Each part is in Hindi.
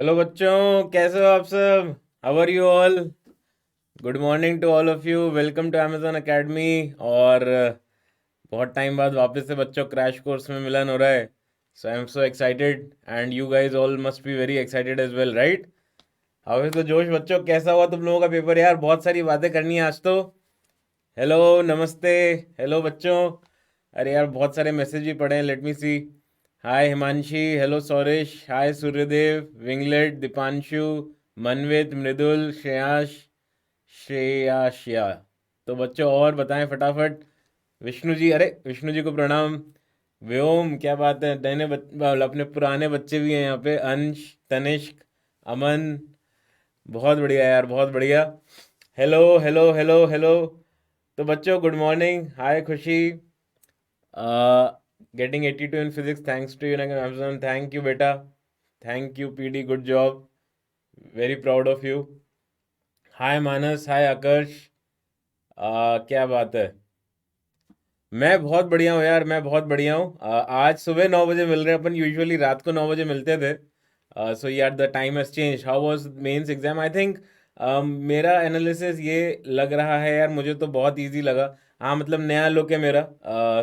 हेलो बच्चों, कैसे हो आप सब? How are you all? Good morning to all of you. Welcome to Amazon Academy. और बहुत टाइम बाद वापस से बच्चों क्रैश कोर्स में मिलन हो रहा है। So I am so excited and you guys all must be very excited as well, right? How is the जोश बच्चों? कैसा हुआ तुम लोगों का पेपर यार? बहुत सारी बातें करनी है आज तो। हेलो, नमस्ते। हेलो बच्चों। अरे यार, बहुत सारे मैसेज भी पढ़े हैं, लेट मी सी। हाय हिमांशी, हेलो सौरेश, हाय सूर्यदेव, विंगलेट, दीपांशु, मनवित, मृदुल, श्रेयाश, श्रेयाशिया। तो बच्चों और बताएं फटाफट। विष्णु जी, अरे विष्णु जी को प्रणाम। व्योम, क्या बात है। अपने पुराने बच्चे भी हैं यहाँ पे। अंश, तनिष्क, अमन। बहुत बढ़िया यार, बहुत बढ़िया। Hello hello hello hello. तो बच्चों good morning. Hi Khushi. Getting 82 in physics thanks to you Amazon. Thank you बेटा। Thank you PD, good job. Very proud of you. Hi Manas, hi Aakarsh. क्या बात है। मैं बहुत बढ़िया हूँ यार, मैं बहुत बढ़िया हूँ। आज सुबह 9 बजे मिल रहे हैं अपन। यूजुअली रात को 9 बजे मिलते थे। सो यार the time has change. How was mains exam? I think मेरा एनालिसिस ये लग रहा है यार, मुझे तो बहुत इजी लगा। हाँ मतलब नया लुक है मेरा।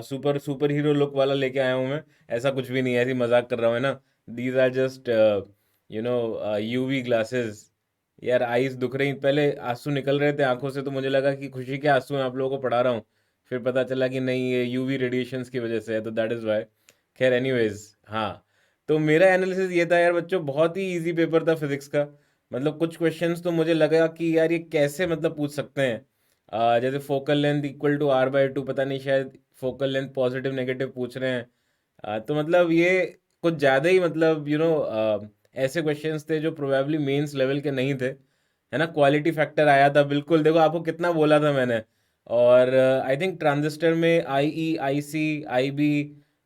सुपर सुपर हीरो लुक वाला लेके आया हूँ मैं। ऐसा कुछ भी नहीं है, ऐसी मजाक कर रहा हूँ, है ना। These are just UV glasses. यार आईज दुख रही, पहले आंसू निकल रहे थे आंखों से, तो मुझे लगा कि खुशी के आंसू हैं, आप लोगों को पढ़ा रहा हूँ। फिर पता चला कि नहीं, ये यूवी रेडिएशंस की वजह से है, तो दैट इज़ वाई। खैर एनीवेज, हाँ। तो मेरा एनालिसिस ये था यार बच्चों, बहुत ही इजी पेपर था फिजिक्स का। मतलब कुछ क्वेश्चंस तो मुझे लगा कि यार ये कैसे मतलब पूछ सकते हैं। जैसे focal length equal to R/2, पता नहीं शायद फोकल लेंथ पॉजिटिव नेगेटिव पूछ रहे हैं। तो मतलब ये कुछ ज़्यादा ही मतलब ऐसे क्वेश्चंस थे जो प्रोबेबली मेंस लेवल के नहीं थे, है ना। क्वालिटी फैक्टर आया था बिल्कुल, देखो आपको कितना बोला था मैंने। और आई थिंक ट्रांजिस्टर में IE, IC, IB,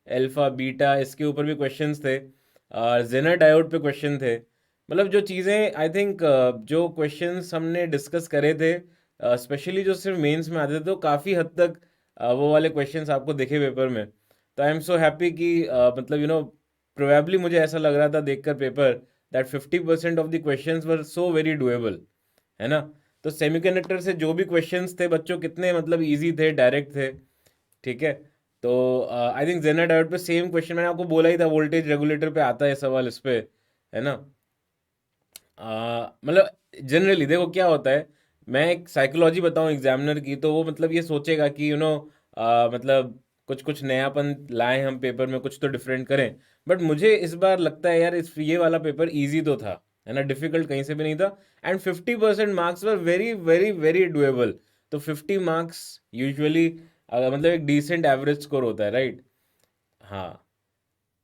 alpha beta, इसके ऊपर भी क्वेश्चंस थे। जेनर डायोड पे क्वेश्चन थे। मतलब जो चीज़ें आई थिंक, जो क्वेश्चंस हमने डिस्कस करे थे, स्पेशली जो सिर्फ मेंस में आते थे, तो काफ़ी हद तक वो वाले क्वेश्चंस आपको दिखे पेपर में। तो आई एम सो हैप्पी कि मतलब प्रोबेबली मुझे ऐसा लग रहा था देखकर paper, that 50% of the questions were so very doable, है ना। तो सेमीकंडक्टर से जो भी क्वेश्चंस थे बच्चों, कितने मतलब इजी थे, डायरेक्ट थे। ठीक है। तो आई थिंक जेनर डायोड पे सेम क्वेश्चन, मैंने आपको बोला ही था, वोल्टेज रेगुलेटर पे आता है सवाल इस पे, है ना। मतलब जनरली देखो क्या होता है। मैं एक साइकोलॉजी बताऊं एग्जामिनर की, तो वो मतलब ये सोचेगा कि मतलब कुछ कुछ नयापन लाए हम पेपर में, कुछ तो डिफरेंट करें। बट मुझे इस बार लगता है यार, इस ये वाला पेपर इजी तो था, है ना, डिफिकल्ट कहीं से भी नहीं था। And 50% marks were very very very doable. तो 50 मार्क्स यूजुअली मतलब एक डिसेंट एवरेज स्कोर होता है, राइट। हाँ।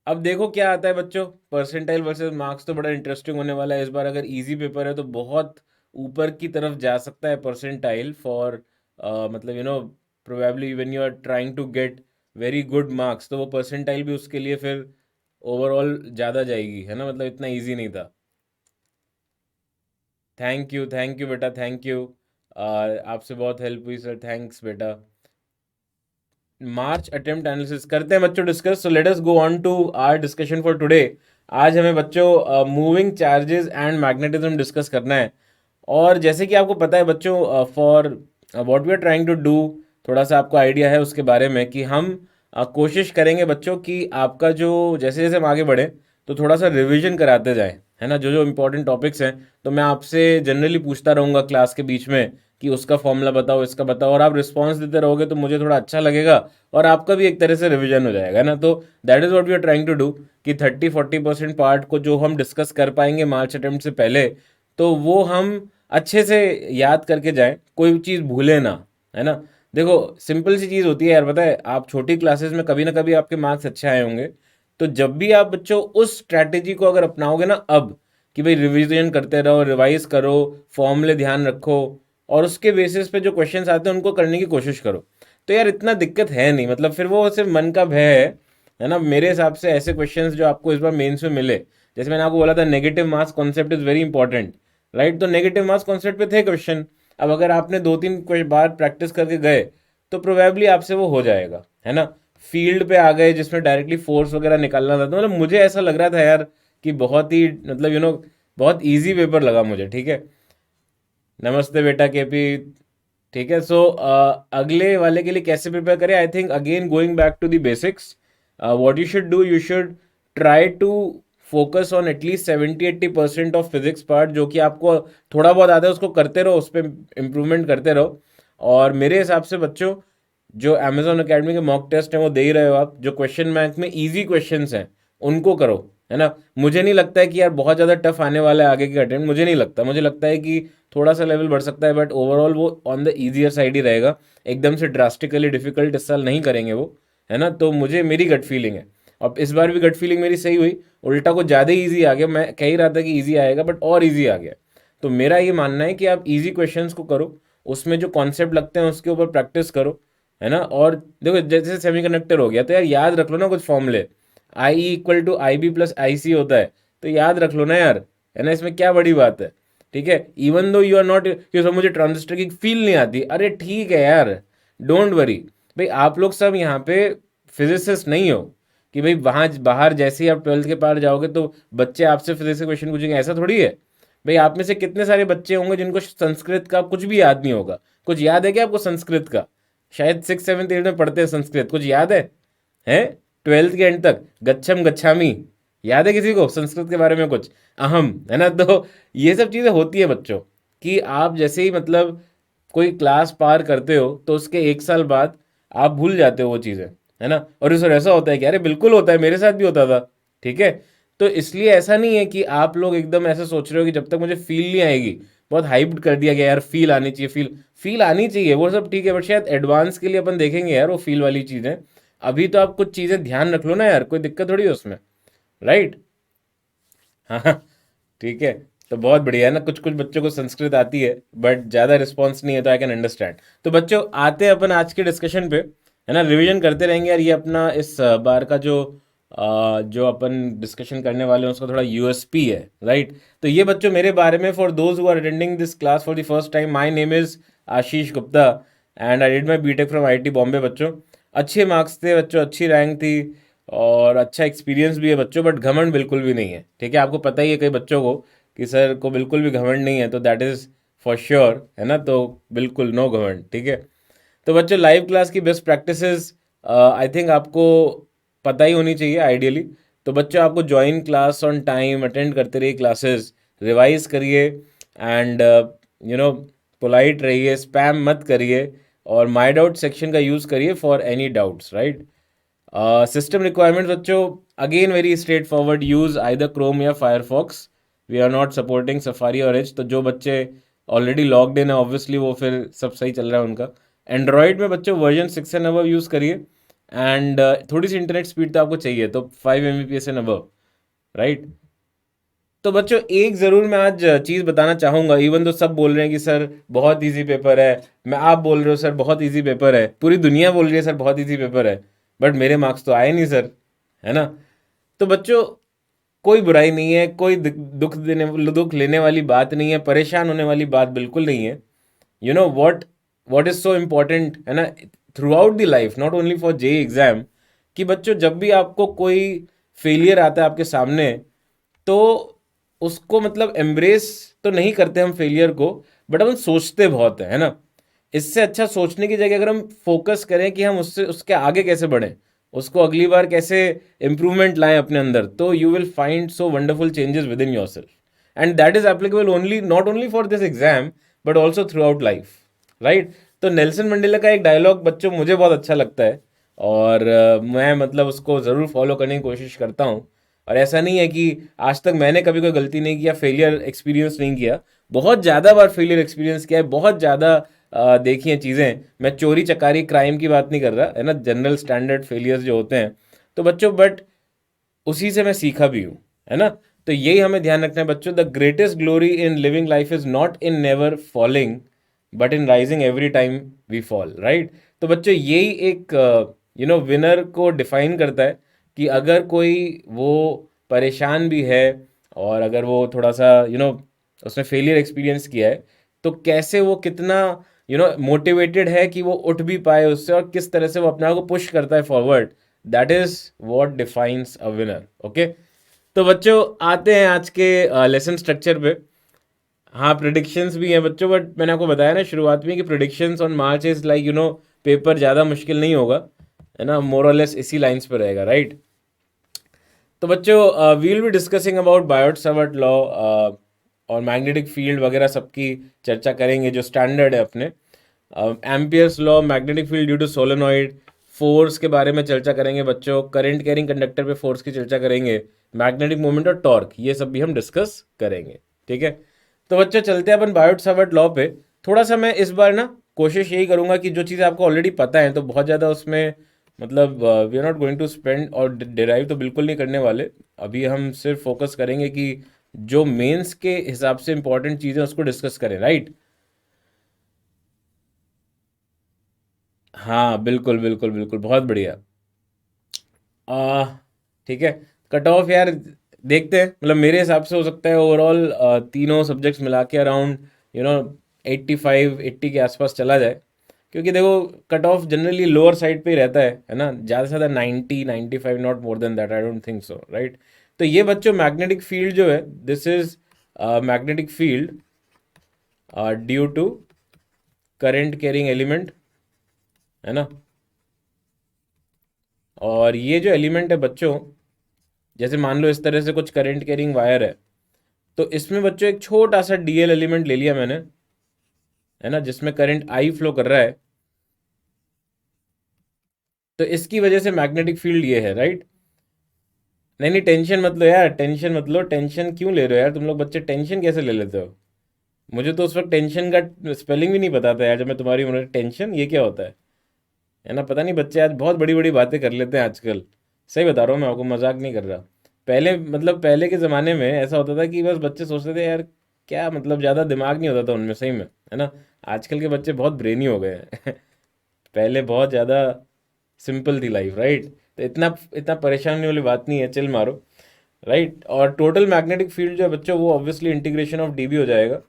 अब देखो क्या आता है बच्चों। परसेंटाइल वर्सेस मार्क्स तो बड़ा इंटरेस्टिंग होने वाला है इस बार। अगर इजी पेपर है तो बहुत ऊपर की तरफ जा सकता है परसेंटाइल फॉर, मतलब probably when you are trying to get very good marks, तो वो परसेंटाइल भी उसके लिए फिर ओवरऑल ज़्यादा जाएगी, है ना। मतलब इतना इजी नहीं था। थैंक यू बेटा, थैंक यू। आपसे बहुत हेल्प हुई सर, थैंक्स बेटा। मार्च अटेम्प्ट एनालिसिस करते हैं बच्चों discuss. So let us go on to our discussion for today. आज हमें बच्चों moving charges and magnetism discuss करना है। और जैसे कि आपको पता है बच्चों, for what we are trying to do, थोड़ा सा आपको आइडिया है उसके बारे में कि हम कोशिश करेंगे बच्चों कि आपका जो जैसे जैसे हम आगे बढ़े, तो थोड़ा सा रिवीजन कराते जाएं, है ना। जो जो इंपॉर्टेंट टॉपिक्स हैं, तो मैं आपसे जनरली पूछता रहूँगा क्लास के बीच में कि उसका फॉर्मूला बताओ, इसका बताओ, और आप रिस्पॉन्स देते रहोगे तो मुझे थोड़ा अच्छा लगेगा। और आपका भी एक तरह से रिवीजन हो जाएगा, है ना। तो that is what we are trying to do, कि 30-40% पार्ट को जो हम डिस्कस कर पाएंगे मार्च अटेम्प्ट से पहले, तो वो हम अच्छे से याद करके जाएं, कोई चीज़ भूले ना, है ना। देखो सिंपल सी चीज़ होती है यार, पता है, आप छोटी क्लासेस में कभी ना कभी आपके मार्क्स अच्छे आए होंगे। तो जब भी आप बच्चों उस स्ट्रैटेजी को अगर अपनाओगे ना अब, कि भाई रिवीजन करते रहो, रिवाइज करो, फॉर्मूले ध्यान रखो, और उसके बेसिस पे जो क्वेश्चंस आते हैं उनको करने की कोशिश करो, तो यार इतना दिक्कत है नहीं। मतलब फिर वो सिर्फ मन का भय है ना। मेरे हिसाब से ऐसे क्वेश्चंस जो आपको इस बार मेंस में मिले, जैसे मैंने आपको बोला था negative marks concept is very important, right. तो नेगेटिव मार्क्स कॉन्सेप्ट पे थे क्वेश्चन। अब अगर आपने 2-3 बार प्रैक्टिस करके गए, तो प्रोबेबली आपसे वो हो जाएगा, है ना। फील्ड पे आ गए जिसमें डायरेक्टली फोर्स वगैरह निकालना था, तो मतलब मुझे ऐसा लग रहा था यार कि बहुत ही मतलब बहुत इजी पेपर लगा मुझे, ठीक है। नमस्ते बेटा केपी, ठीक है। सो अगले वाले के लिए कैसे प्रिपेयर करें, I think again going back to the basics, what you should do, you should try to focus on at least 70-80% of physics part, जो कि आपको थोड़ा बहुत आता है उसको करते रहो, उस पर इम्प्रूवमेंट करते रहो। और मेरे हिसाब से बच्चों, जो अमेजोन अकेडमी के मॉक टेस्ट हैं वो दे ही रहे हो आप, जो क्वेश्चन बैंक में इजी क्वेश्चंस हैं उनको करो, है ना। मुझे नहीं लगता है कि यार बहुत ज़्यादा टफ आने वाला है आगे के अटेम्प्ट, मुझे नहीं लगता, मुझे लगता है कि थोड़ा सा लेवल बढ़ सकता है, बट ओवरऑल वो ऑन द ईजियर साइड ही रहेगा। एकदम से ड्रास्टिकली डिफिकल्ट इस साल नहीं करेंगे वो, है ना। तो मुझे, मेरी गट फीलिंग है, और इस बार भी गट फीलिंग मेरी सही हुई, उल्टा को ज़्यादा ईजी आ गया। मैं कह ही रहा था कि ईजी आएगा, बट और ईजी आ गया। तो मेरा ये मानना है कि आप ईजी क्वेश्चंस को करो, उसमें जो कॉन्सेप्ट लगते हैं उसके ऊपर प्रैक्टिस करो, है ना। और देखो जैसे सेमीकंडक्टर हो गया, तो यार याद रख लो ना कुछ फॉर्मूले, I equal to I B plus I C होता है, तो याद रख लो ना यार, है ना। इसमें क्या बड़ी बात है, ठीक है। Even though you are not, क्यों सर मुझे ट्रांजिस्टर की फील नहीं आती, अरे ठीक है यार, डोंट वरी। भाई आप लोग सब यहाँ पे फिजिसिस्ट नहीं हो कि भाई वहाँ बाहर जैसे ही आप 12th के पार जाओगे तो बच्चे आपसे फिजिक्स के क्वेश्चन पूछेंगे, ऐसा थोड़ी है। भाई आप में से कितने सारे बच्चे होंगे जिनको संस्कृत का कुछ भी याद नहीं होगा, कुछ याद है क्या आपको संस्कृत का? शायद 6, 7, 8 में पढ़ते हैं संस्कृत, कुछ याद है 12th के एंड तक गच्छम गच्छामी, याद है किसी को संस्कृत के बारे में कुछ? अहम, है ना। तो ये सब चीज़ें होती है बच्चों, कि आप जैसे ही मतलब कोई क्लास पार करते हो तो उसके 1 साल बाद आप भूल जाते हो वो चीज़ें, है ना। और इस ऐसा होता है कि अरे बिल्कुल होता है, मेरे साथ भी होता था, ठीक है। तो इसलिए ऐसा नहीं है कि आप लोग एकदम ऐसे सोच रहे हो कि जब तक मुझे फील नहीं आएगी, बहुत हाइप्ड कर दिया गया यार, फील आनी चाहिए, फील फील आनी चाहिए, वो सब ठीक है, बट शायद एडवांस के लिए अपन देखेंगे यार वो फील वाली चीज़ें। अभी तो आप कुछ चीज़ें ध्यान रख लो ना यार, कोई दिक्कत थोड़ी है उसमें, राइट। हाँ हाँ, ठीक है। तो बहुत बढ़िया है ना, कुछ कुछ बच्चों को संस्कृत आती है बट ज़्यादा रिस्पॉन्स नहीं है, तो आई कैन अंडरस्टैंड। तो बच्चों आते हैं अपन आज के डिस्कशन पे, है ना। रिवीजन करते रहेंगे यार, ये अपना इस बार का जो अपन डिस्कशन करने वाले हैं उसका थोड़ा यूएसपी है, राइट। तो ये बच्चों मेरे बारे में, for those who are attending this class for the first time, my name is Ashish Gupta and I did my BTech from IIT Bombay बच्चों। अच्छे मार्क्स थे बच्चों, अच्छी रैंक थी, और अच्छा एक्सपीरियंस भी है बच्चों, बट घमंड बिल्कुल भी नहीं है, ठीक है। आपको पता ही है कई बच्चों को कि सर को बिल्कुल भी घमंड नहीं है, तो दैट इज़ फॉर श्योर, है ना। तो बिल्कुल नो घमंड, ठीक है। तो बच्चों लाइव क्लास की बेस्ट प्रैक्टिसेस आई थिंक आपको पता ही होनी चाहिए आइडियली। तो बच्चों आपको join class on time, attend करते रहिए क्लासेस, रिवाइज करिए, एंड पोलाइट रहिए, स्पैम मत करिए, और माई डाउट सेक्शन का यूज़ करिए for any doubts, right. System requirements बच्चों, again very straight forward, use either Chrome या Firefox, we are not supporting Safari और एज। तो जो बच्चे ऑलरेडी लॉग्ड इन है ऑब्वियसली वो फिर सब सही चल रहा है उनका। एंड्रॉयड में बच्चों वर्जन 6 एंड अबव यूज़ करिए, एंड थोड़ी सी इंटरनेट स्पीड तो आपको चाहिए, तो 5 Mbps एंड अबव, राइट। तो बच्चों एक ज़रूर मैं आज चीज़ बताना चाहूँगा, इवन तो सब बोल रहे हैं कि सर बहुत इजी पेपर है, मैं आप बोल रहे हो सर बहुत इजी पेपर है, पूरी दुनिया बोल रही है सर बहुत इजी पेपर है, बट मेरे मार्क्स तो आए नहीं सर, है ना। तो बच्चों कोई बुराई नहीं है, कोई दुख लेने वाली बात नहीं है, परेशान होने वाली बात बिल्कुल नहीं है। You know what is so important, है ना, through out the life, not only for J exam, कि बच्चों जब भी आपको कोई फेलियर आता है आपके सामने, तो उसको मतलब एम्ब्रेस तो नहीं करते हम फेलियर को, बट अपन सोचते बहुत है ना। इससे अच्छा सोचने की जगह अगर हम फोकस करें कि हम उससे उसके आगे कैसे बढ़ें, उसको अगली बार कैसे इम्प्रूवमेंट लाएं अपने अंदर, तो you will find so wonderful changes with in your self, and that is applicable only, not only for this exam but also through out life, right. तो नेल्सन मंडेला का एक डायलॉग बच्चों मुझे बहुत अच्छा लगता है, और मैं मतलब उसको ज़रूर फॉलो करने की कोशिश करता हूँ। और ऐसा नहीं है कि आज तक मैंने कभी कोई गलती नहीं किया, फेलियर एक्सपीरियंस नहीं किया, बहुत ज़्यादा बार फेलियर एक्सपीरियंस किया है, बहुत ज़्यादा देखी हैं चीज़ें। मैं चोरी चकारी क्राइम की बात नहीं कर रहा, है ना, जनरल स्टैंडर्ड फेलियर्स जो होते हैं। तो बच्चों बट उसी से मैं सीखा भी हूँ, है ना। तो यही हमें ध्यान रखना है बच्चों, the greatest glory in living life is not in never falling but in rising every time we fall, right. तो बच्चों यही एक विनर को डिफाइन करता है, कि अगर कोई वो परेशान भी है, और अगर वो थोड़ा सा उसने फेलियर एक्सपीरियंस किया है, तो कैसे वो कितना मोटिवेटेड है कि वो उठ भी पाए उससे, और किस तरह से वो अपने आप को पुश करता है forward, that is what defines a winner, okay. तो बच्चों आते हैं आज के लेसन स्ट्रक्चर पे। हाँ, प्रिडिक्शंस भी हैं बच्चों, बट मैंने आपको बताया ना शुरुआत में कि predictions on March is like paper ज़्यादा मुश्किल नहीं होगा, है ना, मोर और लेस इसी लाइंस पे रहेगा, राइट। तो बच्चों we will be discussing about Biot Savart law और मैग्नेटिक फील्ड वगैरह सबकी चर्चा करेंगे जो स्टैंडर्ड है अपने। Ampere's law, magnetic field due to solenoid, force के बारे में चर्चा करेंगे बच्चों, करंट कैरिंग कंडक्टर पे फोर्स की चर्चा करेंगे, मैग्नेटिक मोमेंट और टॉर्क, ये सब भी हम डिस्कस करेंगे, ठीक है। तो बच्चों चलते हैं अपन बायोट सावर्ट लॉ पे। थोड़ा सा मैं इस बार ना कोशिश यही करूंगा कि जो चीज़ें आपको ऑलरेडी पता है तो बहुत ज़्यादा उसमें मतलब we are not going to spend और डिराइव तो बिल्कुल नहीं करने वाले। अभी हम सिर्फ फोकस करेंगे कि जो मेंस के हिसाब से इंपॉर्टेंट चीज़ें उसको डिस्कस करें, राइट। हाँ बिल्कुल बिल्कुल बिल्कुल, बहुत बढ़िया। आ ठीक है। कट ऑफ यार देखते हैं, मतलब मेरे हिसाब से हो सकता है ओवरऑल तीनों सब्जेक्ट्स मिला के अराउंड 85-80 के आसपास चला जाए। क्योंकि देखो cut off generally lower side पे ही रहता है ना, ज़्यादा से ज़्यादा 90-95, not more than that, I don't think so, right. तो ये बच्चों मैग्नेटिक फील्ड जो है, this is magnetic field due to current carrying element, है ना। और ये जो एलिमेंट है बच्चों, जैसे मान लो इस तरह से कुछ करंट कैरिंग वायर है, तो इसमें बच्चों एक छोटा सा डीएल एलिमेंट ले लिया मैंने, है ना, जिसमें करंट आई फ्लो कर रहा है। तो इसकी वजह से मैग्नेटिक फील्ड ये है, राइट। नहीं नहीं, टेंशन मत लो यार, टेंशन मत लो, टेंशन क्यों ले रहे हो यार तुम लोग बच्चे, टेंशन कैसे ले लेते हो। मुझे तो उस वक्त टेंशन का स्पेलिंग भी नहीं पता था यार जब मैं तुम्हारी उम्र, टेंशन ये क्या होता है ना। पता नहीं बच्चे आज बहुत बड़ी बड़ी बातें कर लेते हैं आजकल। सही बता रहा हूँ मैं आपको, मजाक नहीं कर रहा। पहले मतलब पहले के ज़माने में ऐसा होता था कि बस बच्चे सोचते थे यार क्या, मतलब ज़्यादा दिमाग नहीं होता था उनमें, सही में, है ना। आजकल के बच्चे बहुत ब्रेनी हो गए हैं पहले बहुत ज़्यादा सिंपल थी लाइफ, राइट। तो इतना इतना परेशानी वाली बात नहीं है, चिल मारो, राइट। और टोटल मैग्नेटिक फील्ड जो है बच्चों वो ऑब्वियसली इंटीग्रेशन ऑफ डीबी हो जाएगा,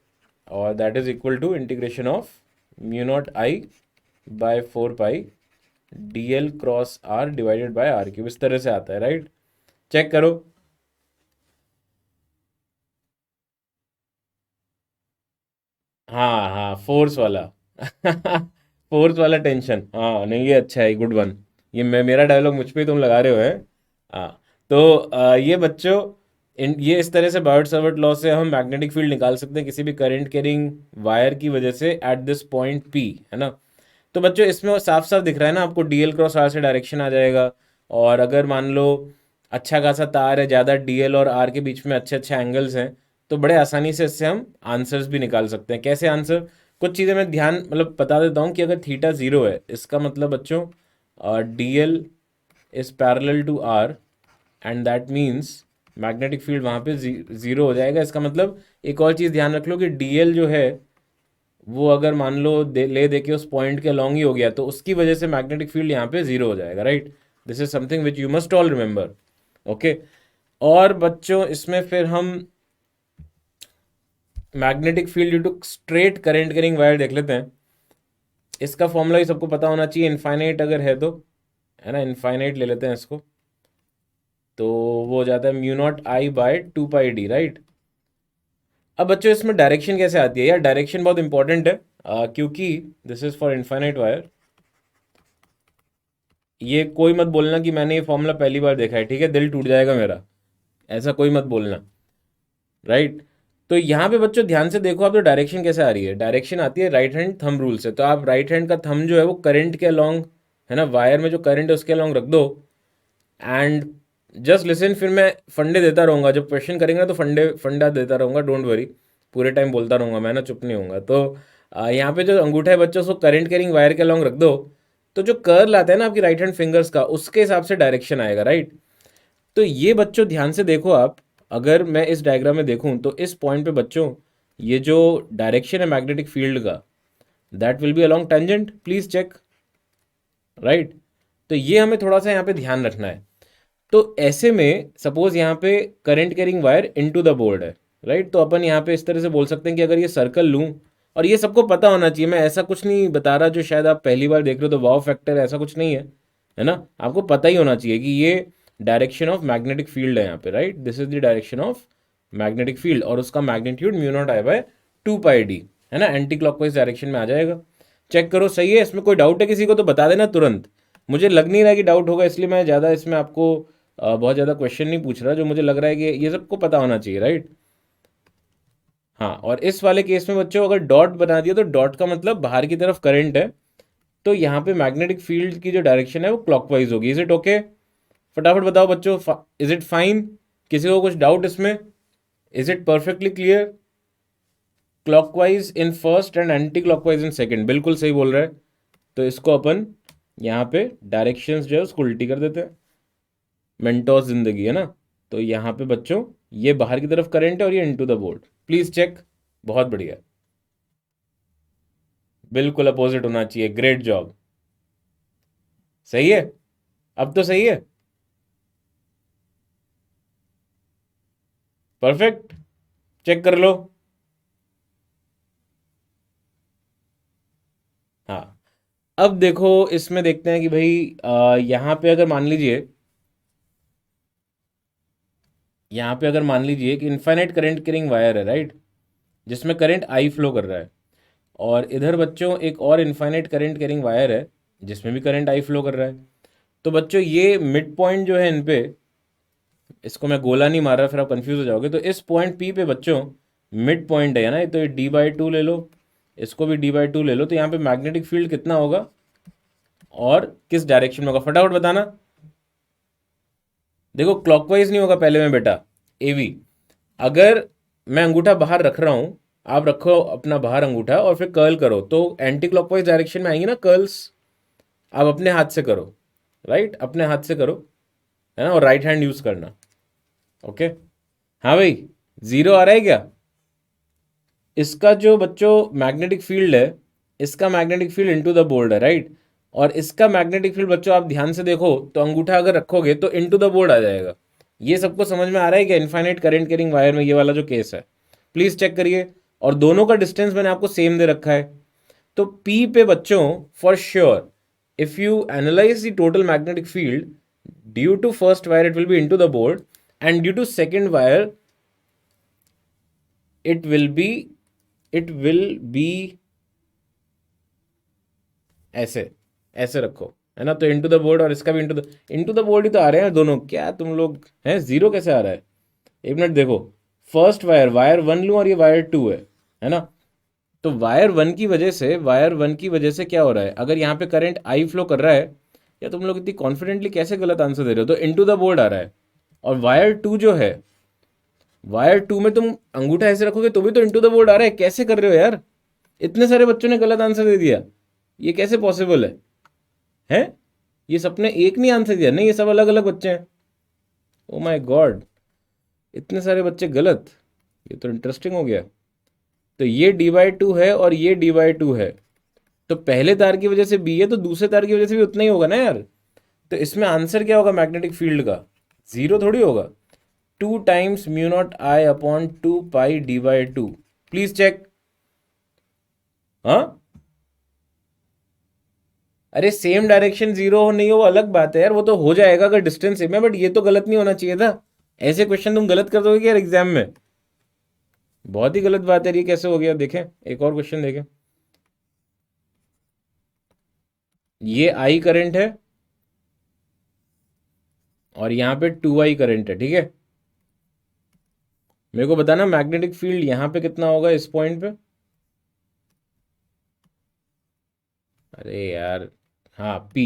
और that is equal to integration of mu naught I by 4 pi d L cross r divided by r cube, इस तरह से आता है, राइट। चेक करो। हाँ हाँ, फोर्स वाला फोर्स वाला टेंशन, हाँ नहीं ये अच्छा है, गुड वन। ये मैं मेरा डायलॉग मुझ पे ही तुम लगा रहे हो, है। हाँ। तो ये बच्चों ये इस तरह से बायोट सावर्ट लॉ से हम मैग्नेटिक फील्ड निकाल सकते हैं किसी भी करंट कैरिंग वायर की वजह से एट दिस पॉइंट पी, है ना। तो बच्चों इसमें साफ साफ दिख रहा है ना आपको, डीएल क्रॉस आर से डायरेक्शन आ जाएगा। और अगर मान लो अच्छा खासा तार है, ज़्यादा डीएल और आर के बीच में अच्छे अच्छे एंगल्स हैं, तो बड़े आसानी से इससे हम आंसर्स भी निकाल सकते हैं। कैसे आंसर, कुछ चीज़ें मैं ध्यान मतलब बता देता हूँ कि अगर थीटा ज़ीरो है इसका मतलब बच्चों d l is parallel to r, and that means magnetic field वहाँ पे ज़ीरो हो जाएगा। इसका मतलब एक और चीज़ ध्यान रख लो कि डीएल जो है वो अगर मान लो ले दे के उस पॉइंट के अलॉन्ग ही हो गया तो उसकी वजह से मैग्नेटिक फील्ड यहाँ पे जीरो हो जाएगा, right. This is something which you must all remember, okay. और बच्चों इसमें फिर हम magnetic field due to straight current carrying wire देख लेते हैं। इसका फॉर्मूला ही सबको पता होना चाहिए, इनफाइनाइट अगर है तो, है ना, इनफाइनाइट ले लेते हैं इसको। तो वो हो जाता है mu naught I by 2 pi d, right. अब बच्चों इसमें डायरेक्शन कैसे आती है यार, डायरेक्शन बहुत इंपॉर्टेंट है, क्योंकि this is for infinite wire. ये कोई मत बोलना कि मैंने ये फॉर्मूला पहली बार देखा है, ठीक है, दिल टूट जाएगा मेरा, ऐसा कोई मत बोलना, राइट। तो यहाँ पे बच्चों ध्यान से देखो आप, तो डायरेक्शन कैसे आ रही है, डायरेक्शन आती है राइट हैंड थंब रूल से। तो आप राइट हैंड का थंब जो है वो करंट के अलॉन्ग, है ना, वायर में जो करंट है उसके अलॉन्ग रख दो, एंड जस्ट लिसन। फिर मैं फंडे देता रहूँगा, जब क्वेश्चन करेंगे ना तो फंडा देता रहूँगा, डोंट वरी, पूरे टाइम बोलता रहूँगा मैं ना, चुप नहीं होऊंगा। तो यहाँ पे जो अंगूठा है बच्चों उसको करंट कैरिंग वायर के अलॉन्ग रख दो, तो जो कर्ल आता है ना आपकी राइट हैंड फिंगर्स का उसके हिसाब से डायरेक्शन आएगा, राइट। तो ये बच्चों ध्यान से देखो आप, अगर मैं इस डायग्राम में देखूं तो इस पॉइंट पे बच्चों ये जो डायरेक्शन है मैग्नेटिक फील्ड का, that will be along tangent, please check, right. तो ये हमें थोड़ा सा यहाँ पे ध्यान रखना है। तो ऐसे में सपोज यहाँ पे current carrying wire into the board है, राइट। तो अपन यहाँ पे इस तरह से बोल सकते हैं कि अगर ये सर्कल लूँ, और ये सबको पता होना चाहिए, मैं ऐसा कुछ नहीं बता रहा जो शायद आप पहली बार देख रहे हो तो वाव फैक्टर, ऐसा कुछ नहीं है, है ना। आपको पता ही होना चाहिए कि ये डायरेक्शन ऑफ मैग्नेटिक फील्ड है यहाँ पे, right, this is the direction of magnetic field, और उसका magnitude mu naught I by 2 pi D, है ना, एंटी क्लॉकवाइज डायरेक्शन में आ जाएगा। चेक करो, सही है। इसमें कोई डाउट है किसी को तो बता देना तुरंत। मुझे लग नहीं रहा कि डाउट होगा, इसलिए मैं ज़्यादा इसमें आपको बहुत ज़्यादा क्वेश्चन नहीं पूछ रहा, जो मुझे लग रहा है कि ये सबको पता होना चाहिए, राइट। हाँ, और इस वाले केस में बच्चों अगर डॉट बना दिया तो डॉट का मतलब बाहर की तरफ करंट है, तो यहाँ पे मैग्नेटिक फील्ड की जो डायरेक्शन है वो क्लॉकवाइज होगी। Is it okay? फटाफट बताओ बच्चों, इज इट फाइन? किसी को कुछ डाउट इसमें? Is it perfectly clear? Clockwise in first and anti clockwise in second, बिल्कुल सही बोल रहा है। तो इसको अपन यहाँ पे डायरेक्शंस जो है उसको उल्टी कर देते हैं। मेंटोस जिंदगी, है ना। तो यहाँ पे बच्चों ये बाहर की तरफ करंट है और ये into the board. Please check. बहुत बढ़िया, बिल्कुल अपोजिट होना चाहिए। ग्रेट जॉब, सही है। अब तो सही है, परफेक्ट। चेक कर लो। हाँ, अब देखो इसमें देखते हैं कि भाई यहाँ पे अगर मान लीजिए, यहाँ पे अगर मान लीजिए कि इनफाइनाइट करंट कैरिंग वायर है, राइट, जिसमें करंट आई फ्लो कर रहा है, और इधर बच्चों एक और इनफाइनाइट करंट कैरिंग वायर है जिसमें भी करंट आई फ्लो कर रहा है। तो बच्चों ये मिड पॉइंट जो है इन पे, इसको मैं गोला नहीं मार रहा फिर आप कंफ्यूज हो जाओगे, तो इस पॉइंट पी पे बच्चों मिड पॉइंट है ना, तो ये d/2 ले लो, इसको भी d/2 ले लो, तो यहाँ पे मैग्नेटिक फील्ड कितना होगा और किस डायरेक्शन में होगा, फटाफट बताना। देखो क्लॉकवाइज नहीं होगा पहले में बेटा, एवी। अगर मैं अंगूठा बाहर रख रहा हूं, आप रखो अपना बाहर अंगूठा और फिर कर्ल करो, तो एंटी क्लॉकवाइज डायरेक्शन में आएंगे ना कर्ल्स। आप अपने हाथ से करो, राइट, अपने हाथ से करो, है ना, और राइट हैंड यूज करना। ओके, हाँ भाई, जीरो आ रहा है क्या? इसका जो बच्चों मैग्नेटिक फील्ड है, इसका magnetic field into the board है, राइट, और इसका मैग्नेटिक फील्ड बच्चों आप ध्यान से देखो तो अंगूठा अगर रखोगे तो इनटू द बोर्ड आ जाएगा। ये सबको समझ में आ रहा है क्या? इनफाइनाइट करंट कैरिंग वायर में ये वाला जो केस है, प्लीज चेक करिए। और दोनों का डिस्टेंस मैंने आपको सेम दे रखा है। तो पी पे बच्चों for sure, if you analyse the total magnetic field, due to first wire it will be into the board, and due to second wire it will be it will be ऐसे, ऐसे रखो, है ना। तो इनटू द बोर्ड और इसका भी इनटू द बोर्ड ही तो आ रहे हैं दोनों। क्या तुम लोग हैं, जीरो कैसे आ रहा है? एक मिनट देखो, फर्स्ट वायर वायर 1 लूँ और ये वायर 2 है ना। तो वायर वन की वजह से क्या हो रहा है, अगर यहाँ पे करंट आई फ्लो कर रहा है, या तुम लोग इतनी कॉन्फिडेंटली कैसे गलत आंसर दे रहे हो? तो इनटू द बोर्ड आ रहा है। और वायर 2 जो है, वायर 2 में तुम अंगूठा ऐसे रखोगे तो भी तो इनटू द बोर्ड आ रहा है। कैसे कर रहे हो यार? इतने सारे बच्चों ने गलत आंसर दे दिया, ये कैसे पॉसिबल है? हैं, ये सबने एक नहीं आंसर दिया, नहीं ये सब अलग अलग बच्चे हैं। ओ माय गॉड, इतने सारे बच्चे गलत, ये तो इंटरेस्टिंग हो गया। तो ये d/2 है और ये d/2 है, तो पहले तार की वजह से बी है, तो दूसरे तार की वजह से भी उतना ही होगा ना यार। तो इसमें आंसर क्या होगा मैग्नेटिक फील्ड का? जीरो थोड़ी होगा। 2 times mu naught I upon 2 pi d/2। Please check. हाँ, अरे सेम डायरेक्शन जीरो हो नहीं हो वो अलग बात है यार, वो तो हो जाएगा अगर डिस्टेंस सेम है, बट ये तो गलत नहीं होना चाहिए था। ऐसे क्वेश्चन तुम गलत कर दोगे यार एग्जाम में, बहुत ही गलत बात है। ये कैसे हो गया? देखें, एक और क्वेश्चन देखें। ये आई करंट है और यहाँ पे 2 आई करंट है, ठीक है। मेरे को बताना मैग्नेटिक फील्ड यहाँ पे कितना होगा इस पॉइंट पे। अरे यार, हाँ पी।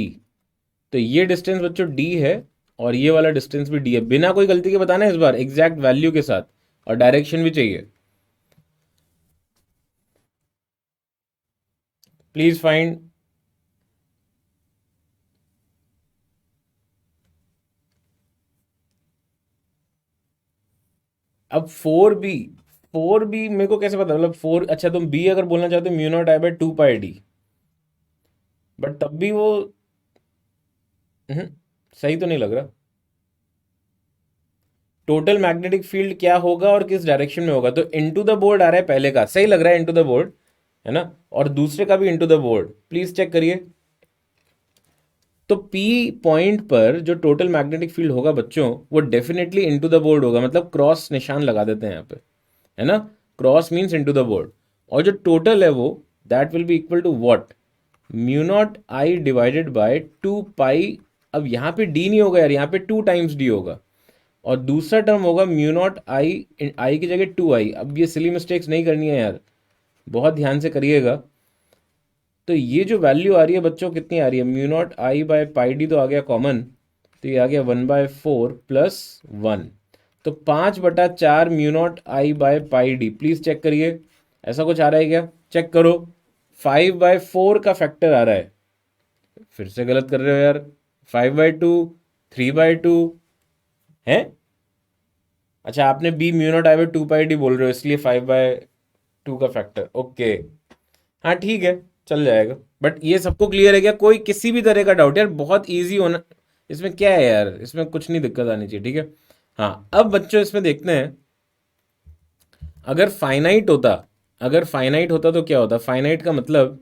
तो ये डिस्टेंस बच्चों डी है और ये वाला डिस्टेंस भी डी है। बिना कोई गलती के बताना इस बार एग्जैक्ट वैल्यू के साथ, और डायरेक्शन भी चाहिए। Please find. अब 4 बी, 4 बी मेरे को कैसे पता, मतलब 4, अच्छा तुम बी अगर बोलना चाहते हो mu naught I by 2 pi d, but तब भी वो हम्म, सही तो नहीं लग रहा। टोटल मैग्नेटिक फील्ड क्या होगा और किस डायरेक्शन में होगा? तो इनटू द बोर्ड आ रहा है पहले का, सही लग रहा है इनटू द बोर्ड, है ना, और दूसरे का भी into the board. Please check करिए। तो पी पॉइंट पर जो टोटल मैग्नेटिक फील्ड होगा बच्चों, वो डेफिनेटली इनटू द बोर्ड होगा, मतलब क्रॉस निशान लगा देते हैं यहाँ पे, है ना। Cross means into the board. और जो टोटल है वो that will be equal to what, mu naught I divided by 2 pi. अब यहाँ पे डी नहीं होगा यार, यहाँ पे 2 टाइम्स डी होगा। और दूसरा टर्म होगा म्यू नॉट आई, आई की जगह 2 आई। अब ये सिली मिस्टेक्स नहीं करनी है यार, बहुत ध्यान से करिएगा। तो ये जो वैल्यू आ रही है बच्चों, कितनी आ रही है, mu naught I by pi D तो आ गया कॉमन, तो ये आ गया 1/4 प्लस 1। तो 5/4 mu naught I by pi d. Please check करिए, ऐसा कुछ आ रहा है क्या, चेक करो। 5/4 का फैक्टर आ रहा है, फिर से गलत कर रहे हो यार। 5/2, 3/2 है। अच्छा, आपने B mu naught I by 2 pi D बोल रहे हो, इसलिए 5/2 का फैक्टर, ओके। हाँ ठीक है, चल जाएगा। बट ये सबको क्लियर है क्या, कोई किसी भी तरह का डाउट यार, बहुत इजी होना, इसमें क्या है यार, इसमें कुछ नहीं दिक्कत आनी चाहिए, ठीक है। हाँ, अब बच्चों इसमें देखते हैं, अगर फाइनाइट होता, अगर फाइनाइट होता तो क्या होता। फाइनाइट का मतलब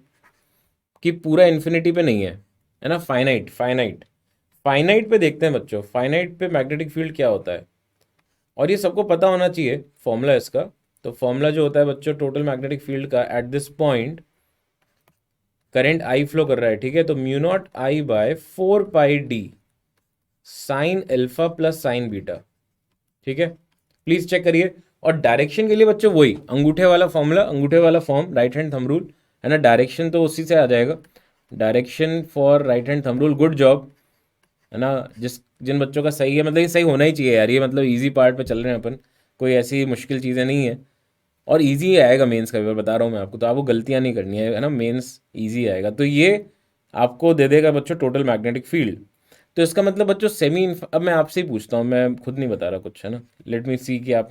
कि पूरा इन्फिनिटी पे नहीं है ना। फाइनाइट फाइनाइट फाइनाइट पे देखते हैं बच्चों, फाइनाइट पे मैग्नेटिक फील्ड क्या होता है। और ये सबको पता होना चाहिए फॉर्मूला इसका। तो फॉर्मूला जो होता है बच्चों टोटल मैग्नेटिक फील्ड का, at this point current I flow कर रहा है, ठीक है। तो mu naught I by 4 pi D sine alpha plus sine beta, ठीक है। प्लीज चेक करिए। और डायरेक्शन के लिए बच्चों वही अंगूठे वाला फॉर्मूला, अंगूठे वाला form, right hand thumb rule, है ना। डायरेक्शन तो उसी से आ जाएगा, direction for right hand thumb rule, good job, है ना। जिन बच्चों का सही है, मतलब ये सही होना ही चाहिए यार, ये मतलब इजी पार्ट पे चल रहे हैं अपन, कोई ऐसी मुश्किल चीज़ें नहीं है। और इजी ही आएगा मेंस का पेपर, बता रहा हूँ मैं आपको, तो आपको गलतियाँ नहीं करनी है ना, मेंस इजी आएगा। तो ये आपको दे देगा बच्चों टोटल मैग्नेटिक फील्ड। तो इसका मतलब बच्चों अब मैं आपसे ही पूछता हूँ, मैं खुद नहीं बता रहा कुछ, है ना। लेट मी सी कि आप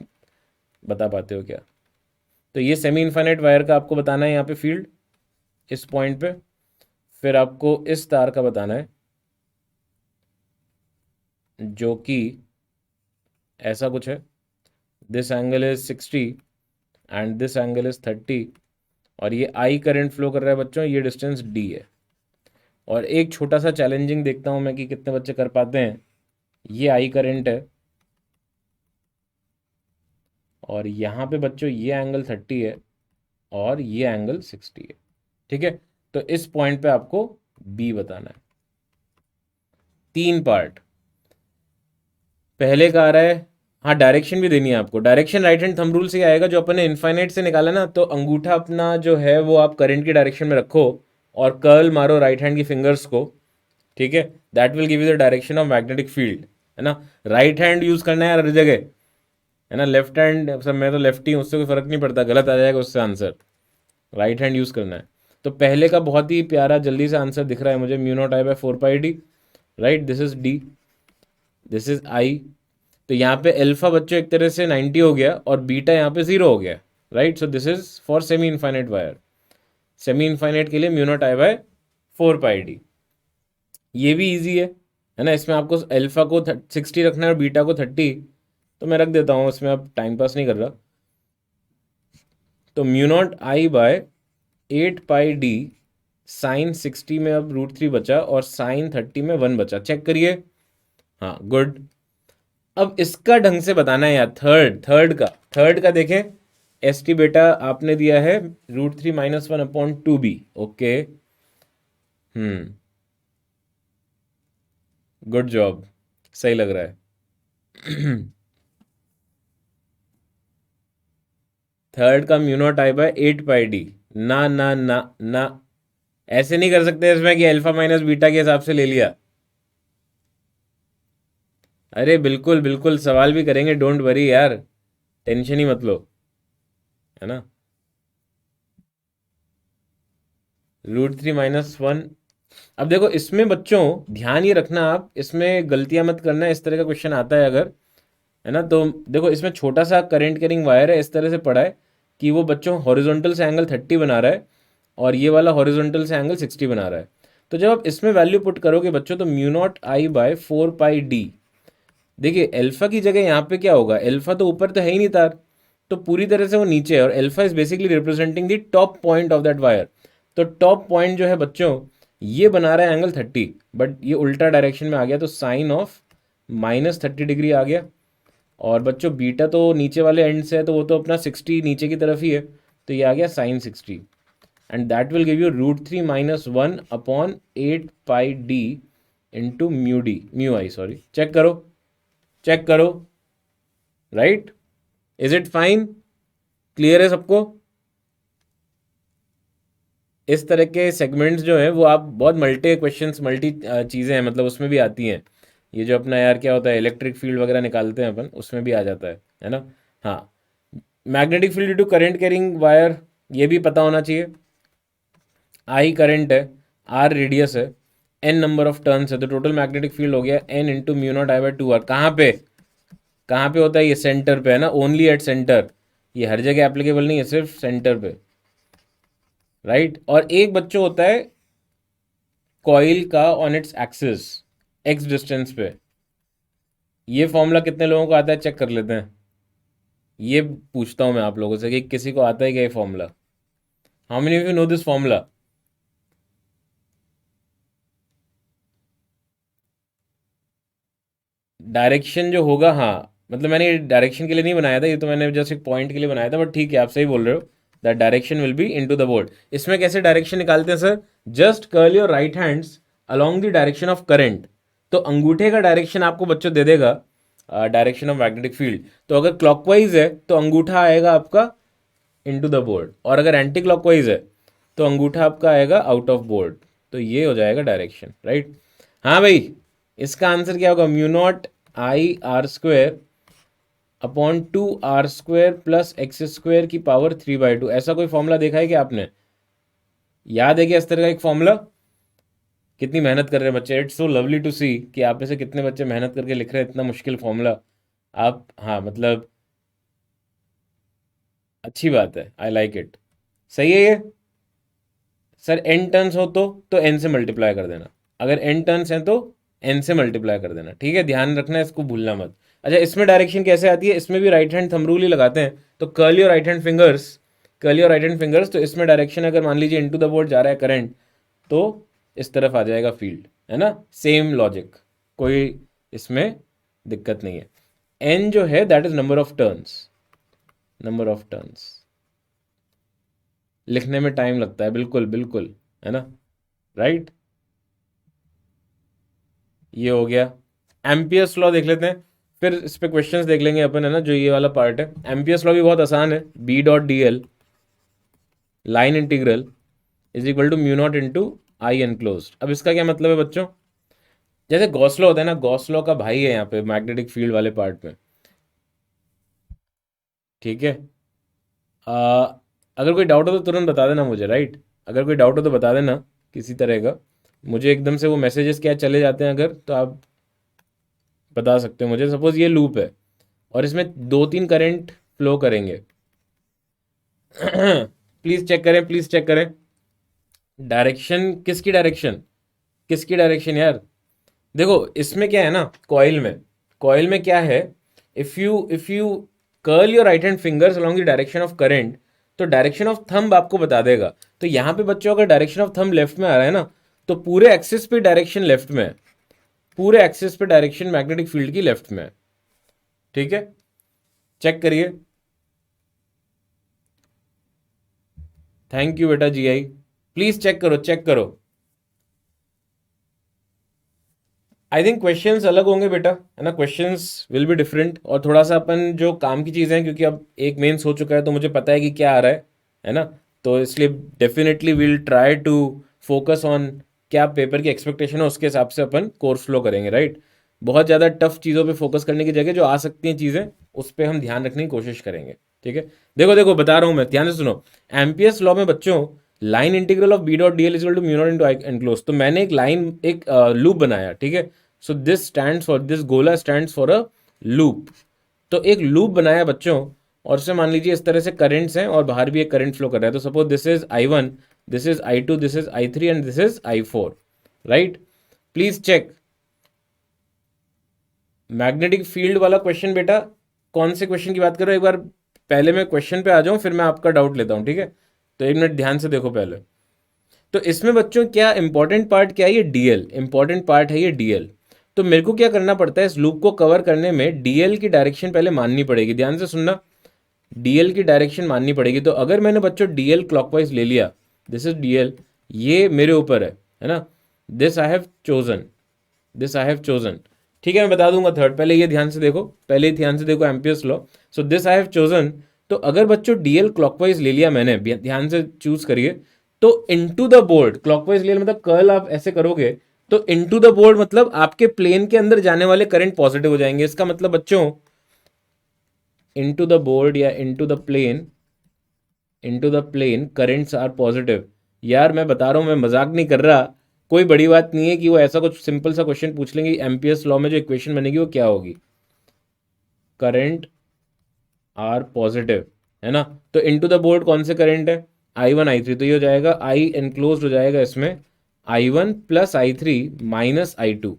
बता पाते हो क्या। तो ये सेमी इन्फाइनाइट वायर का आपको बताना है यहाँ पे फील्ड, इस पॉइंट पे। फिर आपको इस तार का बताना है, जो कि ऐसा कुछ है, this angle is 60 and this angle is 30। और ये आई करंट फ्लो कर रहा है बच्चों, ये डिस्टेंस डी है। और एक छोटा सा चैलेंजिंग देखता हूँ मैं कि कितने बच्चे कर पाते हैं। ये आई करंट है, और यहाँ पे बच्चों ये एंगल 30 है और ये एंगल 60 है, ठीक है। तो इस पॉइंट पे आपको बी बताना है। 3 पार्ट, पहले का आ रहा है, हाँ डायरेक्शन भी देनी है आपको। Direction right hand thumb rule से ही आएगा, जो अपन ने इनफाइनाइट से निकाला ना। तो अंगूठा अपना जो है वो आप करंट की डायरेक्शन में रखो और कर्ल मारो राइट हैंड की फिंगर्स को, ठीक है। That will give you the direction of magnetic field, है ना। राइट हैंड यूज करना है हर जगह, है ना। लेफ्ट हैंड सब, मैं तो लेफ्टी हूँ, उससे कोई फर्क नहीं पड़ता, गलत आ जाएगा उससे आंसर। राइट हैंड यूज करना है। तो पहले का बहुत ही प्यारा जल्दी से आंसर दिख रहा है मुझे, mu naught I by 4 pi d, right. This is d, this is I. तो यहाँ पे अल्फा बच्चों एक तरह से 90 हो गया और बीटा यहाँ पे 0 हो गया, right. So this is for semi infinite wire. Semi infinite के लिए mu naught I by 4 pi D. ये भी इजी है ना। इसमें आपको अल्फा को 60 रखना है और बीटा को 30, तो मैं रख देता हूँ, इसमें अब टाइम पास नहीं कर रहा। तो mu naught I bye 8 pi D sign 60 में अब √3 बचा और साइन 30 में 1 बचा, चेक करिए। हाँ गुड। अब इसका ढंग से बताना है यार, थर्ड का देखें। एस टी बेटा आपने दिया है √3 - 1/2b, ओके। गुड जॉब, सही लग रहा है। थर्ड का mu naught I bye 8 pi D, ना ना ना ना, ऐसे नहीं कर सकते इसमें कि अल्फा माइनस बीटा के हिसाब से ले लिया। अरे बिल्कुल बिल्कुल, सवाल भी करेंगे, डोंट वरी यार, टेंशन ही मत लो, है ना। √3 - 1। अब देखो इसमें बच्चों ध्यान ये रखना, आप इसमें गलतियां मत करना, इस तरह का क्वेश्चन आता है अगर, है ना। तो देखो इसमें छोटा सा करंट कैरिंग वायर है, इस तरह से पड़ा है कि वो बच्चों हॉरिजॉन्टल से एंगल 30 बना रहा है और ये वाला हॉरिजॉन्टल से एंगल 60 बना रहा है। तो जब आप इसमें वैल्यू पुट करोगे बच्चों, तो mu naught I by 4 pi D, देखिए अल्फा की जगह यहाँ पे क्या होगा, अल्फा तो ऊपर तो है ही नहीं तार, तो पूरी तरह से वो नीचे है, और alpha is basically representing the top point of that wire. तो टॉप पॉइंट जो है बच्चों, ये बना रहा है एंगल 30, बट ये उल्टा डायरेक्शन में आ गया तो साइन ऑफ -30 डिग्री आ गया। और बच्चों बीटा तो नीचे वाले एंड से है तो वो तो अपना 60 नीचे की तरफ ही है, तो ये आ गया sine 60, and that will give you √3 - 1/8πd into mu I, sorry, check करो, चेक करो, right? Is it fine? Clear है सबको? इस तरह के सेगमेंट्स जो हैं वो आप बहुत मल्टी क्वेश्चंस, मल्टी चीज़ें हैं, मतलब उसमें भी आती हैं। ये जो अपना यार क्या होता है, इलेक्ट्रिक फील्ड वगैरह निकालते हैं अपन, उसमें भी आ जाता है ना? हाँ, magnetic field due to current carrying wire, ये भी पता होना चाहिए। आई करंट है, आर रेडियस है, एन नंबर ऑफ टर्न्स है, तो टोटल मैग्नेटिक फील्ड हो गया एन इंटू μ0I/2r। कहाँ पे, कहाँ पे होता है ये? सेंटर पे है ना, ओनली एट सेंटर। ये हर जगह एप्लीकेबल नहीं है, सिर्फ सेंटर पे, राइट? और एक बच्चों होता है कॉइल का on its axis, x distance पे। ये फॉर्मूला कितने लोगों को आता है, चेक कर लेते हैं। ये पूछता हूं मैं आप लोगों से कि किसी को आता है क्या ये formula? How many of you know this formula? Direction जो होगा, हाँ, मतलब मैंने डायरेक्शन के लिए नहीं बनाया था, ये तो मैंने जस्ट एक पॉइंट के लिए बनाया था, बट ठीक है, आप सही बोल रहे हो। That direction will be into the board. इसमें कैसे डायरेक्शन निकालते हैं sir? Just curl your right hands along the direction of current. तो अंगूठे का डायरेक्शन आपको बच्चों दे देगा डायरेक्शन ऑफ मैग्नेटिक फील्ड। तो अगर क्लॉकवाइज है तो अंगूठा आएगा आपका इनटू द बोर्ड, और अगर एंटी क्लॉकवाइज है तो अंगूठा आपका आएगा आउट ऑफ बोर्ड। तो ये हो जाएगा डायरेक्शन, राइट? हाँ भाई, इसका आंसर क्या होगा? μ0I r² / 2r² + x² की पावर 3/2। ऐसा कोई फॉर्मूला देखा है क्या आपने? याद है क्या इस तरह का एक फॉर्मूला? कितनी मेहनत कर रहे हैं बच्चे, इट्स सो लवली टू सी कि आप में से कितने बच्चे मेहनत करके लिख रहे हैं इतना मुश्किल फॉर्मूला। आप, हाँ, मतलब अच्छी बात है, आई लाइक इट। सही है ये सर। एन टर्न्स हो तो एन से मल्टीप्लाई कर देना, अगर एन टर्न्स हैं तो एन से मल्टीप्लाई कर देना, ठीक है? ध्यान रखना है, इसको भूलना मत। अच्छा, इसमें डायरेक्शन कैसे आती है? इसमें भी राइट हैंड थंब रूल ही लगाते हैं, तो curl your right hand fingers, curl your right hand fingers. तो इसमें डायरेक्शन अगर मान लीजिए इनटू द बोर्ड जा रहा है करंट, तो इस तरफ आ जाएगा फील्ड, है ना? सेम लॉजिक, कोई इसमें दिक्कत नहीं है। एन जो है that is number of turns, number of turns. लिखने में टाइम लगता है, बिल्कुल बिल्कुल, है ना? राइट? ये हो गया। एम्पियर्स लॉ देख लेते हैं, फिर इस पे क्वेश्चंस देख लेंगे अपन, है ना? जो ये वाला पार्ट है, एम्पियर्स लॉ भी बहुत आसान है। B.dl line integral is equal to μ0 × I enclose. अब इसका क्या मतलब है बच्चों? जैसे गॉस लॉ होता है ना, गॉस लॉ का भाई है यहाँ पे मैग्नेटिक फील्ड वाले पार्ट में, ठीक है? आ, अगर कोई डाउट हो तो तुरंत बता देना मुझे, राइट? अगर कोई डाउट हो तो बता देना किसी तरह का। मुझे एकदम से वो मैसेजेस क्या चले जाते हैं अगर, तो आप बता सकते हो मुझे। सपोज ये लूप है और इसमें 2-3 करंट फ्लो करेंगे। प्लीज चेक करें, प्लीज चेक करें डायरेक्शन, किसकी डायरेक्शन, किसकी डायरेक्शन यार? देखो इसमें क्या है ना, कॉइल में क्या है, if you curl your right hand fingers along the direction of current, तो डायरेक्शन ऑफ थंब आपको बता देगा। तो यहाँ पे बच्चों अगर डायरेक्शन ऑफ थंब लेफ्ट में आ रहा है ना, तो पूरे एक्सिस पे डायरेक्शन लेफ्ट में है, पूरे एक्सिस पे डायरेक्शन मैग्नेटिक फील्ड की लेफ्ट में है, ठीक है? चेक करिए। थैंक यू बेटा GI, प्लीज चेक करो, चेक करो। आई थिंक क्वेश्चंस अलग होंगे बेटा, है ना? क्वेश्चंस विल बी डिफरेंट, और थोड़ा सा अपन जो काम की चीज़ें हैं, क्योंकि अब एक मेंस हो चुका है तो मुझे पता है कि क्या आ रहा है ना? तो इसलिए definitely will try to focus on क्या पेपर की एक्सपेक्टेशन है, उसके हिसाब से अपन कोर्स फ्लो करेंगे, राइट? बहुत ज़्यादा टफ चीज़ों पे फोकस करने की जगह जो आ सकती हैं चीज़ें, उस पर हम ध्यान रखने की कोशिश करेंगे, ठीक है? देखो देखो बता रहा हूँ मैं, ध्यान से सुनो। एम्पियर्स लॉ में बच्चों line integral of B.dl is equal to μ0 × enclose. तो मैंने एक लाइन, एक लूप बनाया, ठीक है? So this stands for, this गोला स्टैंड्स फॉर अ लूप। तो एक लूप बनाया बच्चों, और उससे मान लीजिए इस तरह से करंट्स हैं और बाहर भी एक करंट फ्लो कर रहा है। तो suppose this is I1, this is I2, this is I3 and this is I4, right? Please check magnetic field वाला क्वेश्चन बेटा, कौन से क्वेश्चन की बात कर रहे हो? एक बार पहले मैं क्वेश्चन पे आ जाऊं, फिर मैं आपका डाउट लेता हूं, ठीक है? तो 1 मिनट ध्यान से देखो पहले। तो इसमें बच्चों क्या इंपॉर्टेंट पार्ट क्या है, ये डीएल इंपॉर्टेंट पार्ट है, ये डीएल। तो मेरे को क्या करना पड़ता है, इस लूप को कवर करने में डीएल की डायरेक्शन पहले माननी पड़ेगी, ध्यान से सुनना, डीएल की डायरेक्शन माननी पड़ेगी। तो अगर मैंने बच्चों डीएल क्लॉकवाइज ले लिया, दिस इज डीएल, ये मेरे ऊपर है ना, this I have chosen, this I have chosen. ठीक है, मैं बता दूंगा थर्ड, पहले ये ध्यान से देखो, पहले ही ध्यान से देखो Ampere's law. So this I have chosen, तो अगर बच्चों डीएल क्लॉकवाइज ले लिया मैंने, ध्यान से चूज करिए, तो इनटू द बोर्ड क्लॉकवाइज ले लिया, मतलब कर्ल आप ऐसे करोगे तो इनटू द बोर्ड मतलब आपके प्लेन के अंदर जाने वाले करंट पॉजिटिव हो जाएंगे। इसका मतलब बच्चों इनटू द बोर्ड या into the plane, into the plane currents are positive. यार मैं बता रहा हूं, मैं मजाक नहीं कर रहा, कोई बड़ी बात नहीं है कि वो ऐसा कुछ सिंपल सा क्वेश्चन पूछ लेंगे, एम्पियर्स लॉ में जो इक्वेशन बनेगी वो क्या होगी, करंट आर पॉजिटिव, है ना। तो इनटू द बोर्ड कौन से करंट है, I1 I3, तो ये हो जाएगा आई एनक्लोज हो जाएगा इसमें I1 plus I3 minus I2,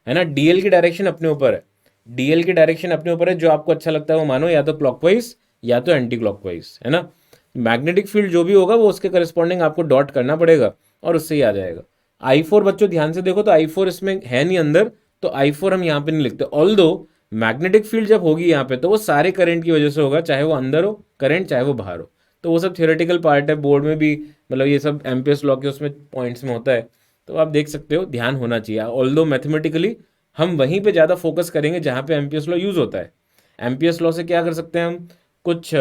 है ना। डीएल की डायरेक्शन अपने ऊपर है, डीएल की डायरेक्शन अपने ऊपर है, जो आपको अच्छा लगता है वो मानो, या तो क्लॉकवाइज या तो एंटी क्लॉकवाइज, है ना। मैग्नेटिक फील्ड जो भी होगा वो उसके करस्पॉन्डिंग आपको डॉट करना पड़ेगा और उससे ही आ जाएगा। I4 बच्चों ध्यान से देखो, तो I4 इसमें है नहीं अंदर, तो I4 हम यहाँ पे नहीं लिखते, ऑल दो मैग्नेटिक फील्ड जब होगी यहाँ पे तो वो सारे करंट की वजह से होगा, चाहे वो अंदर हो करंट चाहे वो बाहर हो। तो वो सब थियोरेटिकल पार्ट है, बोर्ड में भी मतलब ये सब एम्पियर्स लॉ के उसमें पॉइंट्स में होता है, तो आप देख सकते हो, ध्यान होना चाहिए। ऑल दो मैथमेटिकली हम वहीं पे ज़्यादा फोकस करेंगे जहाँ पे एम्पियर्स लॉ यूज़ होता है। एम्पियर्स लॉ से क्या कर सकते हैं हम, कुछ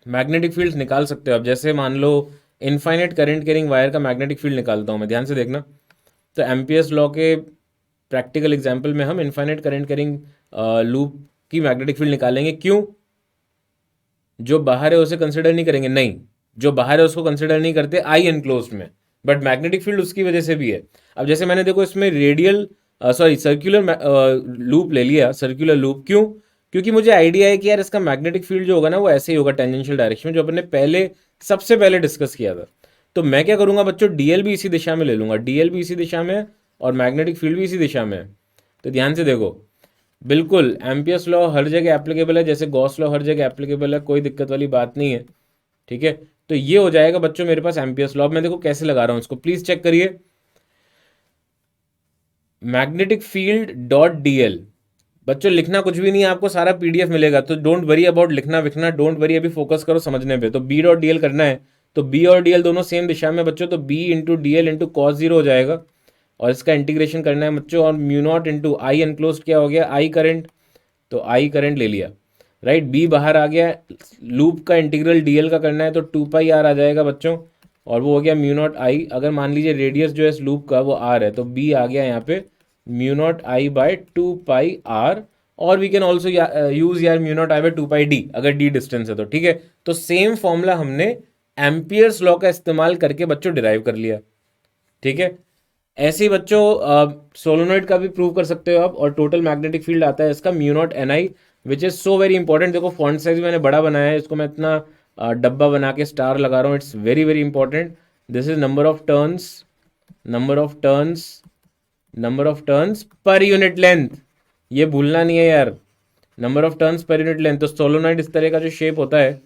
मैग्नेटिक फील्ड निकाल सकते हो। अब जैसे मान लो इनफाइनाइट करंट कैरिंग वायर का मैग्नेटिक फील्ड निकालता हूँ मैं, ध्यान से देखना। तो एम्पियर्स लॉ के प्रैक्टिकल एग्जाम्पल में हम इनफाइनाइट करंट कैरिंग लूप की मैग्नेटिक फील्ड निकालेंगे, क्यों, जो बाहर है उसे कंसिडर नहीं करेंगे, नहीं, जो बाहर है उसको कंसिडर नहीं करते आई एनक्लोज में, बट मैग्नेटिक फील्ड उसकी वजह से भी है। अब जैसे मैंने देखो इसमें रेडियल सॉरी सर्कुलर लूप ले लिया, सर्कुलर लूप, क्यों, क्योंकि मुझे आइडिया है कि यार इसका मैग्नेटिक फील्ड जो होगा ना वो ऐसे ही होगा टेंजेंशियल डायरेक्शन में, जो अपने पहले सबसे पहले डिस्कस किया था। तो मैं क्या करूंगा बच्चों, डीएल भी इसी दिशा में ले लूंगा, डीएल भी इसी दिशा में है और मैग्नेटिक फील्ड भी इसी दिशा में है। तो ध्यान से देखो, बिल्कुल एम्पियर्स लॉ हर जगह एप्लीकेबल है, जैसे गॉस लॉ हर जगह एप्लीकेबल है, कोई दिक्कत वाली बात नहीं है। ठीक है, तो ये हो जाएगा बच्चों मेरे पास एम्पियर्स लॉ। मैं देखो कैसे लगा रहा हूं इसको, प्लीज चेक करिए, मैग्नेटिक फील्ड डॉट डीएल। बच्चों लिखना कुछ भी नहीं है, आपको सारा पीडीएफ मिलेगा, तो डोंट वरी अबाउट लिखना विखना, डोंट वरी, अभी फोकस करो समझने पे। तो बी डॉट डीएल करना है, तो बी और डीएल दोनों सेम दिशा में बच्चों, तो B into dl into cos zero हो जाएगा, और इसका इंटीग्रेशन करना है बच्चों, और mu naught into I enclose क्या हो गया, आई करंट, तो आई करंट ले लिया, राइट। बी बाहर आ गया, लूप का इंटीग्रल डीएल का करना है, तो 2 पाई आर आ जाएगा बच्चों, और वो हो गया म्यू नॉट आई। अगर मान लीजिए रेडियस जो है इस लूप का वो आर है, तो बी आ गया यहाँ पे mu naught I by 2 pi R, और वी कैन ऑल्सो यूज यार mu naught I by 2 pi D, अगर डी डिस्टेंस है तो, ठीक है। तो सेम फॉर्मूला हमने एम्पियर्स लॉ का इस्तेमाल करके बच्चों डिराइव कर लिया, ठीक है। ऐसे ही बच्चों सोलोनॉइड का भी प्रूव कर सकते हो आप, और टोटल मैग्नेटिक फील्ड आता है इसका mu not an I, which is so very important. देखो फॉन्ट साइज मैंने बड़ा बनाया है, इसको मैं इतना डब्बा बना के स्टार लगा रहा हूँ, it's very very important. This is number of turns, number of turns, number of turns per unit length, ये भूलना नहीं है यार, number of turns per unit length. तो सोलोनॉइड इस तरह का जो शेप होता है,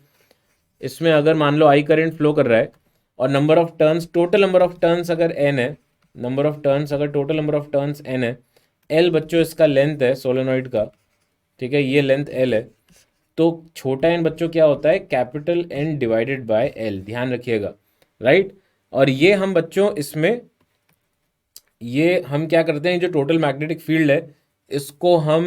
इसमें अगर मान लो आई करंट फ्लो कर रहा है, और number of turns, total number of turns अगर एन है, नंबर ऑफ टर्न्स अगर total number of turns N है, एल बच्चों इसका लेंथ है सोलेनॉइड का, ठीक है, ये लेंथ एल है। तो छोटा एन बच्चों क्या होता है, capital N divided by L, ध्यान रखिएगा, राइट। और ये हम बच्चों इसमें, ये हम क्या करते हैं, जो टोटल मैग्नेटिक फील्ड है इसको हम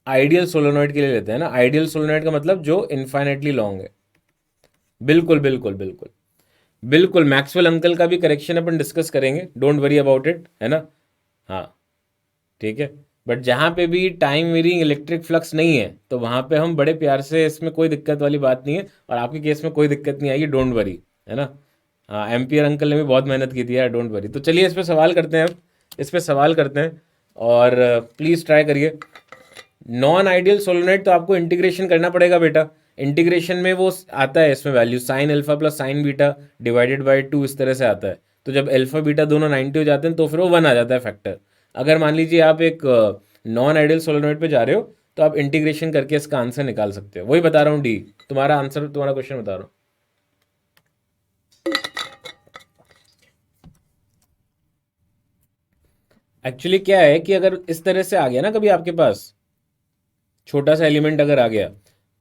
आइडियल सोलेनॉइड के लिए लेते हैं ना। आइडियल सोलेनॉइड का मतलब जो इनफाइनाइटली लॉन्ग है, बिल्कुल बिल्कुल बिल्कुल बिल्कुल। मैक्सवेल अंकल का भी करेक्शन अपन डिस्कस करेंगे, डोंट वरी अबाउट इट, है ना। हाँ ठीक है, बट जहाँ पे भी टाइम वेरिंग इलेक्ट्रिक फ्लक्स नहीं है तो वहाँ पे हम बड़े प्यार से, इसमें कोई दिक्कत वाली बात नहीं है, और आपके केस में कोई दिक्कत नहीं आएगी, डोंट वरी, है ना। हाँ एम्पियर अंकल ने भी बहुत मेहनत की थी यार, डोंट वरी। तो चलिए इस पर सवाल करते हैं, अब इस पर सवाल करते हैं, और प्लीज़ ट्राई करिए। नॉन आइडियल सोलोनाइड तो आपको इंटीग्रेशन करना पड़ेगा बेटा, इंटीग्रेशन में वो आता है इसमें value sign alpha plus sine beta divided by 2, इस तरह से आता है। तो जब अल्फा बीटा दोनों 90 हो जाते हैं तो फिर वो 1 आ जाता है फैक्टर। अगर मान लीजिए आप एक नॉन आइडियल सोलोनॉइड पे जा रहे हो तो आप इंटीग्रेशन करके इसका आंसर निकाल सकते हो, वही बता रहा हूँ डी, तुम्हारा आंसर, तुम्हारा क्वेश्चन बता रहा हूँ। एक्चुअली क्या है कि अगर इस तरह से आ गया ना कभी आपके पास छोटा सा एलिमेंट अगर आ गया,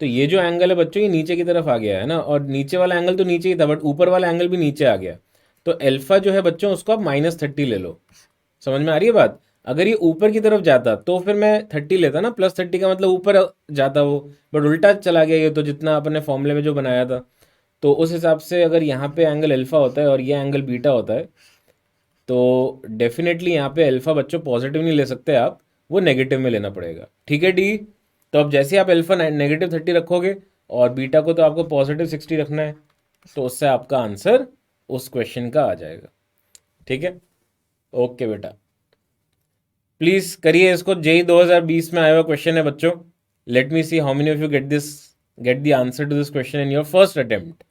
तो ये जो एंगल है बच्चों ये नीचे की तरफ आ गया है ना, और नीचे वाला एंगल तो नीचे ही था बट ऊपर वाला एंगल भी नीचे आ गया। तो अल्फा जो है बच्चों उसको आप -30 ले लो। समझ में आ रही है बात? अगर ये ऊपर की तरफ जाता तो फिर मैं 30 लेता ना, +30 का मतलब ऊपर जाता वो। बट उल्टा चला गया ये तो, जितना अपने फॉर्मूले में जो बनाया था। तो उस हिसाब से अगर यहाँ पे एंगल अल्फा होता है और ये एंगल बीटा होता है, तो डेफिनेटली यहाँ पे अल्फा बच्चों पॉजिटिव नहीं ले सकते आप, वो नेगेटिव में लेना पड़ेगा। ठीक है डी। तो अब जैसे आप अल्फा -30 रखोगे और बीटा को तो आपको +60 रखना है, तो उससे आपका आंसर उस क्वेश्चन का आ जाएगा। ठीक है, ओके बेटा, प्लीज करिए इसको। जेई 2020 में आया हुआ क्वेश्चन है बच्चों। Let me see how many of you get the answer to this question in your first attempt.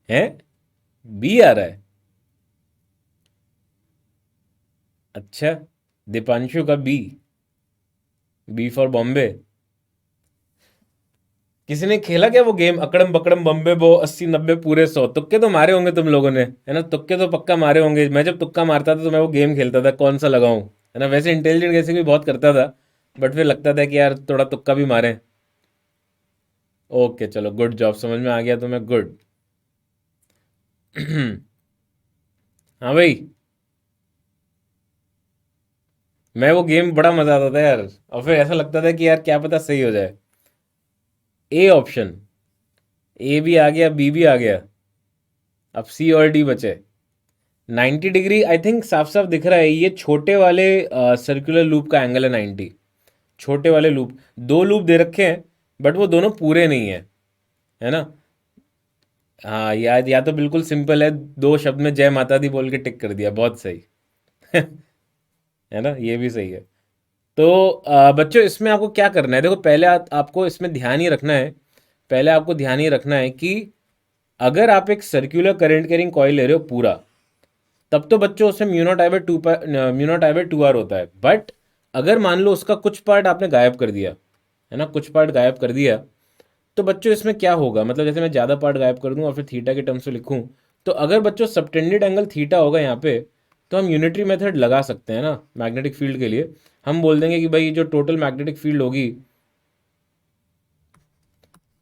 है बी आ रहा है? अच्छा, दीपांशु का बी, बी फॉर बॉम्बे। किसी ने खेला क्या वो गेम अकड़म पकड़म बम्बे बो 80 90 पूरे 100? तुक्के तो मारे होंगे तुम लोगों ने, है ना? तुक्के तो पक्का मारे होंगे। मैं जब तुक्का मारता था तो मैं वो गेम खेलता था कौन सा लगाऊं, है ना? वैसे इंटेलिजेंट कैसे भी बहुत करता था, बट फिर लगता था कि यार थोड़ा तुक्का भी मारे। ओके चलो, गुड जॉब, समझ में आ गया तुम्हें, गुड। हाँ भाई, मैं वो गेम बड़ा मजा आता था यार, और फिर ऐसा लगता था कि यार क्या पता सही हो जाए। ए ऑप्शन, ए भी आ गया, बी भी आ गया, अब सी और डी बचे। 90 डिग्री आई थिंक साफ साफ दिख रहा है, ये छोटे वाले सर्कुलर लूप का एंगल है 90। छोटे वाले लूप, दो लूप दे रखे हैं बट वो दोनों पूरे नहीं है, है ना? हाँ, या तो बिल्कुल सिंपल है, दो शब्द में जय माता दी बोल के टिक कर दिया, बहुत सही। है ना, ये भी सही है। तो बच्चों इसमें आपको क्या करना है, देखो पहले आपको इसमें ध्यान ये रखना है, पहले आपको ध्यान ये रखना है कि अगर आप एक सर्कुलर करंट कैरिंग कॉइल ले रहे हो पूरा, तब तो बच्चों उसमें mu naught I by 2 R होता है। बट अगर मान लो उसका कुछ पार्ट आपने गायब कर दिया, है ना, कुछ पार्ट गायब कर दिया, तो बच्चों इसमें क्या होगा, मतलब जैसे मैं ज़्यादा पार्ट गायब कर दूं और फिर थीटा के टर्म्स में लिखूं, तो अगर बच्चों सबटेंडेड एंगल थीटा होगा यहाँ पे, तो हम यूनिटरी मेथड लगा सकते हैं ना मैग्नेटिक फील्ड के लिए। हम बोल देंगे कि भाई जो टोटल मैग्नेटिक फील्ड होगी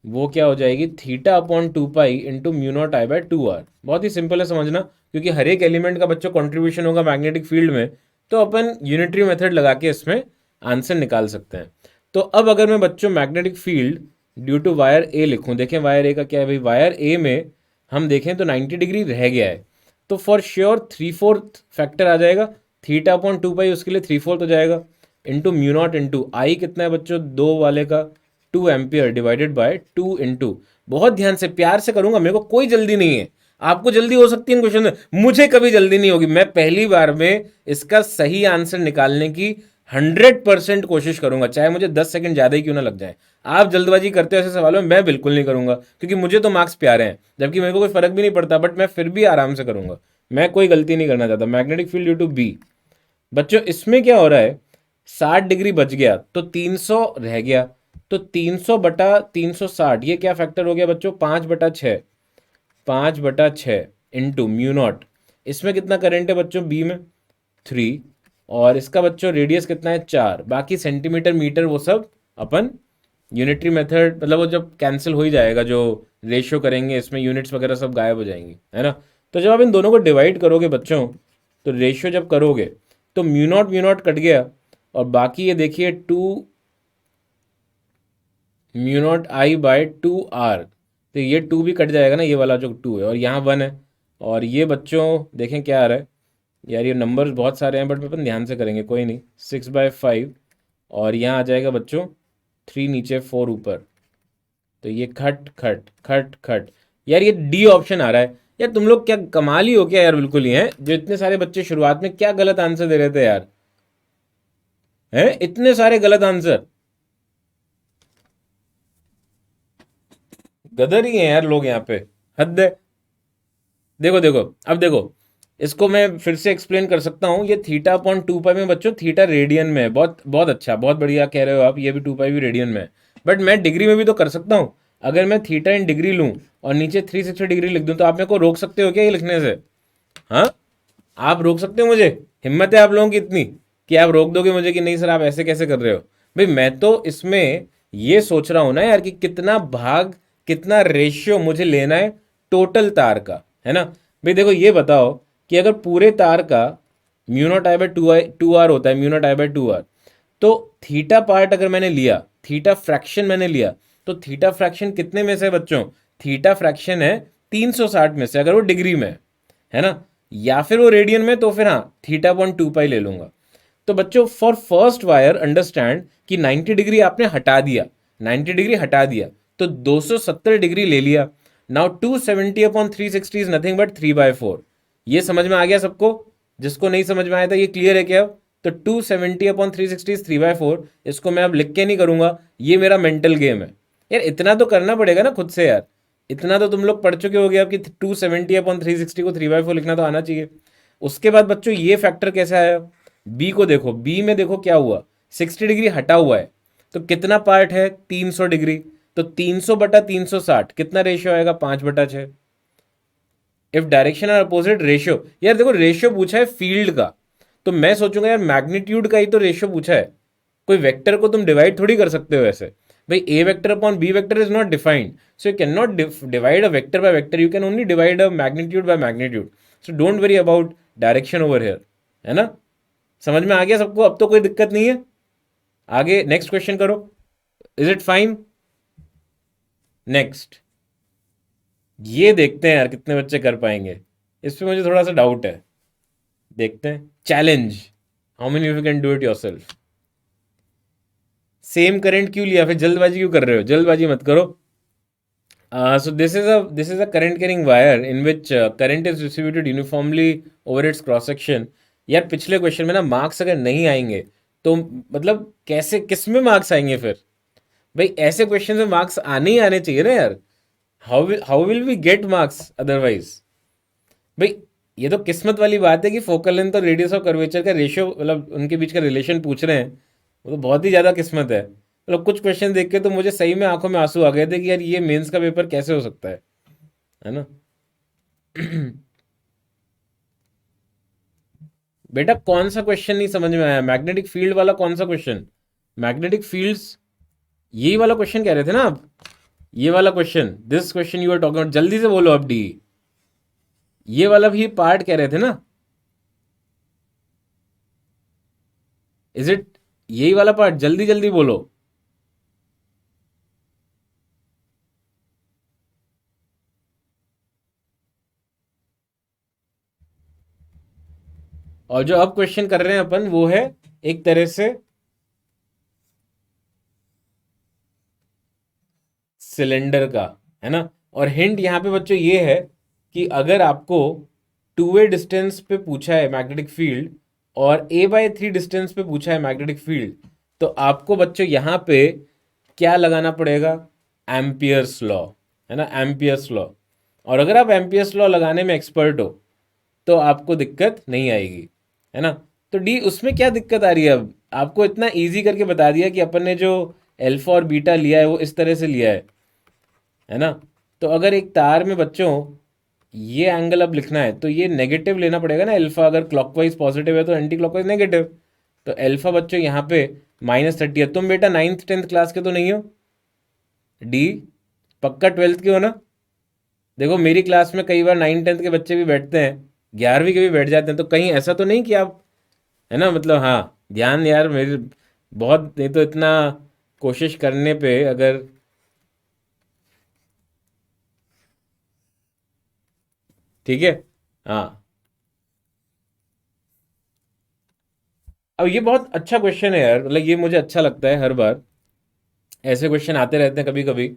वो क्या हो जाएगी, θ/2π × μ0I/2r। बहुत ही सिंपल है समझना, क्योंकि हर एक एलिमेंट का बच्चों कंट्रीब्यूशन होगा मैग्नेटिक फील्ड में, तो अपन यूनिटरी मेथड लगा के इसमें आंसर निकाल सकते हैं। तो अब अगर मैं बच्चों magnetic field due to wire A लिखूं, देखें वायर ए का क्या है भाई, वायर ए में हम देखें तो 90 डिग्री रह गया है, तो फॉर श्योर 3/4 फैक्टर आ जाएगा, θ/2π उसके लिए 3/4 हो जाएगा, इंटू μ0 इंटू आई कितना है बच्चों, दो वाले का 2 एम्पियर डिवाइडेड बाय 2 इंटू, बहुत ध्यान से प्यार से करूंगा, मेरे को कोई जल्दी नहीं है। आपको जल्दी हो सकती है इन क्वेश्चन में, मुझे कभी जल्दी नहीं होगी। मैं पहली बार में इसका सही आंसर निकालने की 100% कोशिश करूंगा, चाहे मुझे 10 सेकंड ज्यादा ही क्यों ना लग जाए। आप जल्दबाजी करते हो ऐसे सवालों में, मैं बिल्कुल नहीं करूंगा, क्योंकि मुझे तो मार्क्स प्यारे हैं, जबकि मेरे को कोई फर्क भी नहीं पड़ता, बट मैं फिर भी आराम से करूंगा। मैं कोई गलती नहीं करना चाहता। Magnetic field due to B, बच्चों इसमें क्या हो रहा है, 60 डिग्री बच गया तो 300 रह गया, तो 300/360, ये क्या फैक्टर हो गया बच्चों, 5/6, 5/6 इंटू μ0। इसमें कितना करंट है बच्चों, बी में 3, और इसका बच्चों रेडियस कितना है 4, बाकी सेंटीमीटर मीटर वो सब अपन यूनिटरी मेथड, मतलब वो जब कैंसिल हो ही जाएगा, जो रेशियो करेंगे इसमें यूनिट्स वगैरह सब गायब हो जाएंगी, है ना? तो जब आप इन दोनों को डिवाइड करोगे बच्चों, तो रेशियो जब करोगे तो म्यू नॉट कट गया, और बाकी ये देखिए 2 μ0I/2r, तो ये 2 भी कट जाएगा ना, ये वाला जो 2 है, और यहाँ 1 है, और ये बच्चों देखें क्या आ रहा है यार, ये नंबर्स बहुत सारे हैं बट अपन ध्यान से करेंगे, कोई नहीं, 6/5, और यहाँ आ जाएगा बच्चों 3 नीचे 4 ऊपर, तो ये खट खट खट खट। यार ये डी ऑप्शन आ रहा है। यार तुम लोग क्या कमाल ही हो क्या यार, बिल्कुल ही हैं, जो इतने सारे बच्चे शुरुआत में क्या गलत आंसर दे रहे थे यार, हैं इतने सारे गलत आंसर, गदर ही हैं यार लोग यहाँ पे, हद है। देखो देखो, अब देखो, इसको मैं फिर से एक्सप्लेन कर सकता हूँ, ये θ/2π में बच्चों, थीटा रेडियन में है, बहुत बहुत अच्छा, बहुत बढ़िया कह रहे हो आप, ये भी 2π भी रेडियन में है, बट मैं डिग्री में भी तो कर सकता हूँ। अगर मैं थीटा इन डिग्री लूँ और नीचे 360 डिग्री लिख दूँ, तो आप मेरे को रोक सकते हो क्या ये लिखने से? हाँ, आप रोक सकते हो मुझे? हिम्मत है आप लोगों की इतनी कि आप रोक दोगे मुझे कि नहीं सर आप ऐसे कैसे कर रहे हो? भाई मैं तो इसमें ये सोच रहा हूं ना यार कि कितना भाग, कितना रेशियो मुझे लेना है टोटल तार का, है ना? भाई देखो ये बताओ कि अगर पूरे तार का mu naught I by two R होता है, mu naught I by two R, तो थीटा पार्ट अगर मैंने लिया, थीटा फ्रैक्शन मैंने लिया, तो थीटा फ्रैक्शन कितने में से है बच्चों? थीटा फ्रैक्शन है 360 में से, अगर वो डिग्री में है ना, या फिर वो रेडियन में तो फिर हाँ थीटा पॉइंट टू पाई ले लूंगा। तो बच्चों फॉर फर्स्ट वायर अंडरस्टैंड कि 90 डिग्री आपने हटा दिया, 90 डिग्री हटा दिया तो 270 डिग्री ले लिया। Now 270 upon 360 is nothing but 3/4। ये समझ में आ गया सबको? जिसको नहीं समझ में आया था ये क्लियर है क्या? तो 270 अपॉन 360 इज 3/4। इसको मैं अब लिख के नहीं करूंगा, ये मेरा मेंटल गेम है। यार इतना तो करना पड़ेगा ना खुद से यार, इतना तो तुम लोग पढ़ चुके होगे अब कि 270 अपॉन 360 को 3/4 लिखना तो आना चाहिए। उसके बाद बच्चों ये फैक्टर कैसे आया? बी को देखो, बी में देखो क्या हुआ, 60 डिग्री हटा हुआ है, तो कितना पार्ट है? 300 डिग्री। तो 300 बटा 360 कितना रेशियो आएगा? 5/6। If direction are opposite ratio, यार देखो रेशियो पूछा है फील्ड का, तो मैं सोचूंगा यार मैग्नीट्यूड का ही तो रेशियो पूछा है, कोई वेक्टर को तुम डिवाइड थोड़ी कर सकते हो ऐसे। भाई A vector upon B vector is not defined, so you can not divide a vector by vector, you can only divide a magnitude by magnitude. So don't worry about direction over here, है ना? समझ में आ गया सबको? अब तो कोई दिक्कत नहीं है। आगे नेक्स्ट क्वेश्चन करो। Is it fine? नेक्स्ट ये देखते हैं यार कितने बच्चे कर पाएंगे, इस पे मुझे थोड़ा सा डाउट है। देखते हैं, challenge, how many you can do it yourself. Same current क्यों लिया? फिर जल्दबाजी क्यों कर रहे हो? जल्दबाजी मत करो। So this is a current carrying wire in which current is distributed uniformly over its cross section. यार पिछले क्वेश्चन में ना मार्क्स अगर नहीं आएंगे तो मतलब कैसे, किस में मार्क्स आएंगे फिर? भाई ऐसे क्वेश्चन में मार्क्स आने ही आने चाहिए ना यार। How will we get marks otherwise? भाई ये तो किस्मत वाली बात है कि फोकल लेंथ और रेडियस ऑफ कर्वेचर का रेशियो, मतलब उनके बीच का रिलेशन पूछ रहे हैं, वो तो बहुत ही ज़्यादा किस्मत है। मतलब कुछ क्वेश्चन देख के तो मुझे सही में आंखों में आंसू आ गए थे कि यार ये मेंस का पेपर कैसे हो सकता है ना? बेटा कौन सा क्वेश्चन नहीं समझ में आया? मैग्नेटिक फील्ड वाला कौन सा क्वेश्चन? मैग्नेटिक फील्ड्स, यही वाला क्वेश्चन कह रहे थे ना आप? ये वाला question, this question you are talking about, जल्दी से बोलो अब डी, ये वाला भी पार्ट कह रहे थे ना? इज इट यही वाला पार्ट? जल्दी जल्दी बोलो। और जो अब क्वेश्चन कर रहे हैं अपन वो है एक तरह से सिलेंडर का, है ना? और हिंट यहाँ पे बच्चों ये है कि अगर आपको 2a डिस्टेंस पे पूछा है मैग्नेटिक फील्ड और a/3 डिस्टेंस पे पूछा है मैग्नेटिक फील्ड, तो आपको बच्चों यहाँ पे क्या लगाना पड़ेगा? एम्पियर्स लॉ, है ना? Ampere's law. और अगर आप एम्पियर्स लॉ लगाने में एक्सपर्ट हो तो आपको दिक्कत नहीं आएगी, है ना? तो डी उसमें क्या दिक्कत आ रही है? अब आपको इतना इजी करके बता दिया कि अपन ने जो अल्फा और बीटा लिया है वो इस तरह से लिया है ना? तो अगर एक तार में बच्चों ये एंगल अब लिखना है तो ये नेगेटिव लेना पड़ेगा ना। अल्फा अगर क्लॉकवाइज पॉजिटिव है तो एंटी क्लॉकवाइज नेगेटिव। तो अल्फा बच्चों यहाँ पे -30 है। तुम बेटा 9th 10th क्लास के तो नहीं हो? डी पक्का 12th के हो ना? देखो मेरी क्लास में कई बार 9th 10th के बच्चे भी बैठते हैं, 11वीं के भी बैठ जाते हैं, तो कहीं ऐसा तो नहीं कि आप, है ना, मतलब हाँ ध्यान यार मेरे, बहुत नहीं तो इतना कोशिश करने पे अगर, ठीक है, हाँ। अब ये बहुत अच्छा क्वेश्चन है यार, मतलब ये मुझे अच्छा लगता है हर बार, ऐसे क्वेश्चन आते रहते हैं कभी कभी।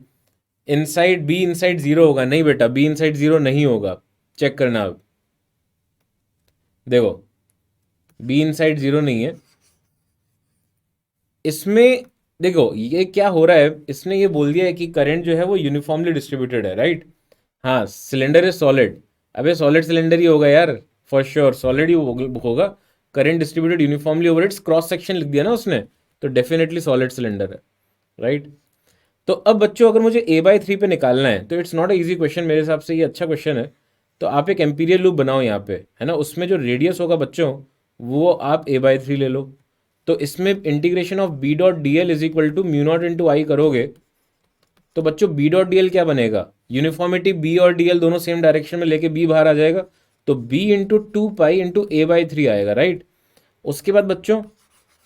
इनसाइड बी इनसाइड जीरो होगा? नहीं बेटा बी इनसाइड जीरो नहीं होगा, चेक करना अब। देखो बी इनसाइड जीरो नहीं है इसमें। देखो ये क्या हो रहा है, इसने ये बोल दिया है कि करंट जो है वो यूनिफॉर्मली डिस्ट्रीब्यूटेड है, राइट? हाँ सिलेंडर इज सॉलिड, अबे सॉलिड सिलेंडर ही होगा यार, फॉर श्योर सॉलिड ही होगा। Current distributed uniformly over it's cross section लिख दिया ना उसने, तो डेफिनेटली सॉलिड सिलेंडर है, राइट? तो अब बच्चों अगर मुझे a/3 पे निकालना है तो it's not a easy question, मेरे हिसाब से ये अच्छा क्वेश्चन है। तो आप एक एम्पीरियल लूप बनाओ यहाँ पे, है ना, उसमें जो रेडियस होगा बच्चों वो आप a/3 ले लो। तो इसमें integration of b dot D L is equal to mu naught into I करोगे तो बच्चों b डॉट डी एल क्या बनेगा, यूनिफॉर्मिटी b और डी एल दोनों सेम डायरेक्शन में लेके b बाहर आ जाएगा, तो b into 2 pi into a/3 आएगा, राइट। उसके बाद बच्चों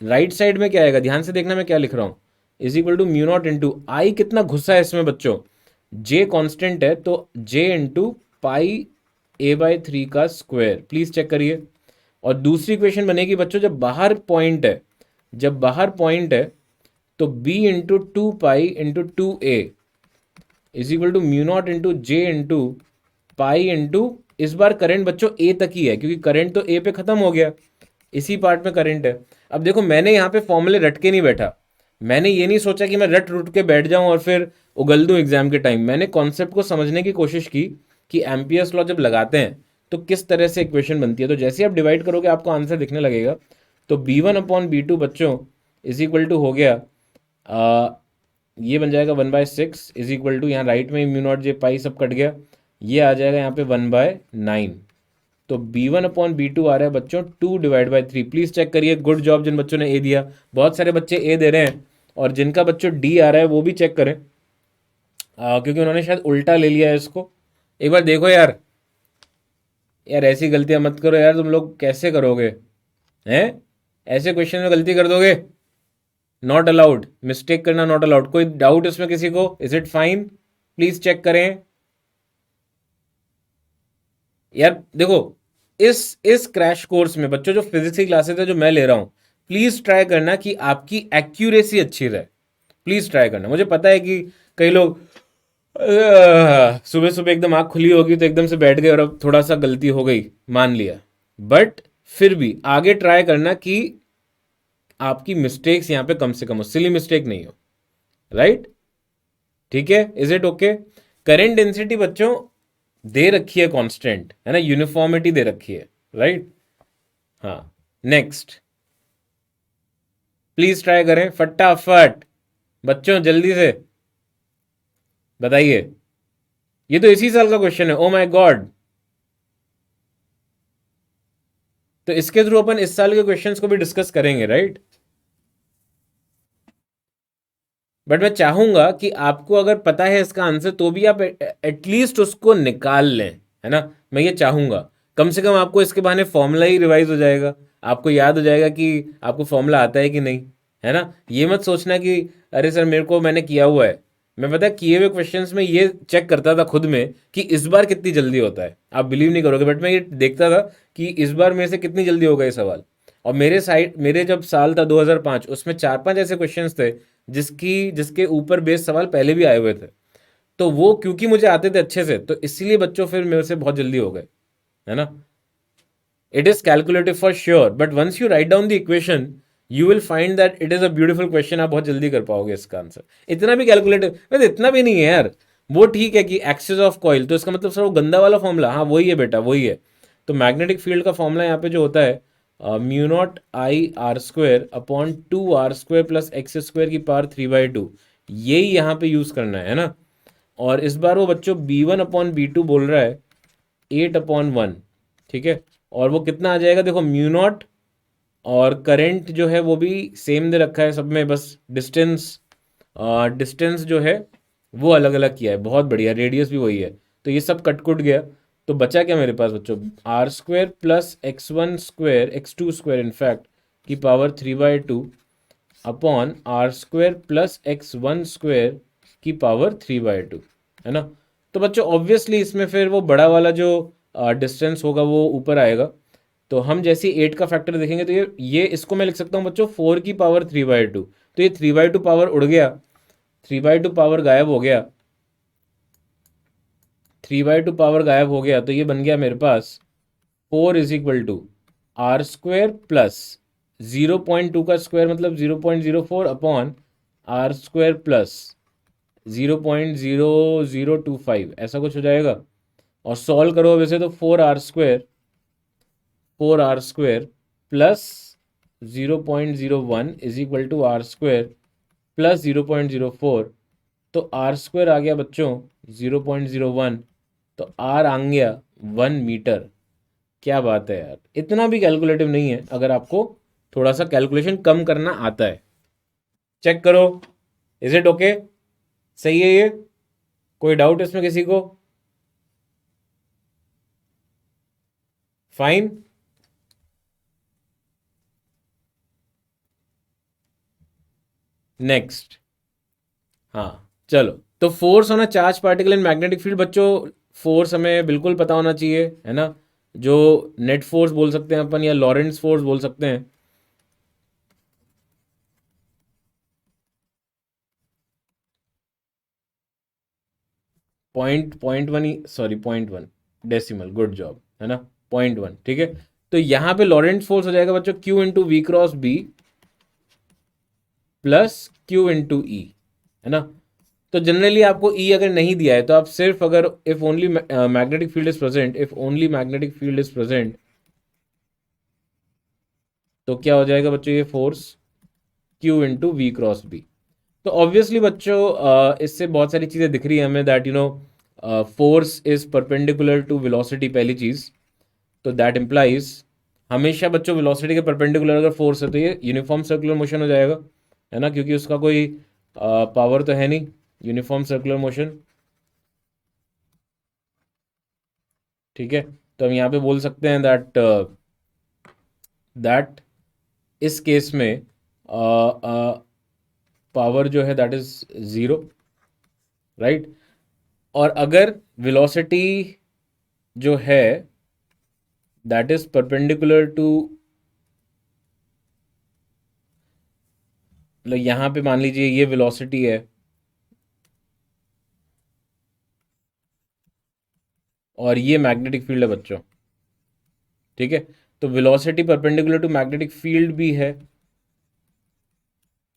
राइट साइड में क्या आएगा, ध्यान से देखना मैं क्या लिख रहा हूँ, is equal to mu naught into I, कितना घुसा है इसमें बच्चों, j कांस्टेंट है तो j इंटू पाई a/3 का स्क्वायर, प्लीज चेक करिए। और दूसरी इक्वेशन बनेगी बच्चों जब बाहर पॉइंट है, जब बाहर पॉइंट है तो b into 2 pi into 2a is equal to mu naught into J into pi into, इस बार करंट बच्चों a तक ही है क्योंकि करंट तो a पे खत्म हो गया, इसी पार्ट में करंट है। अब देखो मैंने यहाँ पे फॉर्मूले रट के नहीं बैठा, मैंने ये नहीं सोचा कि मैं रट रूट के बैठ जाऊं और फिर उगल दूं एग्जाम के टाइम, मैंने कॉन्सेप्ट को समझने की कोशिश की कि एम्पियर्स लॉ जब लगाते हैं तो किस तरह से इक्वेशन बनती है। तो जैसे आप डिवाइड करोगे आपको आंसर दिखने लगेगा। तो b1/b2 बच्चों इज इक्वल टू हो गया ये बन जाएगा 1/6 इज इक्वल टू, यहाँ राइट में म्यू नॉट जे पाई सब कट गया, ये आ जाएगा यहाँ पे 1/9। तो b1/b2 आ रहा है बच्चों 2/3। प्लीज चेक करिए, गुड जॉब जिन बच्चों ने ए दिया, बहुत सारे बच्चे ए दे रहे हैं, और जिनका बच्चों डी आ रहा है वो भी चेक करें, क्योंकि उन्होंने शायद उल्टा ले लिया है इसको। एक बार देखो यार, यार ऐसी गलतियां मत करो यार, तुम लोग कैसे करोगे हैं, ऐसे क्वेश्चन में गलती कर दोगे, नॉट अलाउड, मिस्टेक करना नॉट अलाउड। कोई डाउट इसमें किसी को, is it fine, please check करें। यार देखो इस क्रैश कोर्स में बच्चों जो फिजिक्स की क्लासेस है जो मैं ले रहा हूं, प्लीज ट्राई करना कि आपकी एक्यूरेसी अच्छी रहे, प्लीज ट्राई करना। मुझे पता है कि कई लोग सुबह सुबह एकदम आँख खुली होगी तो एकदम से बैठ गए और अब थोड़ा सा गलती हो गई, मान लिया, बट फिर भी आगे ट्राई करना कि आपकी मिस्टेक्स यहाँ पे कम से कम हो, सिली मिस्टेक नहीं हो, राइट, ठीक है, is it okay. Current density बच्चों दे रखी है कांस्टेंट, है ना, यूनिफॉर्मिटी दे रखी है, राइट। हाँ, नेक्स्ट प्लीज ट्राई करें फटाफट बच्चों, जल्दी से बताइए, ये तो इसी साल का क्वेश्चन है, ओ माय गॉड। तो इसके थ्रू अपन इस साल के क्वेश्चंस को भी डिस्कस करेंगे, राइट। बट मैं चाहूंगा कि आपको अगर पता है इसका आंसर तो भी आप एटलीस्ट उसको निकाल लें, है ना, मैं ये चाहूंगा। कम से कम आपको इसके बहाने फॉर्मूला ही रिवाइज हो जाएगा, आपको याद हो जाएगा कि आपको फॉर्मूला आता है कि नहीं, है ना। ये मत सोचना कि अरे सर मेरे को, मैंने किया हुआ है, मैं पता है किए हुए क्वेश्चंस में ये चेक करता था खुद में कि इस बार कितनी जल्दी होता है, आप बिलीव नहीं करोगे, बट मैं ये देखता था कि इस बार मेरे से कितनी जल्दी होगा ये सवाल। और मेरे जब साल था 2005, उसमें 4-5 ऐसे क्वेश्चंस थे जिसके ऊपर बेस सवाल पहले भी आए हुए थे, तो वो क्योंकि मुझे आते थे अच्छे से तो इसीलिए बच्चों फिर मेरे से बहुत जल्दी हो गए, है ना। It is calculative for sure, but once you write down the equation you will find that it is a beautiful question, आप बहुत जल्दी कर पाओगे इसका आंसर। इतना भी कैलकुलेटिव, वैसे इतना भी नहीं है यार, वो ठीक है कि एक्सिस ऑफ कॉइल, तो इसका मतलब सर वो गंदा वाला फॉर्मूला, हाँ वही है बेटा, वही है। तो मैग्नेटिक फील्ड का फॉर्मूला यहाँ पे जो होता है mu naught I R square upon 2r² plus x square की पावर 3/2, यही यहाँ पे यूज करना है ना। और इस बार वो बच्चों b1/b2 बोल रहा है 8/1, ठीक है। और वो कितना आ जाएगा, देखो म्यू नॉट और करंट जो है वो भी सेम दे रखा है सब में, बस डिस्टेंस जो है वो अलग अलग किया है, बहुत बढ़िया, रेडियस भी वही है, तो ये सब कट कुट गया। तो बचा क्या मेरे पास बच्चों, r² plus x1² x2² in fact की power 3/2 upon r² plus x1² की पावर 3/2, है ना। तो बच्चों ऑब्वियसली इसमें फिर वो बड़ा वाला जो डिस्टेंस होगा वो ऊपर आएगा, तो हम जैसे 8 का फैक्टर देखेंगे तो ये इसको मैं लिख सकता हूँ बच्चों 4 की पावर 3/2, तो ये 3/2 पावर उड़ गया, 3/2 पावर गायब हो गया, 3/2 पावर गायब हो गया, तो ये बन गया मेरे पास 4 is equal to r² plus 0.2 का स्क्वायर मतलब 0.04 अपॉन r² प्लस 0.0025, ऐसा कुछ हो जाएगा। और सॉल्व करो वैसे तो 4r² plus 0.01 is equal to r² plus 0.04, तो r² आ गया बच्चों 0.01 तो आर आ गया 1 मीटर। क्या बात है यार, इतना भी कैलकुलेटिव नहीं है अगर आपको थोड़ा सा कैलकुलेशन कम करना आता है। चेक करो, इज इट ओके? सही है ये? कोई डाउट इसमें किसी को? फाइन। नेक्स्ट। हाँ, चलो। तो force on a charge particle in magnetic field बच्चों, फोर्स हमें बिल्कुल पता होना चाहिए, है ना? जो नेट फोर्स बोल सकते हैं अपन, या लॉरेंट्स फोर्स बोल सकते हैं। पॉइंट वन ही, सॉरी, 0.1 डेसिमल, गुड जॉब, है ना? 0.1, ठीक है। तो यहाँ पे लॉरेंट्स फोर्स हो जाएगा बच्चों Q into V cross B plus Q into E, है ना? तो जनरली आपको ई अगर नहीं दिया है तो आप सिर्फ, अगर if only magnetic field is present, if only magnetic field is present, तो क्या हो जाएगा बच्चों, ये force Q into V cross B. तो ऑब्वियसली बच्चों इससे बहुत सारी चीज़ें दिख रही है हमें, that force is perpendicular to velocity, पहली चीज़। तो दैट इम्प्लाइज, हमेशा बच्चों वेलोसिटी के परपेंडिकुलर अगर फोर्स है तो ये यूनिफॉर्म सर्कुलर मोशन हो जाएगा, है ना? क्योंकि उसका कोई पावर तो है नहीं, यूनिफॉर्म सर्कुलर मोशन, ठीक है। तो हम यहाँ पे बोल सकते हैं दैट इस केस में पावर जो है दैट इज ज़ीरो, राइट? और अगर वेलोसिटी जो है दैट इज परपेंडिकुलर टू, मतलब यहाँ पे मान लीजिए ये वेलोसिटी है और ये मैग्नेटिक फील्ड है बच्चों, ठीक है। तो velocity perpendicular to magnetic field भी है।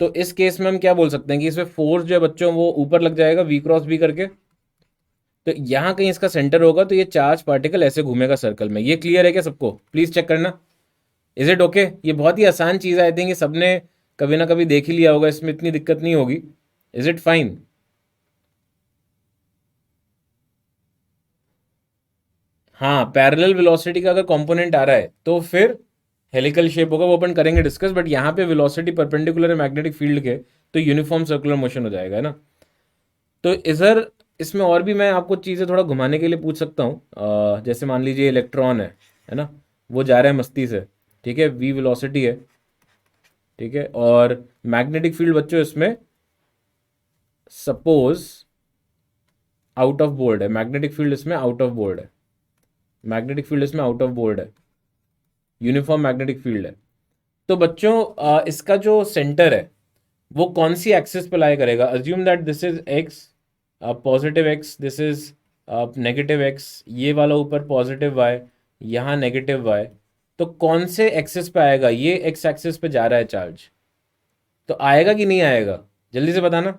तो इस केस में हम क्या बोल सकते हैं कि इसमें फोर्स जो है बच्चों वो ऊपर लग जाएगा वी क्रॉस बी करके। तो यहाँ कहीं इसका सेंटर होगा, तो ये चार्ज पार्टिकल ऐसे घूमेगा सर्कल में। ये क्लियर है क्या सबको? प्लीज चेक करना। Is it okay? ये बहुत ही आसान चीज़ है, आई थिंक ये सबने कभी ना कभी देख ही लिया होगा, इसमें इतनी दिक्कत नहीं होगी। Is it fine? हाँ, पैरेलल वेलोसिटी का अगर कंपोनेंट आ रहा है तो फिर हेलिकल शेप होगा, वो अपन करेंगे डिस्कस। बट यहाँ पे वेलोसिटी परपेंडिकुलर है मैग्नेटिक फील्ड के, तो यूनिफॉर्म सर्कुलर मोशन हो जाएगा, है ना? तो इधर इसमें और भी मैं आपको चीज़ें थोड़ा घुमाने के लिए पूछ सकता हूँ। जैसे मान लीजिए इलेक्ट्रॉन है ना? वो जा रहा है मस्ती से, ठीक है, वी वेलोसिटी है, ठीक है। और मैग्नेटिक फील्ड बच्चों इसमें सपोज आउट ऑफ बोर्ड है, मैग्नेटिक फील्ड इसमें आउट ऑफ बोर्ड है, मैग्नेटिक फील्ड इसमें आउट ऑफ बोर्ड है, यूनिफॉर्म मैग्नेटिक फील्ड है। तो बच्चों इसका जो सेंटर है वो कौन सी एक्सिस पे लाई करेगा? Assume that this is x, positive x, this is negative x, ये वाला ऊपर पॉजिटिव वाई, यहाँ नेगेटिव वाई। तो कौन से एक्सिस पे आएगा? ये एक्स एक्सिस पे जा रहा है चार्ज, तो आएगा कि नहीं आएगा? जल्दी से बताना।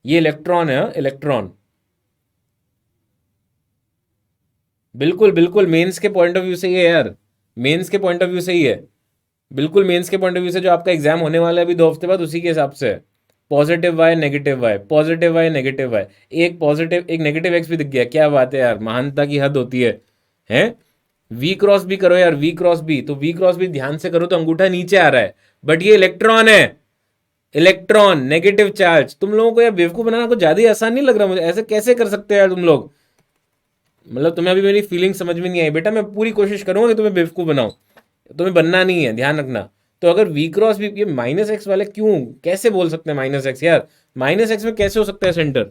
ये इलेक्ट्रॉन है, इलेक्ट्रॉन। बिल्कुल बिल्कुल, मेंस के पॉइंट ऑफ व्यू से ही है यार, मेंस के पॉइंट ऑफ व्यू से ही है। बिल्कुल मेंस के पॉइंट ऑफ व्यू से, जो आपका एग्जाम होने वाला है अभी 2 हफ्ते बाद, उसी के हिसाब से है। Positive Y negative Y, positive Y negative Y, एक पॉजिटिव एक नेगेटिव एक्स भी दिख गया, क्या बात है यार, महानता की हद होती है, हैं? वी क्रॉस भी करो यार, वी क्रॉस भी, तो वी क्रॉस भी ध्यान से करो तो अंगूठा नीचे आ रहा है, बट ये इलेक्ट्रॉन है, इलेक्ट्रॉन नेगेटिव चार्ज। तुम लोगों को यार बेवकूफ बनाना कुछ ज्यादा ही आसान नहीं लग रहा मुझे? ऐसे कैसे कर सकते हो यार तुम लोग? मतलब तुम्हें अभी मेरी फीलिंग समझ में नहीं आई बेटा, मैं पूरी कोशिश करूंगा कि तुम्हें बेवकूफ बनाऊं, तुम्हें बनना नहीं है, ध्यान रखना। तो अगर वी क्रॉस भी, ये माइनस एक्स वाले क्यों, कैसे बोल सकते हैं माइनस एक्स यार? माइनस एक्स में कैसे हो सकता है सेंटर?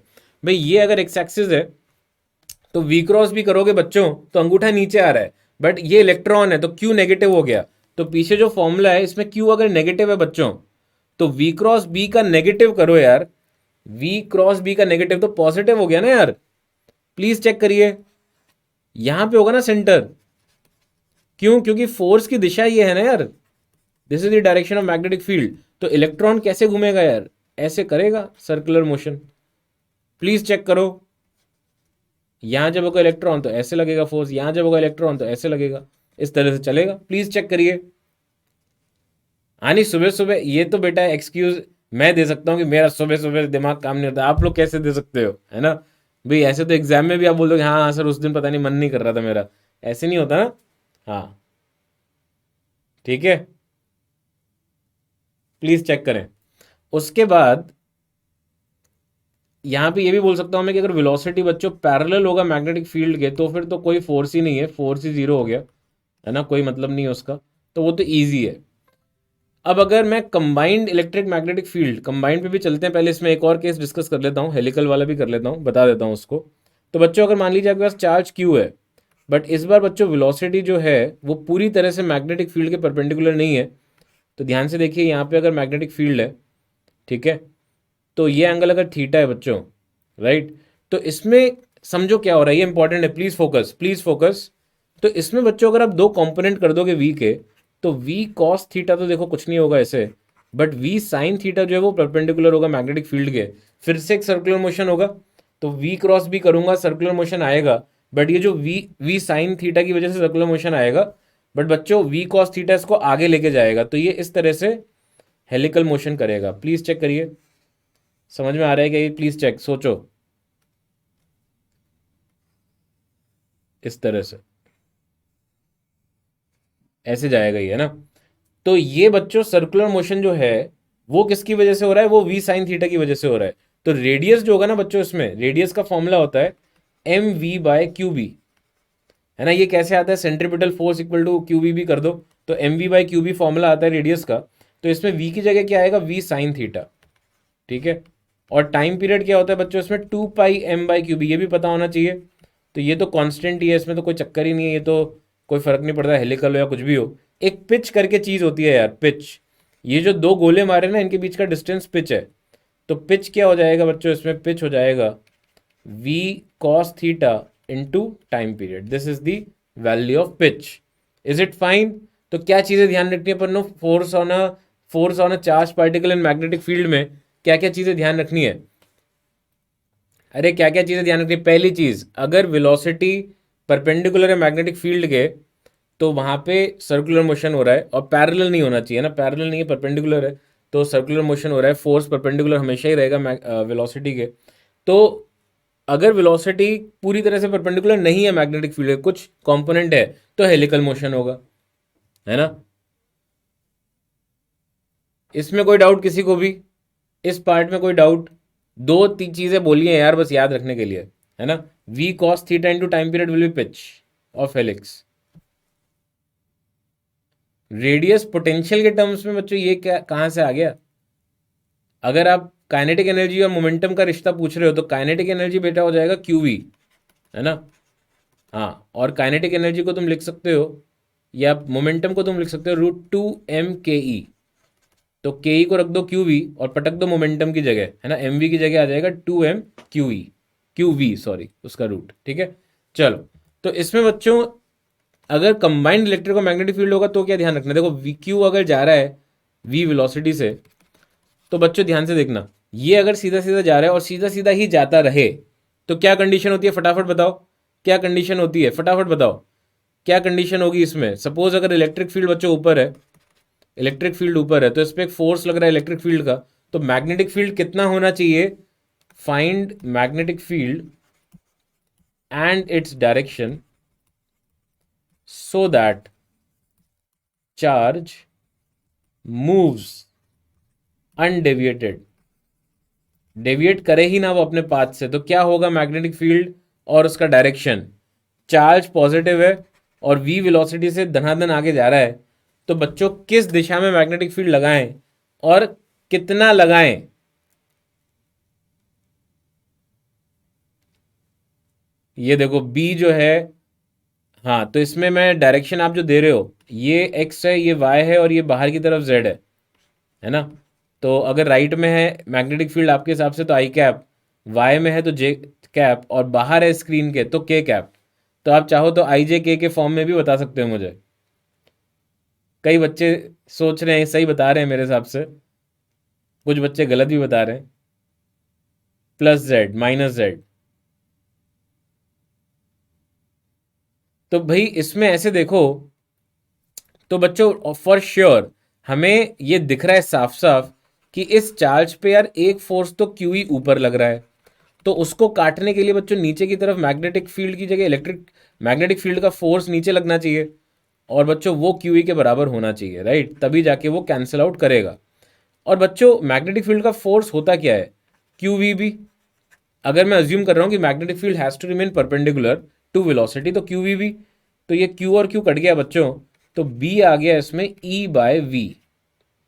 भाई ये अगर एक्स एक्सिस है तो वी क्रॉस भी करोगे बच्चों तो अंगूठा नीचे आ रहा है, बट ये इलेक्ट्रॉन है तो क्यू नेगेटिव हो गया। तो पीछे जो फॉर्मूला है इसमें क्यू अगर नेगेटिव है बच्चों, तो वी क्रॉस बी का नेगेटिव करो यार, वी क्रॉस बी का नेगेटिव तो पॉजिटिव हो गया ना यार। प्लीज चेक करिए, यहां पे होगा ना सेंटर। क्यों? क्योंकि फोर्स की दिशा ये है ना यार, this is the direction of magnetic field. तो इलेक्ट्रॉन कैसे घूमेगा यार? ऐसे करेगा सर्कुलर मोशन। प्लीज चेक करो, यहां जब होगा इलेक्ट्रॉन तो ऐसे लगेगा फोर्स, यहां जब होगा इलेक्ट्रॉन तो ऐसे लगेगा, इस तरह से चलेगा। प्लीज चेक करिए। आनी सुबह सुबह ये तो बेटा एक्सक्यूज मैं दे सकता हूं कि मेरा सुबह सुबह दिमाग काम नहीं होता, आप लोग कैसे दे सकते हो, है ना? भाई ऐसे तो एग्जाम में भी आप बोल दोगे हाँ हाँ सर उस दिन पता नहीं मन नहीं कर रहा था मेरा, ऐसे नहीं होता ना। हाँ ठीक है, प्लीज चेक करें। उसके बाद यहाँ पे ये भी बोल सकता हूँ मैं कि अगर वेलोसिटी बच्चों पैरेलल होगा मैग्नेटिक फील्ड के तो फिर तो कोई फोर्स ही नहीं है, फोर्स ही जीरो हो गया, है ना, कोई मतलब नहीं है उसका, तो वो तो ईजी है। अब अगर मैं combined electric magnetic field, combined पे भी चलते हैं, पहले इसमें एक और केस डिस्कस कर लेता हूँ, हेलिकल वाला भी कर लेता हूँ, बता देता हूँ उसको। तो बच्चों अगर मान लीजिए आपके पास चार्ज क्यू है, बट इस बार बच्चों वेलोसिटी जो है वो पूरी तरह से मैग्नेटिक फील्ड के परपेंडिकुलर नहीं है। तो ध्यान से देखिए यहाँ पे अगर मैग्नेटिक फील्ड है, ठीक है, तो ये एंगल अगर थीटा है बच्चों, राइट, तो इसमें समझो क्या हो रहा है, ये इंपॉर्टेंट है, प्लीज फोकस प्लीज फोकस। तो इसमें बच्चों अगर आप दो कंपोनेंट कर दोगे वी के, तो वी कॉस थीटा तो देखो कुछ नहीं होगा ऐसे, बट वी साइन थीटा जो है वो परपेंडिकुलर होगा मैग्नेटिक फील्ड के, फिर से एक सर्कुलर मोशन होगा, तो वी क्रॉस भी करूंगा सर्कुलर मोशन आएगा, बट ये जो वी वी साइन थीटा की वजह से सर्कुलर मोशन आएगा, बट बच्चों वी कॉस थीटा इसको आगे लेके जाएगा, तो ये इस तरह से हेलिकल मोशन करेगा। प्लीज चेक करिए, समझ में आ रहा है क्या ये, प्लीज चेक, सोचो, इस तरह से ऐसे जाएगा ये, है ना। तो ये बच्चों सर्कुलर मोशन जो है वो किसकी वजह से हो रहा है, वो वी साइन थीटा की वजह से हो रहा है। तो रेडियस जो होगा ना बच्चों, इसमें रेडियस का फॉर्मूला होता है M V by Q B, है ना। ये कैसे आता है, centripetal force equal to Q B भी कर दो, तो M V by Q B formula आता है रेडियस का। तो इसमें वी की जगह क्या आएगा, वी साइन थीटा, ठीक है। और टाइम पीरियड क्या होता है बच्चों इसमें, two pi M by Q B, ये भी पता होना चाहिए। तो ये तो कांस्टेंट ही है, इसमें तो कोई चक्कर ही नहीं है, ये तो कोई फर्क नहीं पड़ता हेलिकल हो या कुछ भी हो। एक पिच करके चीज होती है यार, पिच, ये जो दो गोले मारे ना इनके बीच का डिस्टेंस पिच है। तो पिच क्या हो जाएगा बच्चों, इसमें पिच हो जाएगा V cos theta into time period, this is the value of pitch. Is it fine. तो क्या चीजें ध्यान रखनी है अपन को, force on a charge particle in magnetic field में क्या क्या चीजें ध्यान रखनी है। अरे क्या क्या चीजें ध्यान रखनी है, पहली चीज, अगर वेलोसिटी परपेंडिकुलर है मैग्नेटिक फील्ड के, तो वहां पे सर्कुलर मोशन हो रहा है, और पैरेलल नहीं होना चाहिए ना, पैरेलल नहीं है परपेंडिकुलर है, तो सर्कुलर मोशन हो रहा है, फोर्स परपेंडिकुलर हमेशा ही रहेगा वेलोसिटी के। तो अगर वेलोसिटी पूरी तरह से परपेंडिकुलर नहीं है मैग्नेटिक फील्ड के, कुछ कंपोनेंट है, तो हेलिकल मोशन होगा, है ना। इसमें कोई डाउट किसी को भी, इस पार्ट में कोई डाउट। दो तीन चीजें बोलिए यार बस याद रखने के लिए, है ना। V cos theta into time period will be pitch of helix. Radius potential के टर्म्स में बच्चों ये क्या कहां से आ गया। अगर आप काइनेटिक एनर्जी और मोमेंटम का रिश्ता पूछ रहे हो तो काइनेटिक एनर्जी बेटा हो जाएगा क्यू वी, है ना। हाँ, और काइनेटिक एनर्जी को तुम लिख सकते हो, या मोमेंटम को तुम लिख सकते हो √2 m ke। तो के ई को रख दो क्यू वी और पटक दो मोमेंटम की जगह, है ना, एम वी की जगह आ जाएगा 2 m क्यू वी, सॉरी उसका रूट, ठीक है। चलो, तो इसमें बच्चों अगर कंबाइंड इलेक्ट्रिक और मैग्नेटिक फील्ड होगा तो क्या ध्यान रखना, देखो वी क्यू अगर जा रहा है वी वेलोसिटी से, तो बच्चों ध्यान से देखना, ये अगर सीधा सीधा जा रहा है और सीधा सीधा ही जाता रहे, तो क्या कंडीशन होती है, फटाफट बताओ, क्या कंडीशन होती है, फटाफट बताओ, क्या कंडीशन होगी इसमें। सपोज अगर इलेक्ट्रिक फील्ड बच्चों ऊपर है, इलेक्ट्रिक फील्ड ऊपर है, तो इस पर एक फोर्स लग रहा है इलेक्ट्रिक फील्ड का, तो मैग्नेटिक फील्ड कितना होना चाहिए, find magnetic field and its direction so that charge moves undeviated, deviate करे ही ना वो अपने पाथ से, तो क्या होगा मैग्नेटिक फील्ड और उसका डायरेक्शन, चार्ज पॉजिटिव है और वी वेलोसिटी से धनाधन आगे जा रहा है, तो बच्चों किस दिशा में मैग्नेटिक फील्ड लगाएं और कितना लगाएं। ये देखो बी जो है, हाँ, तो इसमें मैं डायरेक्शन आप जो दे रहे हो, ये एक्स है, ये वाई है, और ये बाहर की तरफ जेड है ना। तो अगर राइट में है मैग्नेटिक फील्ड आपके हिसाब से तो आई कैप, वाई में है तो जे कैप, और बाहर है स्क्रीन के तो के कैप। तो आप चाहो तो आई जे के फॉर्म में भी बता सकते हो मुझे। कई बच्चे सोच रहे हैं सही बता रहे हैं मेरे हिसाब से, कुछ बच्चे गलत भी बता रहे हैं, प्लस जेड माइनस जेड। तो भाई इसमें ऐसे देखो, तो बच्चों फॉर श्योर हमें ये दिख रहा है साफ साफ कि इस चार्ज पे यार एक फोर्स तो क्यू ही ऊपर लग रहा है, तो उसको काटने के लिए बच्चों नीचे की तरफ मैग्नेटिक फील्ड की जगह इलेक्ट्रिक मैग्नेटिक फील्ड का फोर्स नीचे लगना चाहिए, और बच्चों वो क्यूई के बराबर होना चाहिए, राइट, तभी जाके वो कैंसिल आउट करेगा। और बच्चों मैग्नेटिक फील्ड का फोर्स होता क्या है, क्यू वी बी। अगर मैं अज्यूम कर रहा हूं कि magnetic field has to remain perpendicular to velocity, तो क्यू वी बी, तो ये क्यू और क्यू कट गया बच्चों, तो बी आ गया इसमें ई बाय वी,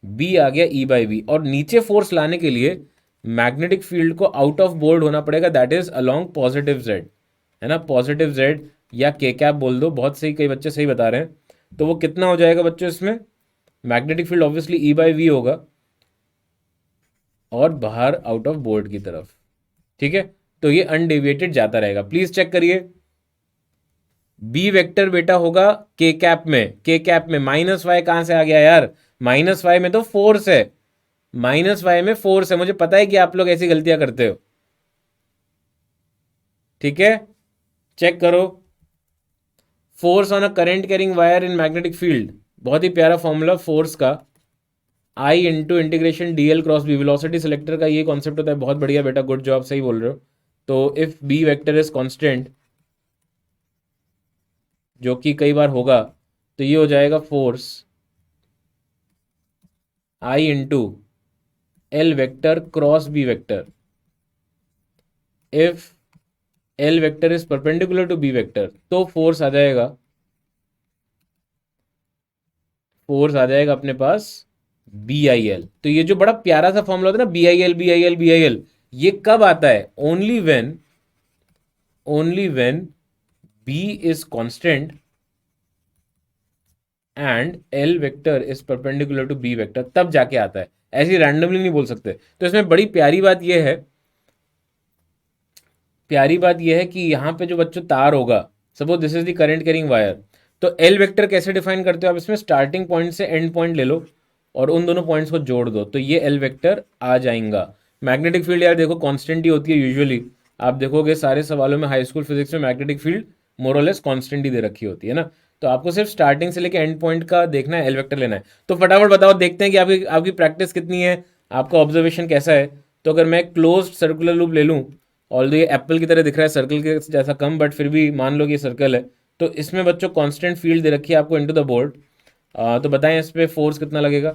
बी आ गया ई बाय वी। और नीचे फोर्स लाने के लिए मैग्नेटिक फील्ड को आउट ऑफ बोर्ड होना पड़ेगा, that is along positive Z, है ना, पॉजिटिव जेड या के कैप बोल दो, बहुत सही, कई बच्चे सही बता रहे हैं। तो वो कितना हो जाएगा बच्चों, इसमें magnetic field obviously E by V होगा, और बाहर आउट ऑफ बोर्ड की तरफ, ठीक है। तो ये अनडेविएटेड जाता रहेगा, प्लीज चेक करिए। बी वेक्टर बेटा होगा के कैप में, के कैप में माइनस वाई कहां से आ गया यार, माइनस वाई में तो फोर्स है, माइनस वाई में फोर्स है, मुझे पता है कि आप लोग ऐसी गलतियां करते हो, ठीक है। चेक करो, force on a current carrying wire in magnetic field, बहुत ही प्यारा फॉर्मूला फोर्स का, I into integration D L cross B, velocity selector का ये कॉन्सेप्ट होता है। बहुत बढ़िया बेटा, गुड जॉब, सही बोल रहे हो। तो if B vector is constant, जो कि कई बार होगा, तो ये हो जाएगा force I into L vector cross B vector, if L vector is perpendicular to B vector, तो फोर्स आ जाएगा, फोर्स आ जाएगा अपने पास बी आई एल। तो ये जो बड़ा प्यारा सा फॉर्मूला होता है ना, B I L B I L B I L, ये कब आता है, only when B is constant and L vector is perpendicular to B vector, तब जाके आता है, ऐसी रैंडमली नहीं बोल सकते। तो इसमें बड़ी प्यारी बात यह है, प्यारी बात यह है कि यहाँ पे जो बच्चों तार होगा, suppose this is the current carrying wire, तो एल वेक्टर कैसे डिफाइन करते हो आप, इसमें स्टार्टिंग पॉइंट से एंड पॉइंट ले लो और उन दोनों पॉइंट्स को जोड़ दो, तो ये एल वेक्टर आ जाएगा। मैग्नेटिक फील्ड यार देखो कांस्टेंट ही होती है यूजुअली, आप देखोगे सारे सवालों में हाई स्कूल फिजिक्स में मैग्नेटिक फील्ड मोरलेस कांस्टेंट ही दे रखी होती है ना। तो आपको सिर्फ स्टार्टिंग से लेकर एंड पॉइंट का देखना है, एल वेक्टर लेना है। तो फटाफट बताओ, देखते हैं कि आपकी आपकी प्रैक्टिस कितनी है, आपका ऑब्जर्वेशन कैसा है। तो अगर मैं क्लोज सर्कुलर लूप ले लूँ, ऑल ये एप्पल की तरह दिख रहा है, सर्कल के जैसा कम, बट फिर भी मान लो कि सर्कल है, तो इसमें बच्चों कांस्टेंट फील्ड दे रखी है आपको इनटू द बोर्ड। तो बताएं इस पे फोर्स कितना लगेगा,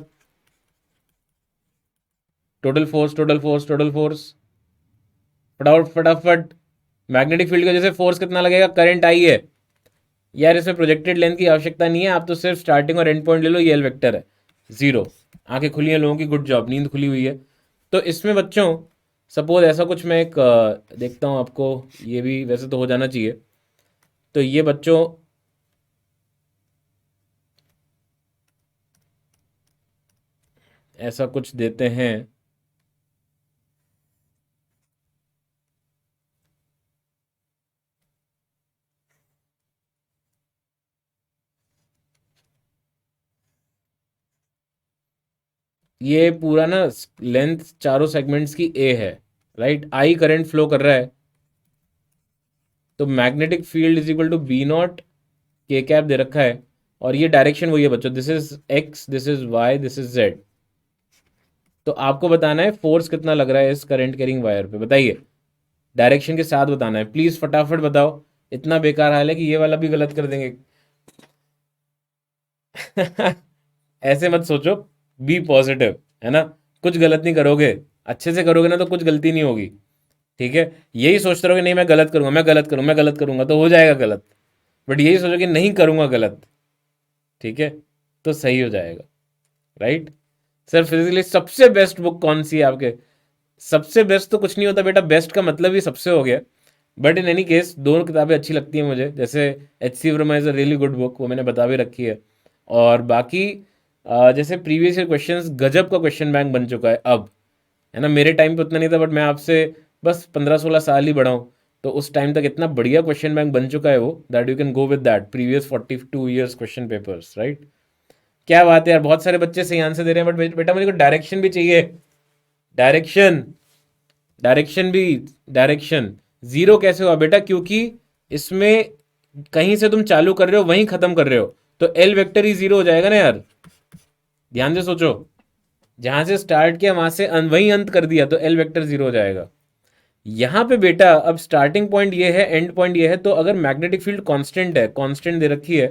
total force, total force, total force, फटाफट फटाफट। मैग्नेटिक फील्ड की वजह से फोर्स कितना लगेगा, करंट आई है यार, इसमें प्रोजेक्टेड लेंथ की आवश्यकता नहीं है, आप तो सिर्फ स्टार्टिंग और एंड पॉइंट ले लो, ये एल वेक्टर है, जीरो। आंखें खुली हैं लोगों की, गुड जॉब, नींद खुली हुई है। तो इसमें बच्चों सपोज ऐसा कुछ मैं एक देखता हूँ आपको, ये भी वैसे तो हो जाना चाहिए। तो ये बच्चों ऐसा कुछ देते हैं, ये पूरा ना लेंथ चारों सेगमेंट्स की ए है, राइट, आई करंट फ्लो कर रहा है, तो magnetic field is equal to B naught K cap दे रखा है, और ये डायरेक्शन वही है बच्चों, this is X, this is Y, this is Z. तो आपको बताना है फोर्स कितना लग रहा है इस करंट कैरिंग वायर पे, बताइए, डायरेक्शन के साथ बताना है, प्लीज फटाफट बताओ। इतना बेकार हाल है कि ये वाला भी गलत कर देंगे। ऐसे मत सोचो, बी पॉजिटिव, है ना, कुछ गलत नहीं करोगे, अच्छे से करोगे ना तो कुछ गलती नहीं होगी, ठीक है। यही सोचते रहोगे नहीं मैं गलत करूंगा, मैं गलत करूंगा, मैं गलत करूंगा, तो हो जाएगा गलत। बट यही सोचो कि नहीं करूंगा गलत, ठीक है, तो सही हो जाएगा, राइट। सर फिजिकली सबसे बेस्ट बुक कौन सी है आपके, सबसे बेस्ट तो कुछ नहीं होता बेटा, बेस्ट का मतलब ही सबसे हो गया। बट इन एनी केस दोनों किताबें अच्छी लगती हैं मुझे, जैसे H C Verma is a really good book, वो मैंने बता भी रखी है। और बाकी जैसे प्रीवियस ईयर क्वेश्चंस गजब का क्वेश्चन बैंक बन चुका है अब, है ना, मेरे टाइम पे उतना नहीं था, बट मैं आपसे बस 15-16 साल ही बड़ा हूँ, तो उस टाइम तक इतना बढ़िया क्वेश्चन बैंक बन चुका है वो, that you can go with that previous 42 years question papers, right. क्या बात है यार, बहुत सारे बच्चे सही आंसर दे रहे हैं, बट बेटा मुझे को डायरेक्शन भी चाहिए, डायरेक्शन, डायरेक्शन भी, डायरेक्शन। जीरो कैसे हुआ बेटा, क्योंकि इसमें कहीं से तुम चालू कर रहे हो वहीं खत्म कर रहे हो, तो एल वेक्टर ही जीरो हो जाएगा ना यार, ध्यान से सोचो, जहां से स्टार्ट किया वहां से वहीं अंत कर दिया, तो एल वेक्टर जीरो हो जाएगा। यहाँ पे बेटा अब स्टार्टिंग पॉइंट ये है, एंड पॉइंट ये है, तो अगर मैग्नेटिक फील्ड कांस्टेंट है, कांस्टेंट दे रखी है,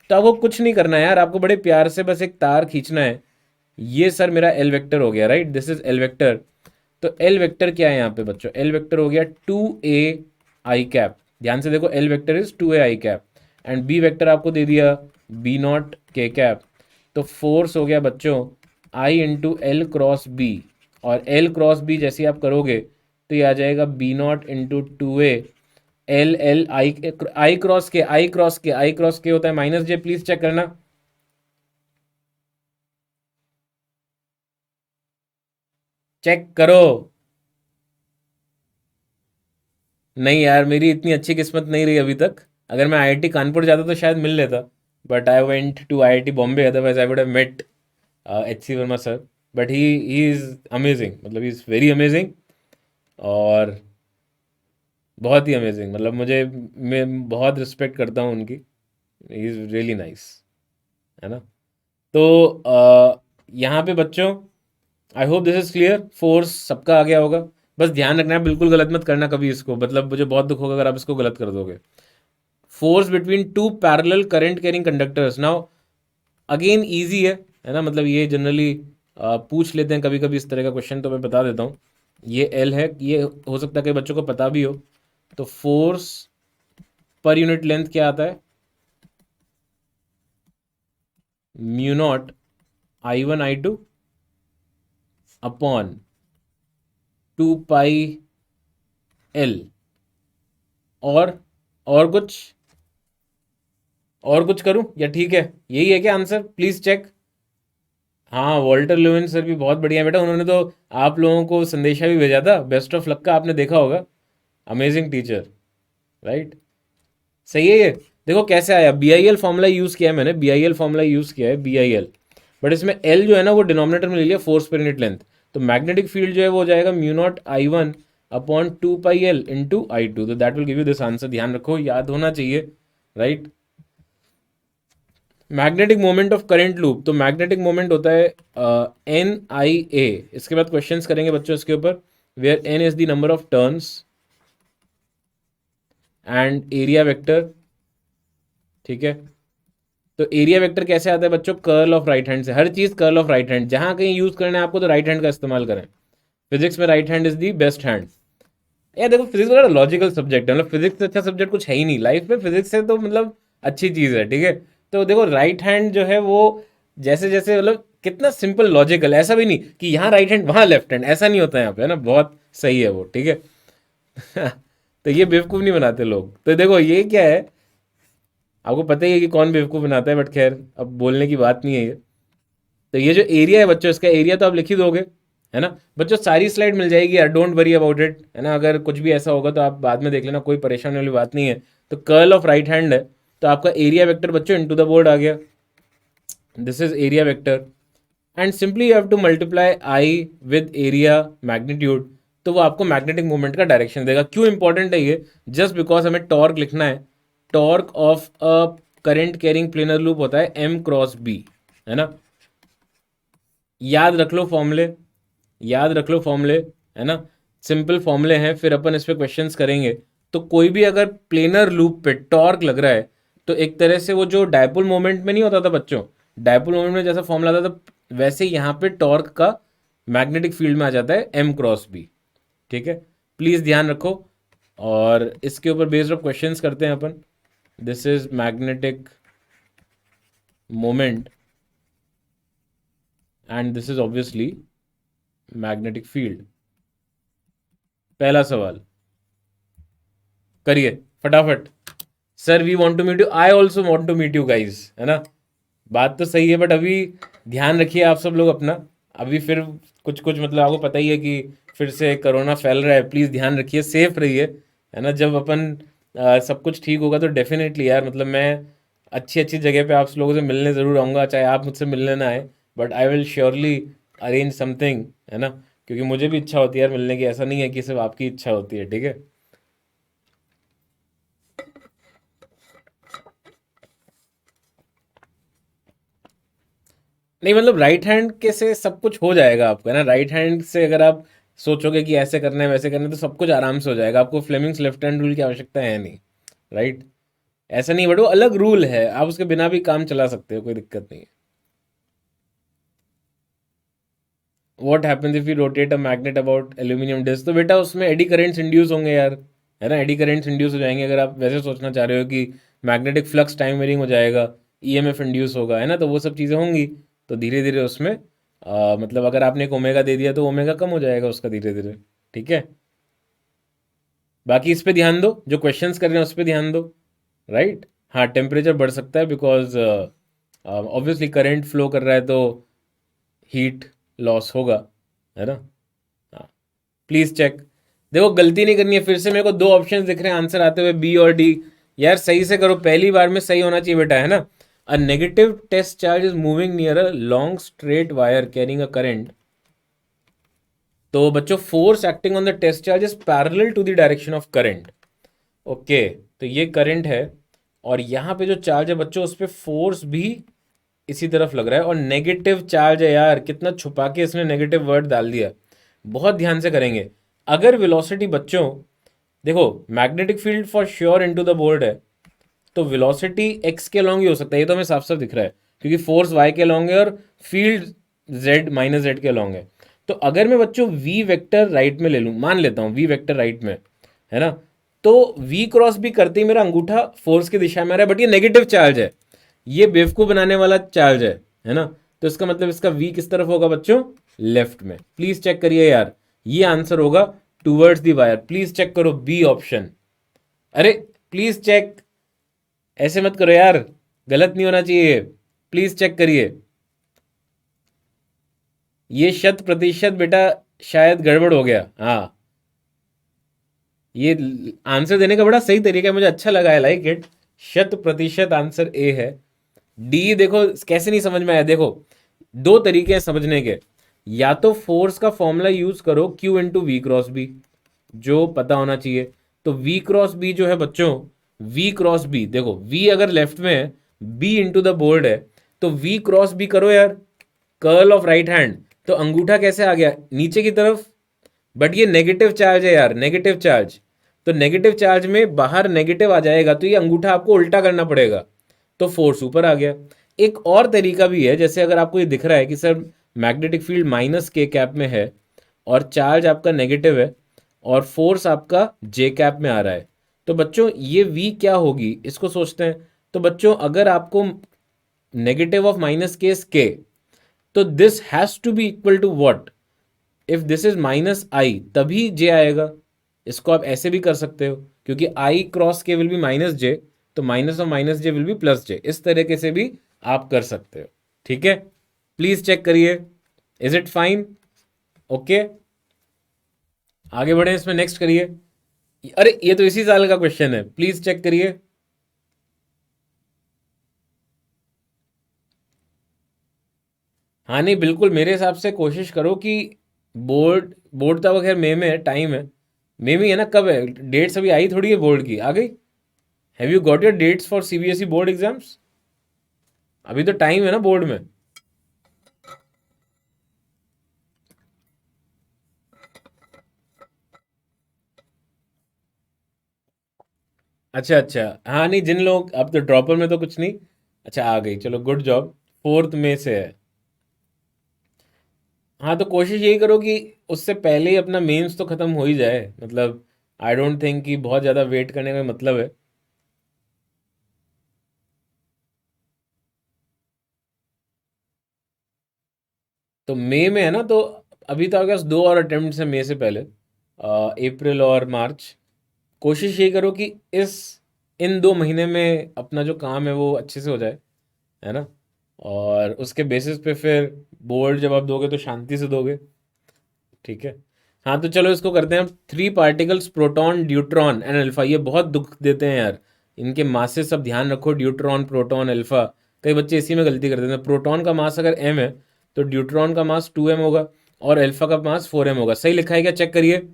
तो आपको कुछ नहीं करना है यार, आपको बड़े प्यार से बस एक तार खींचना है। ये सर मेरा एल वेक्टर हो गया, right, this is L vector. तो एल वेक्टर क्या है यहाँ पे बच्चों, एल वेक्टर हो गया 2a i कैप। ध्यान से देखो, L vector is 2a i cap, and B vector आपको दे दिया b0 k कैप। तो फोर्स हो गया बच्चों आई इंटू एल क्रॉस बी, और एल क्रॉस बी जैसे आप करोगे तो ये आ जाएगा b0 into 2a। L L I I cross के आई क्रॉस के आई क्रॉस के होता है -j, प्लीज चेक करना। चेक करो। नहीं यार, मेरी इतनी अच्छी किस्मत नहीं रही अभी तक। अगर मैं आईआईटी कानपुर जाता तो शायद मिल लेता, but I went to IIT Bombay, otherwise I would have met HC Verma sir. But he is amazing, मतलब ही इज़ वेरी अमेजिंग, और बहुत ही अमेजिंग, मतलब मुझे, मैं बहुत रिस्पेक्ट करता हूँ उनकी। ही इज़ रियली नाइस, है ना। तो यहाँ पे बच्चों, I hope this is clear, force सबका आ गया होगा। बस ध्यान रखना है, बिल्कुल गलत मत करना कभी इसको, मतलब मुझे बहुत दुख होगा अगर आप इसको गलत कर दोगे। Force between two parallel current carrying conductors, now again easy है ना, मतलब ये जनरली पूछ लेते हैं कभी कभी इस तरह का क्वेश्चन, तो मैं बता देता हूँ। ये एल है, ये हो सकता है कि बच्चों को पता भी हो। तो फोर्स पर यूनिट लेंथ क्या आता है, mu not I1 I2 upon 2 pi L। और कुछ, और कुछ करूं या ठीक है, यही है क्या आंसर, प्लीज चेक। हाँ, वॉल्टर लुइन सर भी बहुत बढ़िया है बेटा, उन्होंने तो आप लोगों को संदेशा भी भेजा था, बेस्ट ऑफ लक का, आपने देखा होगा। Amazing teacher, right. सही है ये। देखो कैसे आया, BIL फॉर्मूला यूज किया है मैंने, BIL फॉर्मूला यूज किया है, BIL। बट इसमें एल जो है ना वो डिनोमिनेटर में ले लिया, फोर्स पर यूनिट लेंथ। तो मैग्नेटिक फील्ड जो है वो हो जाएगा म्यू नॉट I1 अपॉन 2 पाई L इंटू I2। तो that will give you this answer, ध्यान रखो, याद होना चाहिए, right. Magnetic moment of current loop, तो मैग्नेटिक मोमेंट होता है NIA। इसके बाद क्वेश्चंस करेंगे बच्चों इसके ऊपर, where N is the number of turns and area vector, ठीक है। तो एरिया वेक्टर कैसे आता है बच्चों, कर्ल ऑफ राइट हैंड से, हर चीज कर्ल ऑफ राइट हैंड, जहां कहीं यूज करना है आपको तो राइट हैंड का इस्तेमाल करें। फिजिक्स में right hand is the best hand. यार देखो, फिजिक्स बड़ा लॉजिकल सब्जेक्ट है, मतलब फिजिक्स से अच्छा सब्जेक्ट कुछ है ही नहीं लाइफ में, फिजिक्स से तो मतलब अच्छी चीज है, ठीक है। तो देखो राइट हैंड जो है वो जैसे जैसे, मतलब कितना सिंपल लॉजिकल, ऐसा भी नहीं कि यहाँ राइट हैंड वहाँ लेफ्ट हैंड, ऐसा नहीं होता है यहाँ पे, है ना, बहुत सही है वो, ठीक है। तो ये बेवकूफ़ नहीं बनाते लोग। तो देखो ये क्या है, आपको पता ही है कि कौन बेवकूफ़ बनाता है, बट खैर अब बोलने की बात नहीं है ये। तो ये जो एरिया है बच्चों, इसका एरिया तो आप लिख ही दोगे, है ना। बच्चों सारी स्लाइड मिल जाएगी यार, डोंट वरी अबाउट इट, है ना। अगर कुछ भी ऐसा होगा तो आप बाद में देख लेना, कोई परेशानी वाली बात नहीं है। तो कर्ल ऑफ राइट हैंड है, तो आपका एरिया वेक्टर बच्चों इनटू द बोर्ड आ गया, this is area vector. And simply you have to multiply I with area magnitude, तो वो आपको मैग्नेटिक मूवमेंट का डायरेक्शन देगा। क्यों इंपॉर्टेंट है ये, जस्ट बिकॉज हमें टॉर्क लिखना है। Torque of a current carrying planar loop होता है M क्रॉस B, है ना। याद रख लो फॉर्मूले, याद रख लो फॉर्मूले, है ना। सिंपल फॉर्मूले हैं, फिर अपन इस पे क्वेश्चंस करेंगे। तो कोई भी अगर प्लेनर लूप पे टॉर्क लग रहा है, तो एक तरह से वो जो डायपोल मोमेंट में नहीं होता था बच्चों, डायपोल मोमेंट में जैसा फॉर्मूला था, तो वैसे यहाँ पे टॉर्क का मैग्नेटिक फील्ड में आ जाता है M क्रॉस B, ठीक है। प्लीज ध्यान रखो, और इसके ऊपर बेस्ड ऑफ क्वेश्चंस करते हैं अपन। This is magnetic moment and this is obviously magnetic field. पहला सवाल करिए फटाफट। Sir we want to meet you, I also want to meet you guys, है ना। बात तो सही है, बट अभी ध्यान रखिए आप सब लोग अपना, अभी फिर कुछ कुछ, मतलब आपको पता ही है कि फिर से कोरोना फैल रहा है, प्लीज़ ध्यान रखिए, सेफ रहिए, है ना। जब अपन सब कुछ ठीक होगा तो डेफिनेटली यार, मतलब मैं अच्छी अच्छी जगह पे आप लोगों से मिलने ज़रूर आऊँगा, चाहे आप मुझसे मिलने ना आए, but I will surely arrange something, है ना। क्योंकि मुझे भी इच्छा होती है यार मिलने की, ऐसा नहीं है कि सिर्फ आपकी इच्छा होती है, ठीक है। नहीं मतलब राइट हैंड के से सब कुछ हो जाएगा आपको, है ना। राइट हैंड से अगर आप सोचोगे कि ऐसे करना है वैसे करना है तो सब कुछ आराम से हो जाएगा, आपको फ्लेमिंग्स लेफ्ट हैंड रूल की आवश्यकता है नहीं, राइट। ऐसा नहीं, बट वो अलग रूल है, आप उसके बिना भी काम चला सकते हो, कोई दिक्कत नहीं है। What happens if you rotate a magnet about aluminium disc, तो बेटा उसमें एडी करेंट्स इंड्यूस होंगे यार, है ना, एडी करेंट्स इंड्यूस हो जाएंगे। अगर आप वैसे सोचना चाह रहे हो कि मैग्नेटिक फ्लक्स टाइम वेरिंग हो जाएगा, ईएमएफ इंड्यूस होगा, है ना, तो वो सब चीज़ें होंगी। तो धीरे धीरे उसमें मतलब अगर आपने एक ओमेगा दे दिया तो ओमेगा कम हो जाएगा उसका धीरे धीरे, ठीक है। बाकी इस पे ध्यान दो, जो क्वेश्चंस कर रहे हैं उस पे ध्यान दो, राइट। हाँ, टेम्परेचर बढ़ सकता है बिकॉज ऑब्वियसली करंट फ्लो कर रहा है तो हीट लॉस होगा, है ना। हाँ, प्लीज चेक। देखो गलती नहीं करनी है, फिर से मेरे को दो ऑप्शंस दिख रहे हैं आंसर आते हुए, बी और डी। यार सही से करो, पहली बार में सही होना चाहिए बेटा, है ना। A negative test charge is moving near a long straight wire carrying a current. तो बच्चों force acting on the test charge is parallel to the direction of current. Okay, तो ये करंट है और यहाँ पे जो चार्ज है बच्चों उस पर फोर्स भी इसी तरफ लग रहा है, और नेगेटिव चार्ज है यार, कितना छुपा के इसने नेगेटिव वर्ड डाल दिया। बहुत ध्यान से करेंगे। अगर वेलोसिटी बच्चों, देखो magnetic field for sure into the board है, तो वेलोसिटी एक्स के लॉन्ग ही हो सकता है, ये तो हमें साफ साफ दिख रहा है, क्योंकि फोर्स वाई के लॉन्ग है और फील्ड जेड माइनस जेड के लॉन्ग है। तो अगर मैं बच्चों वी वेक्टर राइट में ले लूँ, मान लेता हूँ वी वेक्टर राइट में, है ना, तो वी क्रॉस भी करते ही मेरा अंगूठा फोर्स की दिशा में आ रहा है, बट ये नेगेटिव चार्ज है, ये बेवकूफ बनाने वाला चार्ज है ना। तो इसका मतलब इसका वी किस तरफ होगा बच्चों, लेफ्ट में। प्लीज चेक करिए यार, ये आंसर होगा towards the wire. Please check करो बी ऑप्शन। अरे प्लीज चेक, ऐसे मत करो यार, गलत नहीं होना चाहिए, प्लीज चेक करिए। ये 100% बेटा शायद गड़बड़ हो गया, हाँ। ये आंसर देने का बड़ा सही तरीका है, मुझे अच्छा लगा है, लाइक इट। 100% आंसर ए है। डी देखो कैसे नहीं समझ में आया, देखो दो तरीके हैं समझने के। या तो फोर्स का फॉर्मूला यूज करो Q into V cross B, जो पता होना चाहिए। तो वी क्रॉस बी जो है बच्चों, वी क्रॉस बी, देखो वी अगर लेफ्ट में है, बी इंटू द बोर्ड है, तो वी क्रॉस बी करो यार, कर्ल ऑफ राइट हैंड। तो अंगूठा कैसे आ गया नीचे की तरफ, बट ये नेगेटिव चार्ज है यार, नेगेटिव चार्ज। तो नेगेटिव चार्ज में बाहर नेगेटिव आ जाएगा, तो ये अंगूठा आपको उल्टा करना पड़ेगा, तो फोर्स ऊपर आ गया। एक और तरीका भी है, जैसे अगर आपको ये दिख रहा है कि सर मैग्नेटिक फील्ड माइनस के कैप में है और चार्ज आपका नेगेटिव है और फोर्स आपका जे कैप में आ रहा है, तो बच्चों ये वी क्या होगी इसको सोचते हैं। तो बच्चों अगर आपको negative of minus K is K, तो this has to be equal to what, if this is minus I तभी जे आएगा। इसको आप ऐसे भी कर सकते हो, क्योंकि I cross K will be minus J, तो minus of minus J will be plus J, इस तरीके से भी आप कर सकते हो, ठीक है। प्लीज चेक करिए, इज इट फाइन, ओके। आगे बढ़े, इसमें नेक्स्ट करिए। अरे ये तो इसी साल का क्वेश्चन है, प्लीज चेक करिए। हाँ नहीं बिल्कुल, मेरे हिसाब से कोशिश करो कि बोर्ड बोर्ड तो खैर मई में है, टाइम है, मई में है ना, कब है डेट्स, अभी आई थोड़ी है बोर्ड की, आ गई। Have you got your dates for CBSE board exams, अभी तो टाइम है ना बोर्ड में। अच्छा अच्छा, हाँ नहीं जिन लोग, अब तो ड्रॉपर में तो कुछ नहीं, अच्छा आ गई, चलो गुड जॉब, 4 मई से है। हाँ तो कोशिश यही करो कि उससे पहले ही अपना मेंस तो ख़त्म हो ही जाए, मतलब आई डोंट थिंक कि बहुत ज़्यादा वेट करने का मतलब है। तो मई में है ना, तो अभी तो आपके पास 2 और अटेम्प्ट है मई से पहले, अप्रैल और मार्च। कोशिश यही करो कि इस इन 2 महीने में अपना जो काम है वो अच्छे से हो जाए, है ना। और उसके बेसिस पे फिर बोर्ड जब आप दोगे तो शांति से दोगे, ठीक है। हाँ तो चलो इसको करते हैं, 3 particles proton deuteron and alpha, ये बहुत दुख देते हैं यार, इनके मासेस सब ध्यान रखो, ड्यूट्रॉन प्रोटॉन अल्फा। कई बच्चे इसी में गलती कर देते हैं, प्रोटॉन का मास अगर m है तो ड्यूट्रॉन का मास 2m होगा और अल्फा का मास 4m होगा। सही लिखा है क्या, चेक करिए।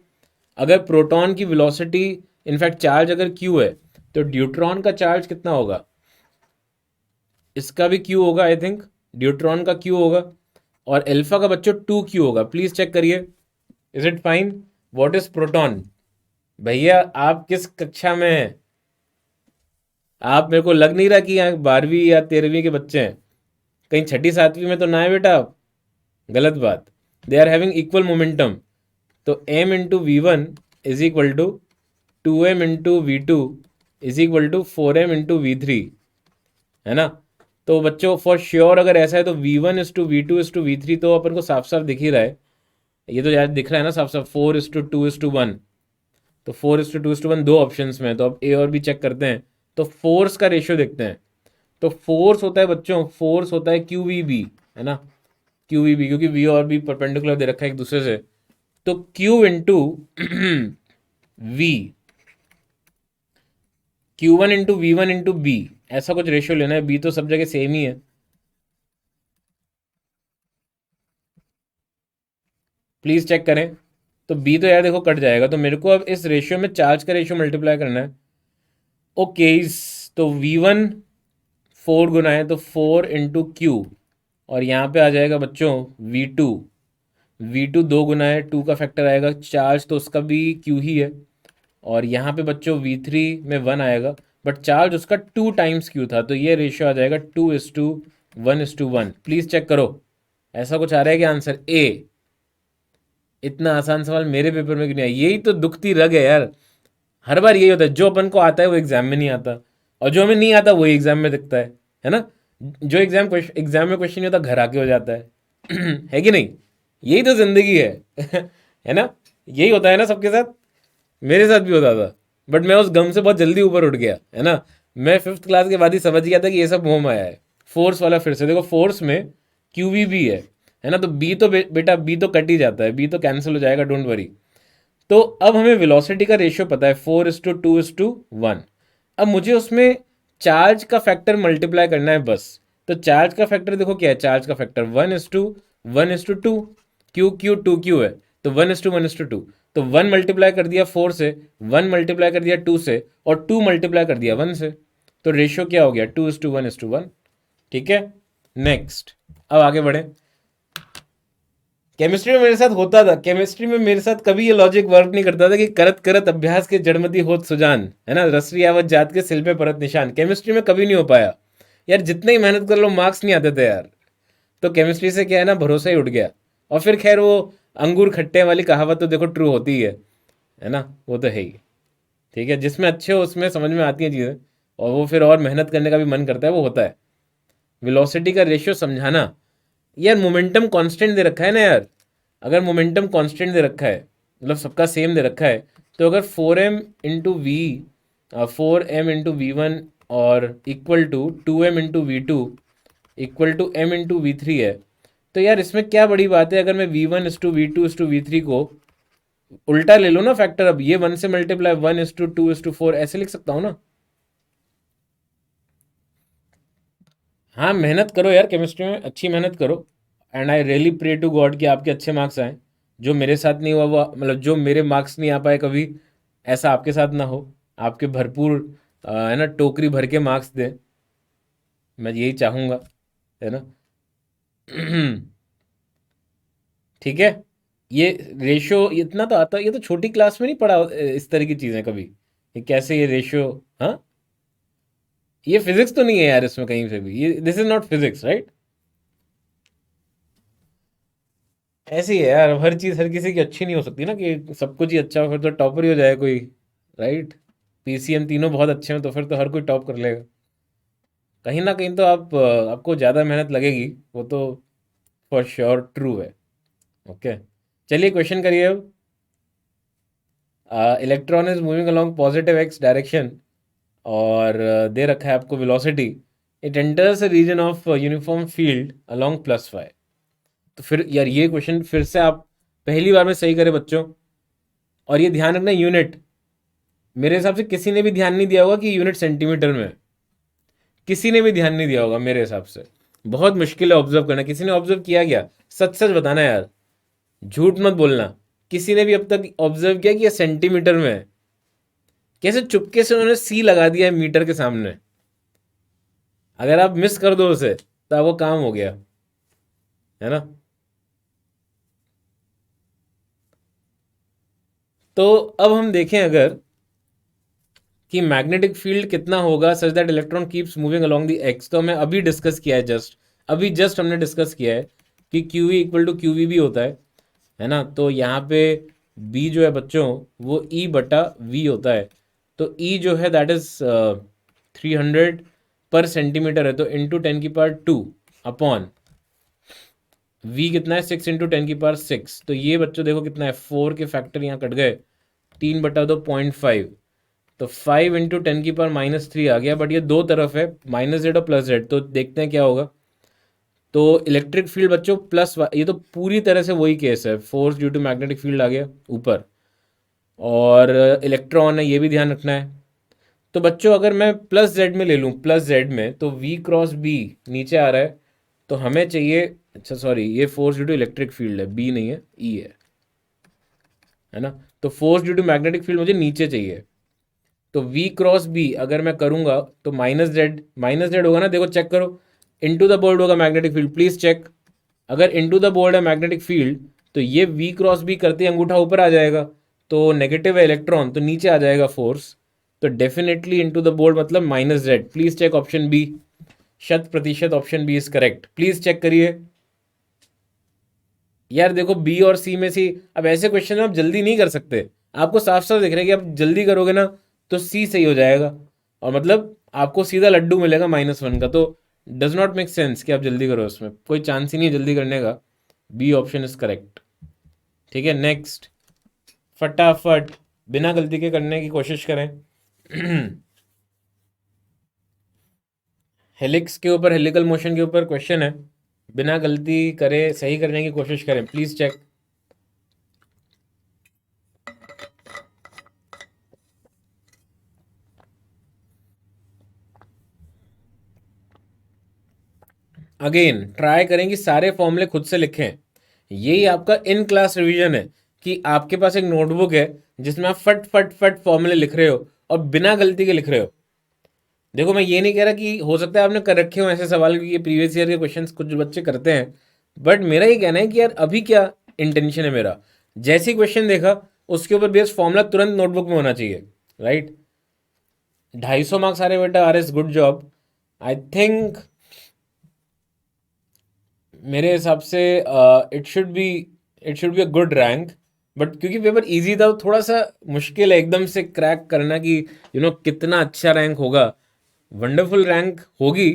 अगर प्रोटॉन की वेलोसिटी, इनफैक्ट चार्ज अगर q है, तो ड्यूट्रॉन का चार्ज कितना होगा, इसका भी q होगा आई थिंक, ड्यूट्रॉन का q होगा, और अल्फा का बच्चों 2q होगा। प्लीज चेक करिए, is it fine? What is proton? भैया आप किस कक्षा में हैं? आप, मेरे को लग नहीं रहा कि यहाँ 12वीं या 13वीं के बच्चे हैं। कहीं छठी सातवीं में तो ना है बेटा आप। गलत बात। They are having equal momentum. तो M into V one is equal to 2m into V two is equal to 4m into V3, है ना? तो बच्चों फॉर श्योर अगर ऐसा है तो V1:V2:V3 तो अपन को साफ साफ दिख ही रहा है। ये तो यार दिख रहा है ना साफ साफ, 4:2:1। तो 4:2:1 दो ऑप्शंस में है, तो अब ए और बी चेक करते हैं। तो फोर्स का रेशियो देखते हैं। तो फोर्स होता है बच्चों, फोर्स होता है QVB, है ना? QVB, क्योंकि वी और बी परपेंडिकुलर दे रखा है एक दूसरे से। तो Q इंटू वी, Q1:V1:B, ऐसा कुछ रेशियो लेना है। बी तो सब जगह सेम ही है। प्लीज चेक करें। तो बी तो यार देखो कट जाएगा, तो मेरे को अब इस रेशियो में चार्ज का रेशियो मल्टीप्लाई करना है। ओके, तो V1 4 गुना है, तो 4 × Q, और यहाँ पे आ जाएगा बच्चों V2। V2 2 गुना है, 2 का फैक्टर आएगा, चार्ज तो उसका भी Q ही है। और यहाँ पे बच्चों V3 में 1 आएगा, बट चार्ज उसका 2 टाइम्स Q था, तो ये रेशियो आ जाएगा 2:1:1। प्लीज़ चेक करो, ऐसा कुछ आ रहा है क्या आंसर? ए। इतना आसान सवाल मेरे पेपर में क्यों नहीं आया? यही तो दुखती रग है यार। हर बार यही होता है, जो अपन को आता है वो एग्जाम में नहीं आता, और जो हमें नहीं आता वही एग्जाम में दिखता है ना? जो एग्जाम में क्वेश्चन नहीं होता घर आके हो जाता है। है कि नहीं? यही तो जिंदगी है। है ना? यही होता है ना सबके साथ। मेरे साथ भी होता था, बट मैं उस गम से बहुत जल्दी ऊपर उठ गया, है ना? मैं 5th क्लास के बाद ही समझ गया था कि ये सब मोह माया है। फोर्स वाला फिर से देखो, फोर्स में क्यूवी भी है ना? तो बी तो बेटा बी तो कट ही जाता है, बी तो कैंसिल हो जाएगा, डोंट वरी। तो अब हमें वेलोसिटी का रेशियो पता है 4:2:1। अब मुझे उसमें चार्ज का फैक्टर मल्टीप्लाई करना है बस। तो चार्ज का फैक्टर देखो क्या है, चार्ज का फैक्टर 1:1:2। Q 2Q है, तो 1:1:2। तो 1 मल्टीप्लाई कर दिया 4 से, 1 मल्टीप्लाई कर दिया 2 से, और 2 मल्टीप्लाई कर दिया 1 से। तो रेशियो क्या हो गया? 2:1:1। ठीक है, नेक्स्ट। अब आगे बढ़े। केमिस्ट्री में मेरे साथ होता था, केमिस्ट्री में मेरे साथ कभी ये लॉजिक वर्क नहीं करता था कि करत करत अभ्यास के जड़मति होत सुजान, है ना? रसरी आवत जात के सिल पे परत निशान, केमिस्ट्री में कभी नहीं हो पाया यार। जितने ही मेहनत कर लो मार्क्स नहीं आते थे यार। तो केमिस्ट्री से क्या है ना, भरोसा ही उठ गया। और फिर खैर वो अंगूर खट्टे वाली कहावत तो देखो ट्रू होती ही है ना? वो तो है ही। ठीक है, जिसमें अच्छे हो उसमें समझ में आती हैं चीज़ें, और वो फिर और मेहनत करने का भी मन करता है, वो होता है। वेलोसिटी का रेशियो समझाना, यार मोमेंटम कांस्टेंट दे रखा है ना यार। अगर मोमेंटम कांस्टेंट दे रखा है, मतलब सबका सेम दे रखा है, तो अगर 4m इंटू V वन और equal to 2m into V2 equal to m into V3 है, तो यार इसमें क्या बड़ी बात है? अगर मैं V1:V2:V3 को उल्टा ले लो ना फैक्टर, अब ये 1 से मल्टीप्लाई 1:2:4 ऐसे लिख सकता हूँ ना? हाँ, मेहनत करो यार, केमिस्ट्री में अच्छी मेहनत करो। And I really pray to God कि आपके अच्छे मार्क्स आए। जो मेरे साथ नहीं हुआ वो, मतलब जो मेरे मार्क्स नहीं आ पाए कभी, ऐसा आपके साथ ना हो। आपके भरपूर है ना, टोकरी भर के मार्क्स दें, मैं यही चाहूँगा, है ना? ठीक है। ये रेशियो इतना तो आता, ये तो छोटी क्लास में नहीं पढ़ा इस तरह की चीज़ें कभी, ये कैसे ये रेशियो? हाँ, ये फिजिक्स तो नहीं है यार इसमें कहीं से भी, ये this is not physics, right? ऐसे ही है यार, हर चीज़ हर किसी की अच्छी नहीं हो सकती ना, कि सब कुछ ही अच्छा हो फिर तो टॉपर ही हो जाए कोई, राइट? PCM तीनों बहुत अच्छे हैं तो फिर तो हर कोई टॉप कर लेगा। कहीं ना कहीं तो आपको ज़्यादा मेहनत लगेगी, वो तो फॉर श्योर ट्रू है। ओके, चलिए क्वेश्चन करिए अब। Electron is moving along positive x direction, और दे रखा है आपको velocity. It enters a region of uniform field along +5। तो फिर यार ये क्वेश्चन फिर से आप पहली बार में सही करें बच्चों। और ये ध्यान रखना, यूनिट मेरे हिसाब से किसी ने भी ध्यान नहीं दिया होगा कि यूनिट सेंटीमीटर में है। किसी ने भी ध्यान नहीं दिया होगा मेरे हिसाब से। बहुत मुश्किल है ऑब्जर्व करना। किसी ने ऑब्जर्व किया क्या? सच सच बताना यार, झूठ मत बोलना। किसी ने भी अब तक ऑब्जर्व किया कि ये सेंटीमीटर में है? कैसे चुपके से उन्होंने सी लगा दिया है मीटर के सामने। अगर आप मिस कर दो उसे तो वो काम हो गया, है ना? तो अब हम देखें अगर कि मैग्नेटिक फील्ड कितना होगा such that electron keeps moving along the x, तो हमें अभी डिस्कस किया है, जस्ट हमने डिस्कस किया है कि Q E equal to Q V भी होता है ना। तो यहाँ पे बी जो है बच्चों वो ई बटा वी होता है। तो ई जो है दैट इज 300 पर सेंटीमीटर है, तो इंटू 10⁻², अपॉन वी कितना है 6 इंटू 10⁻6। तो ये बच्चों देखो कितना है, 4 के फैक्टर यहाँ कट गए, 3/2 0.5, तो 5 इंटू 10⁻³ आ गया। बट ये दो तरफ है, माइनस जेड और प्लस जेड, तो देखते हैं क्या होगा। तो इलेक्ट्रिक फील्ड बच्चों प्लस, ये तो पूरी तरह से वही केस है, force due to magnetic field आ गया ऊपर, और इलेक्ट्रॉन है, ये भी ध्यान रखना है। तो बच्चों अगर मैं प्लस जेड में ले लूँ, प्लस जेड में, तो वी क्रॉस बी नीचे आ रहा है, तो हमें चाहिए, अच्छा सॉरी, ये force due to electric field है, बी नहीं है, ई है ना। तो force due to magnetic field मुझे नीचे चाहिए, तो v क्रॉस बी अगर मैं करूंगा तो माइनस जेड होगा ना, देखो चेक करो, इनटू द बोर्ड होगा मैग्नेटिक फील्ड, प्लीज चेक। अगर इनटू द बोर्ड है मैग्नेटिक फील्ड, तो ये v क्रॉस बी करते ही अंगूठा ऊपर आ जाएगा, तो नेगेटिव है इलेक्ट्रॉन, तो नीचे आ जाएगा फोर्स। तो डेफिनेटली इनटू द बोर्ड मतलब minus Z, please check option B, 100% option B is correct, please check करिए। यार देखो बी और सी में से, अब ऐसे क्वेश्चन में आप जल्दी नहीं कर सकते, आपको साफ साफ दिख रहा है कि आप जल्दी करोगे ना तो सी सही हो जाएगा, और मतलब आपको सीधा लड्डू मिलेगा -1 का, तो डज नॉट मेक सेंस कि आप जल्दी करो, उसमें कोई चांस ही नहीं है जल्दी करने का। B option is correct. ठीक है, नेक्स्ट, फटाफट बिना गलती के करने की कोशिश करें। हेलिक्स के ऊपर, हेलिकल मोशन के ऊपर क्वेश्चन है, बिना गलती करे सही करने की कोशिश करें, प्लीज चेक। अगेन ट्राई करें कि सारे फॉर्मूले खुद से लिखें, यही आपका इन क्लास रिवीजन है, कि आपके पास एक नोटबुक है जिसमें आप फट फट फट फॉर्मूले लिख रहे हो और बिना गलती के लिख रहे हो। देखो मैं ये नहीं कह रहा कि हो सकता है आपने कर रखे हो ऐसे सवाल, क्योंकि ये प्रीवियस ईयर के क्वेश्चंस कुछ बच्चे करते हैं, बट मेरा ये कहना है कि यार अभी क्या इंटेंशन है मेरा, जैसे ही क्वेश्चन देखा उसके ऊपर बेस्ड फॉर्मूला तुरंत नोटबुक में होना चाहिए, राइट। 250 मार्क्स आ रहे बेटा, R S good job. I think मेरे हिसाब से it should be a good rank, but क्योंकि पेपर इजी था तो थोड़ा सा मुश्किल है एकदम से क्रैक करना कि कितना अच्छा रैंक होगा। वंडरफुल रैंक होगी,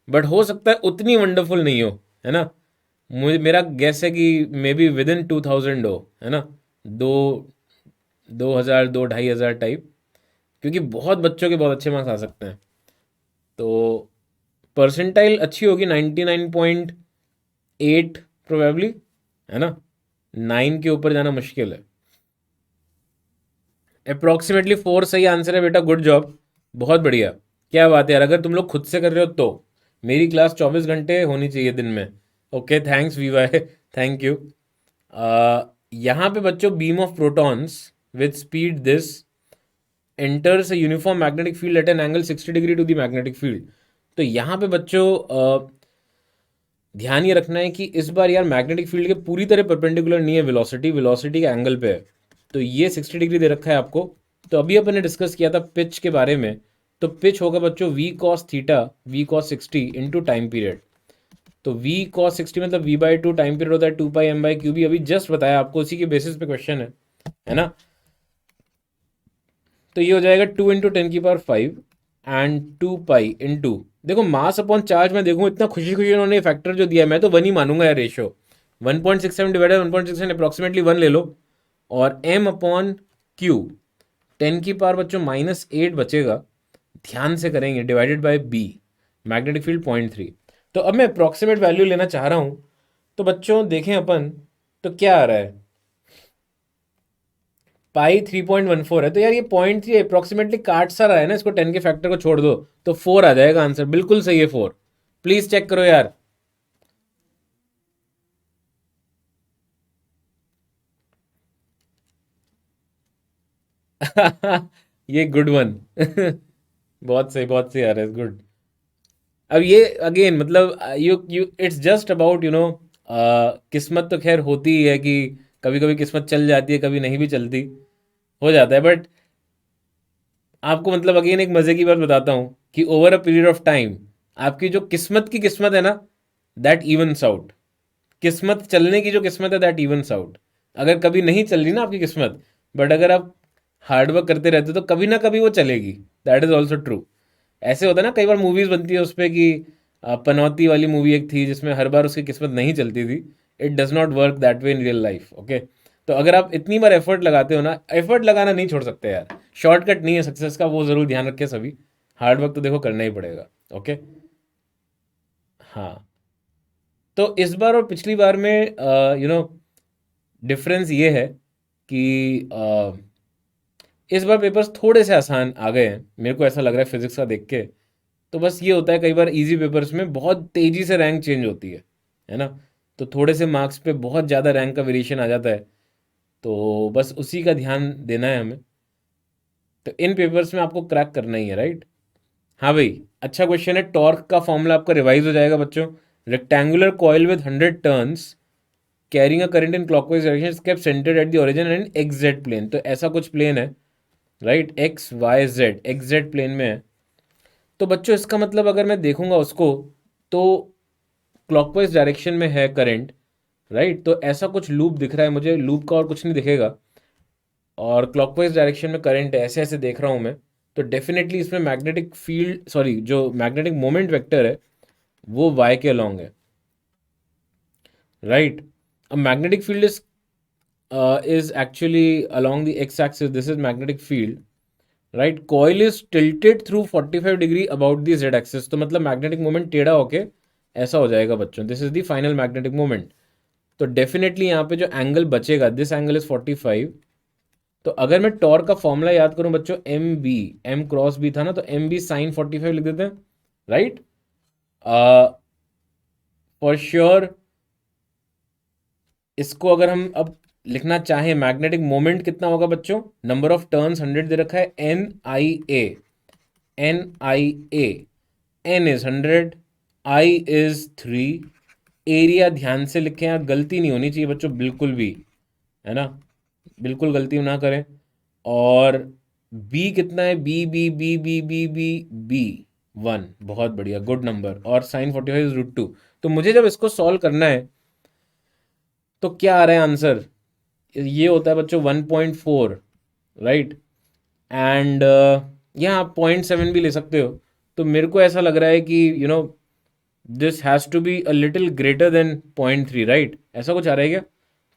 बट हो सकता है उतनी वंडरफुल नहीं हो, है ना। मुझे मेरा गैस है कि मे बी विद इन 2000 हो, है ना, दो 2000 2-2500 टाइप, क्योंकि बहुत बच्चों के बहुत अच्छे मार्क्स आ सकते हैं। तो परसेंटाइल अच्छी होगी, 99.8 प्रोबेबली, है ना, 9 के ऊपर जाना मुश्किल है। अप्रोक्सीमेटली 4 सही आंसर है बेटा, गुड जॉब, बहुत बढ़िया। क्या बात है यार, अगर तुम लोग खुद से कर रहे हो तो मेरी क्लास 24 घंटे होनी चाहिए दिन में। Okay, thanks V Y, thank you. यहाँ पे बच्चों beam of protons with speed this enters a uniform magnetic field at an angle 60 degree to the magnetic field. तो यहाँ पे बच्चों ध्यान ये रखना है कि इस बार यार मैग्नेटिक फील्ड के पूरी तरह परपेंडिकुलर नहीं है, वेलोसिटी के एंगल पे है, तो ये 60 डिग्री दे रखा है आपको। तो अभी अपन ने डिस्कस किया था पिच के बारे में, तो पिच होगा बच्चों V cos theta, V cos 60 into time period. तो वी कॉस 60 मतलब v/2, टाइम पीरियड होता है 2πm/q भी, अभी जस्ट बताया आपको, उसी के बेसिस पे क्वेश्चन है ना। तो ये हो जाएगा 2 इंटू 10⁵ एंड 2 पाई इंटू, देखो मास अपॉन चार्ज में देखूँ इतना खुशी खुशी उन्होंने फैक्टर जो दिया है, मैं तो 1 ही मानूंगा यार, रेशियो 1.67 डिवाइडेड 1.67 अप्रॉक्सीमेटली 1 ले लो, और m अपॉन क्यू 10⁻, बच्चों -8 बचेगा, ध्यान से करेंगे, divided by B, magnetic field 0.3। तो अब मैं अप्रॉक्सीमेट वैल्यू लेना चाह रहा हूँ, तो बच्चों देखें अपन, तो क्या आ रहा है, पाई 3.14 है, तो यार ये 0.3 अप्रोक्सीमेटली काट सा रहा है ना, इसको 10 के फैक्टर को छोड़ दो तो 4 आ जाएगा आंसर, बिल्कुल सही है 4, प्लीज चेक करो यार। ये गुड वन। बहुत सही आ रहा है, गुड। अब ये अगेन मतलब यू इट्स जस्ट अबाउट किस्मत तो खैर होती ही है कि कभी कभी किस्मत चल जाती है, कभी नहीं भी चलती, हो जाता है। बट आपको मतलब अगेन एक मजे की बात बताता हूँ कि over a period of time आपकी जो किस्मत की किस्मत है ना, दैट इवन्स आउट। किस्मत चलने की जो किस्मत है दैट इवन्स आउट। अगर कभी नहीं चल रही ना आपकी किस्मत, बट अगर आप हार्डवर्क करते रहते हो तो कभी ना कभी वो चलेगी। That is also true. ऐसे होता है ना, कई बार मूवीज बनती है उस पर कि पनौती वाली मूवी एक थी जिसमें हर बार उसकी किस्मत नहीं चलती थी। It does not work that way in real life. Okay, तो अगर आप इतनी बार एफर्ट लगाते हो ना, एफर्ट लगाना नहीं छोड़ सकते यार। शॉर्टकट नहीं है सक्सेस का, वो जरूर ध्यान रखें सभी। हार्ड वर्क तो देखो करना ही पड़ेगा। ओके, हाँ। तो इस बार और पिछली बार में डिफरेंस ये है कि इस बार पेपर्स थोड़े से आसान आ गए हैं, मेरे को ऐसा लग रहा है फिजिक्स का देख के। तो बस ये होता है कई बार इजी पेपर्स में बहुत तेजी से रैंक चेंज होती है ना। तो थोड़े से मार्क्स पे बहुत ज़्यादा रैंक का वेरिएशन आ जाता है। तो बस उसी का ध्यान देना है हमें। तो इन पेपर्स में आपको क्रैक करना ही है, राइट। हाँ भाई, अच्छा क्वेश्चन है। टॉर्क का फॉर्मूला आपका रिवाइज हो जाएगा बच्चों। Rectangular coil with 100 turns carrying a current in clockwise direction kept centred at the origin and X Z plane. तो ऐसा कुछ प्लेन है, right. X Y Z, X Z plane में है। तो बच्चों इसका मतलब अगर मैं देखूंगा उसको, तो क्लॉकवाइज डायरेक्शन में है करंट, राइट। तो ऐसा कुछ लूप दिख रहा है मुझे, लूप का और कुछ नहीं दिखेगा। और क्लॉकवाइज डायरेक्शन में करंट है, ऐसे ऐसे देख रहा हूँ मैं। तो डेफिनेटली इसमें मैग्नेटिक फील्ड, सॉरी, जो मैग्नेटिक मोमेंट वेक्टर है वो वाई के अलोंग है, राइट। अब magnetic field is actually along the x-axis. This is magnetic field, right? Coil is tilted through 45 degree about the z-axis. तो मतलब मैग्नेटिक मोमेंट टेढ़ा होके ऐसा हो जाएगा बच्चों। This is the final magnetic moment. तो डेफिनेटली यहाँ पे जो एंगल बचेगा, दिस एंगल इज 45। तो अगर मैं टॉर्क का फॉर्मूला याद करूं बच्चों, M B, M cross B था ना, तो एम बी साइन 45 लिख देते हैं, राइट। फॉर श्योर इसको अगर हम अब लिखना चाहें, मैग्नेटिक मोमेंट कितना होगा बच्चों, नंबर ऑफ टर्न्स 100 दे रखा है, N I A, N I A, N is 100, I is 3। Area ध्यान से लिखें यार, गलती नहीं होनी चाहिए बच्चों बिल्कुल भी, है ना। बिल्कुल गलती ना करें। और बी कितना है, B B B B B B B 1, बहुत बढ़िया, गुड नंबर। और साइन 45 इज √2। तो मुझे जब इसको सॉल्व करना है तो क्या आ रहा है आंसर, ये होता है बच्चों 1.4, राइट। एंड यहाँ आप 0.7 भी ले सकते हो। तो मेरे को ऐसा लग रहा है कि this has to be a little greater than 0.3, right. ऐसा कुछ आ रहा है क्या,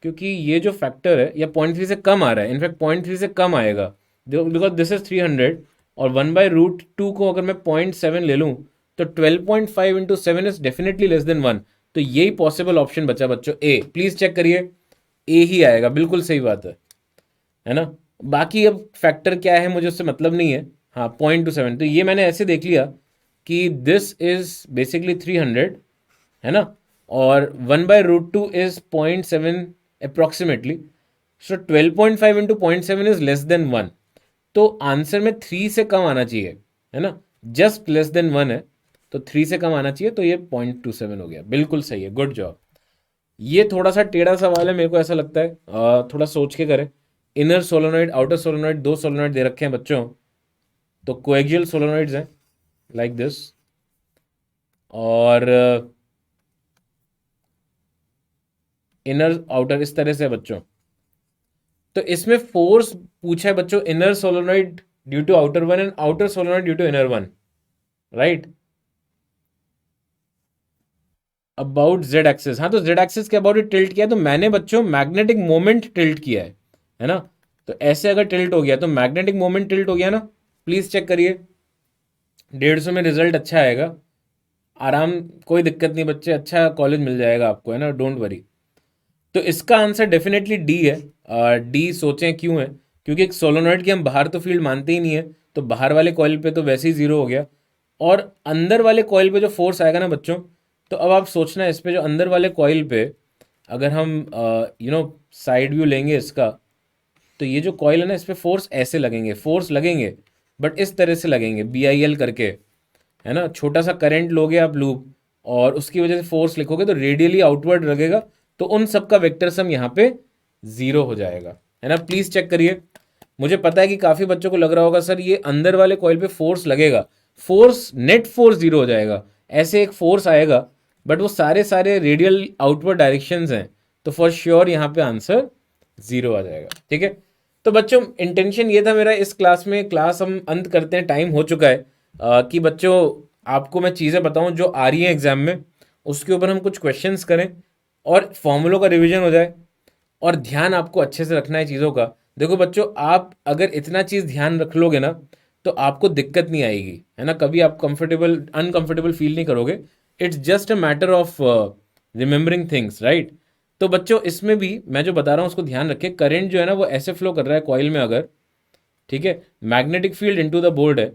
क्योंकि ये जो फैक्टर है या 0.3 से कम आ रहा है, इनफैक्ट 0.3 से कम आएगा, बिकॉज दिस इज 300। और 1/√2 को अगर मैं 0.7 ले लूँ, तो 12.5 into 7 is definitely less than 1। तो यही पॉसिबल ऑप्शन बचा बच्चों, ए। प्लीज चेक करिए, ए ही आएगा, बिल्कुल सही बात है ना। बाकी अब फैक्टर क्या है मुझे उससे मतलब नहीं है। हाँ, 0.27, तो ये मैंने ऐसे देख लिया कि दिस इज बेसिकली 300, है ना। और 1/√2 is 0.7 approximately. So 12.5 into 0.7 is less than 1। तो आंसर में 3 से कम आना चाहिए, है ना। जस्ट लेस देन 1 है, तो 3 से कम आना चाहिए, तो ये 0.27 हो गया, बिल्कुल सही है, गुड जॉब। ये थोड़ा सा टेढ़ा सवाल है, मेरे को ऐसा लगता है, थोड़ा सोच के करें। इनर सोलोनॉइड, आउटर सोलोनॉइड, दो सोलोनॉइड दे रखे हैं बच्चों। तो कोएक्सियल सोलोनॉइड्स हैं लाइक दिस। और इनर आउटर इस तरह से बच्चों। तो इसमें फोर्स पूछा है बच्चों, inner solenoid due to outer one and outer solenoid due to inner one, right. About z axis, हाँ, तो जेड एक्सिस के अबाउट टिल्ट किया है, तो मैंने बच्चों मैग्नेटिक मोमेंट टिल्ट किया है ना। तो ऐसे अगर टिल्ट हो गया तो मैग्नेटिक मोमेंट टिल्ट हो गया ना। प्लीज चेक करिए, 150 में रिजल्ट अच्छा आएगा, आराम, कोई दिक्कत नहीं बच्चे, अच्छा कॉलेज मिल जाएगा आपको, है ना, डोंट वरी। तो इसका आंसर डेफिनेटली डी है। डी सोचें क्यों है, क्योंकि एक सोलोनॉइड की हम बाहर तो फील्ड मानते ही नहीं है, तो बाहर वाले कॉइल पे तो वैसे ही जीरो हो गया। और अंदर वाले कॉइल पे जो फोर्स आएगा ना बच्चों, तो अब आप सोचना है इस पे, जो अंदर वाले कॉइल पे अगर हम साइड व्यू लेंगे इसका, तो ये जो कॉइल है ना, इस पे फोर्स ऐसे लगेंगे, फोर्स लगेंगे, बट इस तरह से लगेंगे, BIL करके, है ना। छोटा सा करंट लोगे आप लूप, और उसकी वजह से फोर्स लिखोगे तो रेडियली आउटवर्ड लगेगा। तो उन सब का वेक्टर सम यहाँ पे जीरो हो जाएगा, है ना। प्लीज चेक करिए, मुझे पता है कि काफ़ी बच्चों को लग रहा होगा सर ये अंदर वाले कॉइल पे फोर्स लगेगा, फोर्स नेट फोर्स जीरो हो जाएगा, ऐसे एक फोर्स आएगा बट वो सारे सारे रेडियल आउटवर्ड डायरेक्शंस हैं, तो फॉर श्योर यहाँ पे आंसर जीरो आ जाएगा। ठीक है, तो बच्चों इंटेंशन ये था मेरा इस क्लास में, क्लास हम अंत करते हैं, टाइम हो चुका है, कि बच्चों आपको मैं चीज़ें बताऊं जो आ रही हैं एग्जाम में, उसके ऊपर हम कुछ क्वेश्चंस करें और फॉर्मूलों का रिवीजन हो जाए, और ध्यान आपको अच्छे से रखना है चीज़ों का। देखो बच्चों, आप अगर इतना चीज़ ध्यान रख लोगे ना तो आपको दिक्कत नहीं आएगी, है ना, कभी आप कंफर्टेबल अनकंफर्टेबल फील नहीं करोगे। It's just a matter of remembering things, right. तो बच्चों इसमें भी मैं जो बता रहा हूँ उसको ध्यान रखें, करंट जो है ना वो ऐसे फ्लो कर रहा है कॉइल में अगर, ठीक है, magnetic field into the board है,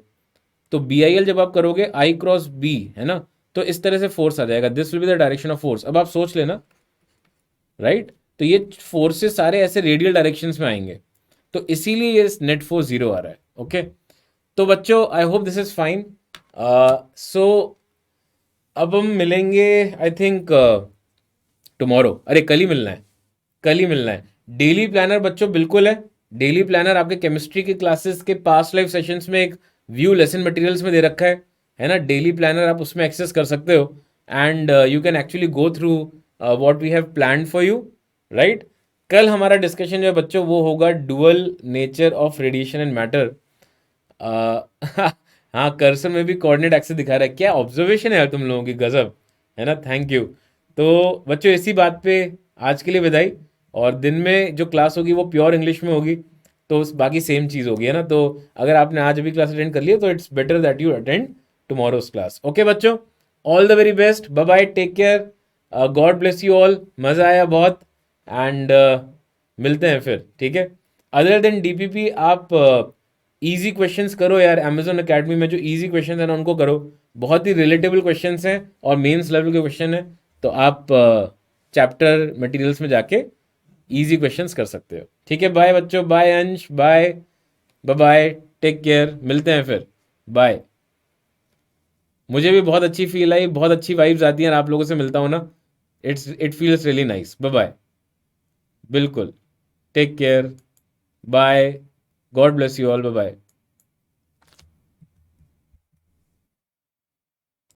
तो बी आई एल जब आप करोगे आई क्रॉस बी, है ना, तो इस तरह से फोर्स आ जाएगा, this will be the direction of force. अब आप सोच लेना, राइट, तो ये फोर्सेस सारे ऐसे रेडियल डायरेक्शंस में आएंगे, तो इसीलिए ये नेट फोर्स जीरो आ रहा है। ओके, तो बच्चों I hope this is fine. So अब हम मिलेंगे आई थिंक टुमारो, अरे कल ही मिलना है, कल ही मिलना है। डेली प्लानर बच्चों बिल्कुल है, डेली प्लानर आपके केमिस्ट्री के क्लासेस के पास्ट लाइफ सेशंस में एक व्यू लेसन मटेरियल्स में दे रखा है ना, डेली प्लानर आप उसमें एक्सेस कर सकते हो, and you can actually go through what we have planned for you, right. कल हमारा डिस्कशन जो है बच्चों वो होगा dual nature of radiation and matter. हाँ, कर्सर में भी कोऑर्डिनेट एक्सेस दिखा रहा है, क्या ऑब्जर्वेशन है यार तुम लोगों की, गजब है ना, थैंक यू। तो बच्चों इसी बात पे आज के लिए विदाई, और दिन में जो क्लास होगी वो प्योर इंग्लिश में होगी, तो बाकी सेम चीज़ होगी, है ना। तो अगर आपने आज अभी क्लास अटेंड कर लिया तो it's better that you attend tomorrow's class. Okay बच्चों, all the very best, bye bye, take care, God bless you all, मज़ा आया बहुत, एंड मिलते हैं फिर, ठीक है। अदर देन डीपीपी आप इजी क्वेश्चंस करो यार, अमेजोन अकेडमी में जो इजी क्वेश्चंस हैं ना उनको करो, बहुत ही रिलेटेबल क्वेश्चंस हैं और मेंस लेवल के क्वेश्चन हैं, तो आप चैप्टर मटेरियल्स में जाके इजी क्वेश्चंस कर सकते हो। ठीक है, बाय बच्चों, bye Ansh, bye, bye bye, take care, मिलते हैं फिर, बाय। मुझे भी बहुत अच्छी फील आई, बहुत अच्छी वाइब्स आती हैं, आप लोगों से मिलता हूँ ना, it feels really nice. Bye bye, बिल्कुल, take care, bye, God bless you all, bye bye.